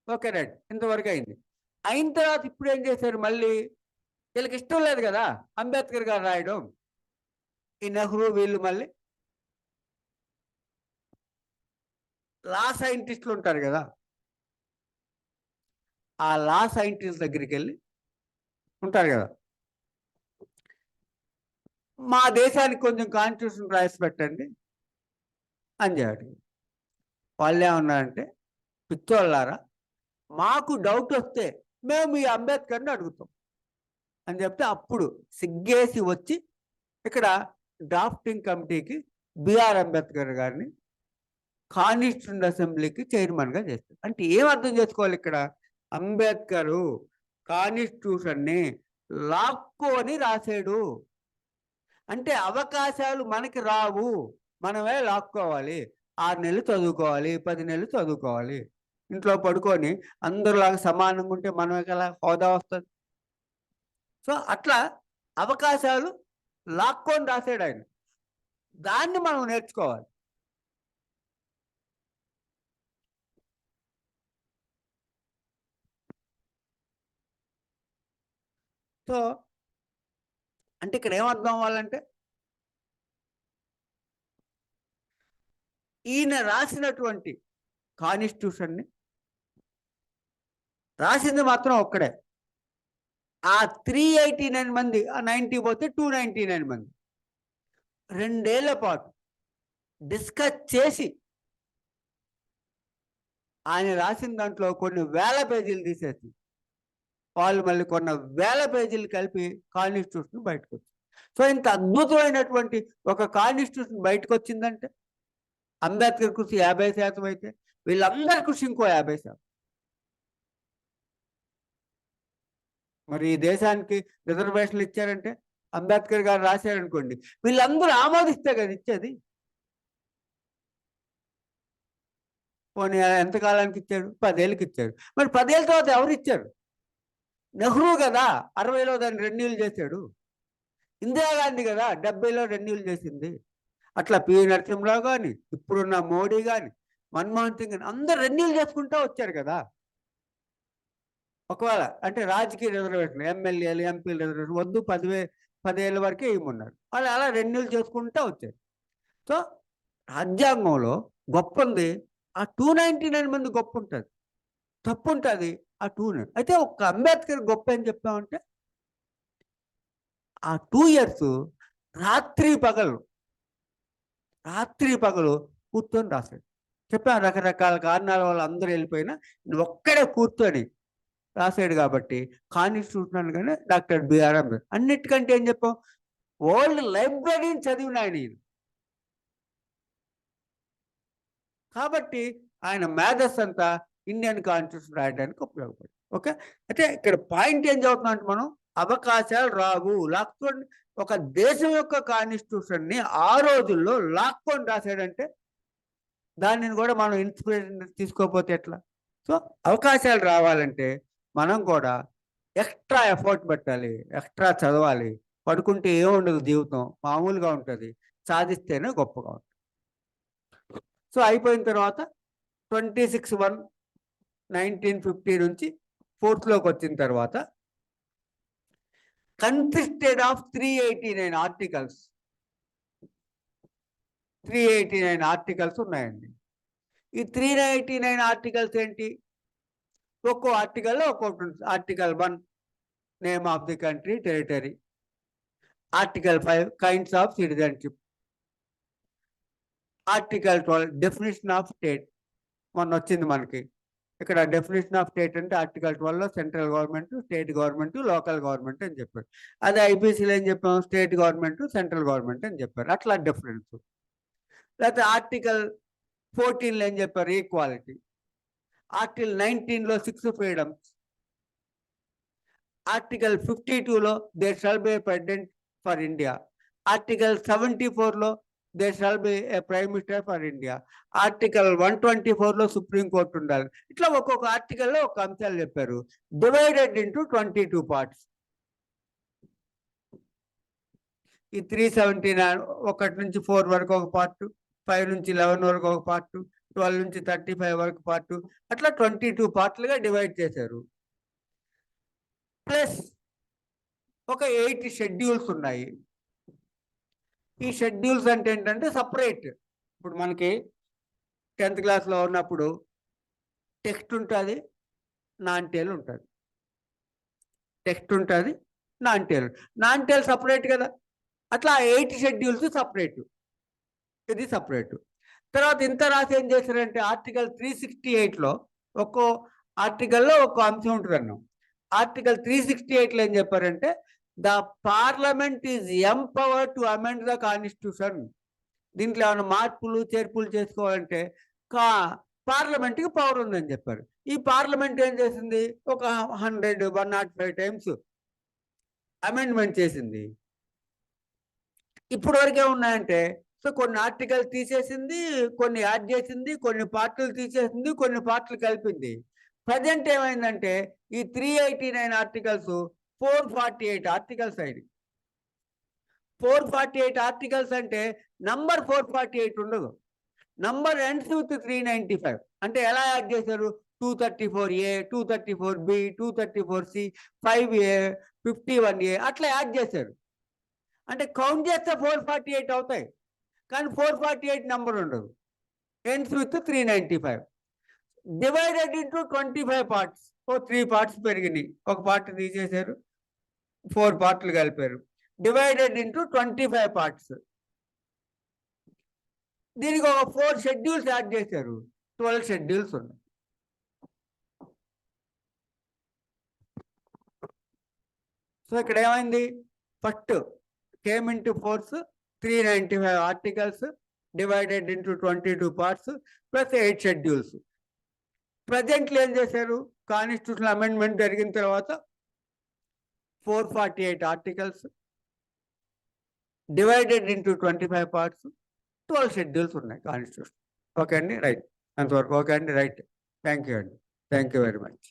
ఓకే రైట్, ఇంతవరకు అయింది. అయిన తర్వాత ఇప్పుడు ఏం చేశారు? మళ్ళీ వీళ్ళకి ఇష్టం లేదు కదా అంబేద్కర్ గారు రాయడం. ఈ నెహ్రూ వీళ్ళు మళ్ళీ లా సైంటిస్టులు ఉంటారు కదా, ఆ లా సైంటిస్ట్ దగ్గరికి వెళ్ళి ఉంటారు కదా, మా దేశానికి కొంచెం కాన్స్టిట్యూషన్ రాసి పెట్టండి అని చెప్పాడు. వాళ్ళు ఏమన్నారంటే, పిచ్చోళ్ళారా, మాకు డౌట్ వస్తే మేము ఈ అంబేద్కర్ని అడుగుతాం అని చెప్తే అప్పుడు సిగ్గేసి వచ్చి ఇక్కడ డ్రాఫ్టింగ్ కమిటీకి బిఆర్ అంబేద్కర్ గారిని కాన్స్టిట్యూంట్ అసెంబ్లీకి చైర్మన్గా చేస్తారు. అంటే ఏం అర్థం చేసుకోవాలి ఇక్కడ? అంబేద్కరు కాన్స్టిట్యూషన్ని లాక్కొని రాసాడు. అంటే అవకాశాలు మనకి రావు, మనమే లాక్కోవాలి. 6 నెలలు చదువుకోవాలి, 10 నెలలు చదువుకోవాలి. ఇంట్లో పడుకొని అందరిలాగా సమానంగా ఉంటే మనకి ఎలా హోదా వస్తుంది? సో అట్లా అవకాశాలు లాక్కొని రాసాడు ఆయన. దాన్ని మనం నేర్చుకోవాలి. సో అంటే ఇక్కడ ఏమర్థం అవ్వాలంటే, ఈయన రాసినటువంటి కాన్స్టిట్యూషన్ని రాసింది మాత్రం ఒక్కడే. ఆ 389 మంది, ఆ 90 పోతే 299 మంది 2 ఏళ్ల పాటు డిస్కస్ చేసి ఆయన రాసిన దాంట్లో కొన్ని వేల పేజీలు తీసేసి వాళ్ళు మళ్ళీ కొన్ని వేల పేజీలు కలిపి కాన్స్టిట్యూషన్ బయటకు వచ్చింది. సో ఇంత అద్భుతమైనటువంటి ఒక కాన్స్టిట్యూషన్ బయటకు వచ్చిందంటే అంబేద్కర్ కృషి 50% అయితే వీళ్ళందరి కృషి ఇంకో 50%. మరి ఈ దేశానికి రిజర్వేషన్లు ఇచ్చారంటే అంబేద్కర్ గారు రాశారనుకోండి, వీళ్ళందరూ ఆమోదిస్తే కదా ఇచ్చేది. పోనీ ఎంతకాలానికి ఇచ్చాడు? 10 ఏళ్ళకి ఇచ్చాడు. మరి 10 ఏళ్ళ తర్వాత ఎవరు ఇచ్చారు? నెహ్రూ కదా 60లో దాన్ని రెన్యూల్ చేశాడు. ఇందిరాగాంధీ కదా 70లో రెన్యూల్ చేసింది. అట్లా పి నరసింహరావు కానీ, ఇప్పుడున్న మోడీ కానీ, మన్మోహన్ సింగ్ కానీ అందరు రెన్యూల్ చేసుకుంటూ వచ్చారు కదా. ఒకవేళ అంటే రాజకీయ రిజర్వేషన్, ఎమ్మెల్యేలు ఎంపీలు రిజర్వేషన్ వద్దు, 10 ఏళ్ళ వరకే ఇవ్వమన్నారు. వాళ్ళు అలా రెన్యూల్ చేసుకుంటూ వచ్చారు. సో రాజ్యాంగంలో గొప్ప ఉంది, ఆ 299 మంది గొప్ప ఉంటుంది, తప్పు ఉంటుంది ఆ 2. అయితే ఒక అంబేద్కర్ గొప్ప అని చెప్పామంటే ఆ 2 years రాత్రి పగలు కూర్చొని రాశాడు. చెప్పాను రకరకాల కారణాల వల్ల అందరూ వెళ్ళిపోయినా ఒక్కడే కూర్చొని రాశాడు. కాబట్టి కాన్స్టిట్యూషన్ కానీ డాక్టర్ బిఆర్ అంబేద్కర్. అన్నిటికంటే ఏం చెప్పాం, ఓల్డ్ లైబ్రరీని చదివిన ఆయన. కాబట్టి ఆయన మేధస్ అంతా ఇండియన్ కాన్స్టిట్యూషన్ రాయడానికి ఉపయోగపడింది. ఓకే, అయితే ఇక్కడ పాయింట్ ఏం చదువుతున్నాం అంటే మనం అవకాశాలు రావు లాక్కొని ఒక దేశం యొక్క కాన్స్టిట్యూషన్ని ఆ రోజుల్లో లాక్కొని రాశాడంటే దానిని కూడా మనం ఇన్స్పిరేషన్ తీసుకోకపోతే ఎట్లా? సో అవకాశాలు రావాలంటే మనం కూడా ఎక్స్ట్రా ఎఫర్ట్ పెట్టాలి, ఎక్స్ట్రా చదవాలి. పడుకుంటే ఏముండదు, జీవితం మామూలుగా ఉంటుంది, సాధిస్తేనే గొప్పగా ఉంటుంది. సో అయిపోయిన తర్వాత 26/1/1950 నుంచి 4th వచ్చిన తర్వాత కన్సిస్టెడ్ ఆఫ్ 389 ఆర్టికల్స్. 389 ఆర్టికల్స్ ఉన్నాయండి. ఈ 389 ఆర్టికల్స్ ఏంటి? ఒక్కో ఆర్టికల్లో ఒక్కొక్కటి ఉంటుంది. Article 1 name of the country territory, article 5 kinds of citizenship, article 12 definition of state. మొన్న వచ్చింది మనకి ఇక్కడ డెఫినేషన్ ఆఫ్ స్టేట్ అంటే ఆర్టికల్ 12లో central government, state government, local government అని చెప్పారు. అదే ఐపీసీలో ఏం చెప్పాము? స్టేట్ గవర్నమెంట్, సెంట్రల్ గవర్నమెంట్ అని చెప్పారు. అట్లా డిఫరెన్స్. లేకపోతే ఆర్టికల్ 14లో ఏం చెప్పారు? ఈక్వాలిటీ. ఆర్టికల్ 19లో 6 ఫ్రీడమ్స్. ఆర్టికల్ 52లో there shall be a president for India. Article 74లో there shall be a prime minister for India. Article 124లో సుప్రీంకోర్టు ఉండాలి. ఇట్లా ఒక్కొక్క ఆర్టికల్లో ఒక అంశాలు చెప్పారు. Divided into 22 parts. ఈ 379 1 నుంచి 4 వరకు ఒక పార్ట్, 5 నుంచి 11 వరకు ఒక పార్ట్, 12 నుంచి 35 వరకు పార్ట్, అట్లా 22 పార్ట్లుగా డివైడ్ చేశారు. ప్లస్ ఒక 8 షెడ్యూల్స్ ఉన్నాయి. ఈ షెడ్యూల్స్ అంటే ఏంటంటే సపరేట్. ఇప్పుడు మనకి 10th క్లాస్లో ఉన్నప్పుడు టెక్స్ట్ ఉంటుంది, నాన్ టేల్ ఉంటుంది. టెక్స్ట్ ఉంటుంది, నాన్ టేల్. నాన్ టేల్ సపరేట్ కదా, అట్లా 8 షెడ్యూల్స్ సపరేట్, ఇది సపరేట్. తర్వాత ఇంత రాసి ఏం చేశారంటే ఆర్టికల్ 368లో ఒక్కో ఆర్టికల్లో ఒక్కో అంశం ఉంటుంది అన్నాం. ఆర్టికల్ 368లో ఏం చెప్పారంటే the parliament is empowered to amend the constitution. దీంట్లో ఏమైనా మార్పులు చేర్పులు చేసుకోవాలంటే పార్లమెంట్కి పవర్ ఉందని చెప్పారు. ఈ పార్లమెంట్ ఏం చేసింది? ఒక 105 టైమ్స్ అమెండ్మెంట్ చేసింది. ఇప్పుడు వరకే ఉన్నాయంటే సో కొన్ని ఆర్టికల్ తీసేసింది, కొన్ని యాడ్ చేసింది, కొన్ని పార్ట్లు తీసేసింది, కొన్ని పార్ట్లు కలిపింది. ప్రజెంట్ ఏమైందంటే ఈ 389 ఆర్టికల్స్ 448 ఆర్టికల్స్ అయింది. 448 ఆర్టికల్స్ అంటే నంబర్ 448 ఉండదు, నంబర్ ఎండ్స్ విత్ 395. అంటే ఎలా యాడ్ చేశారు? 234A, 234B, 234C, 5A, 51A అట్లా యాడ్ చేశారు. అంటే కౌంట్ చేస్తే 448 అవుతాయి, కానీ 448 నెంబర్ ఉండదు. Ends with 395. Divided into 25 parts. 3 parts పెరిగినాయి, ఒక పార్ట్ తీసేశారు, 4 పార్ట్లు కలిపారు. Divided into 25 parts. దీనికి ఒక 4 షెడ్యూల్స్ యాడ్ చేశారు, 12 షెడ్యూల్స్ ఉన్నాయి. సో ఇక్కడ ఏమైంది? First came into force 395 articles divided into 22 parts plus 8 schedules. ప్రజెంట్లో ఏం చేశారు? కాన్స్టిట్యూషనల్ అమెండ్మెంట్ జరిగిన తర్వాత 448 articles divided into 25 parts, 12 schedules ఉన్నాయి కాన్స్టిట్యూషన్. ఓకే అండి, రైట్. అంతవరకు ఓకే అండి, రైట్. థ్యాంక్ యూ అండి, థ్యాంక్ యూ వెరీ మచ్.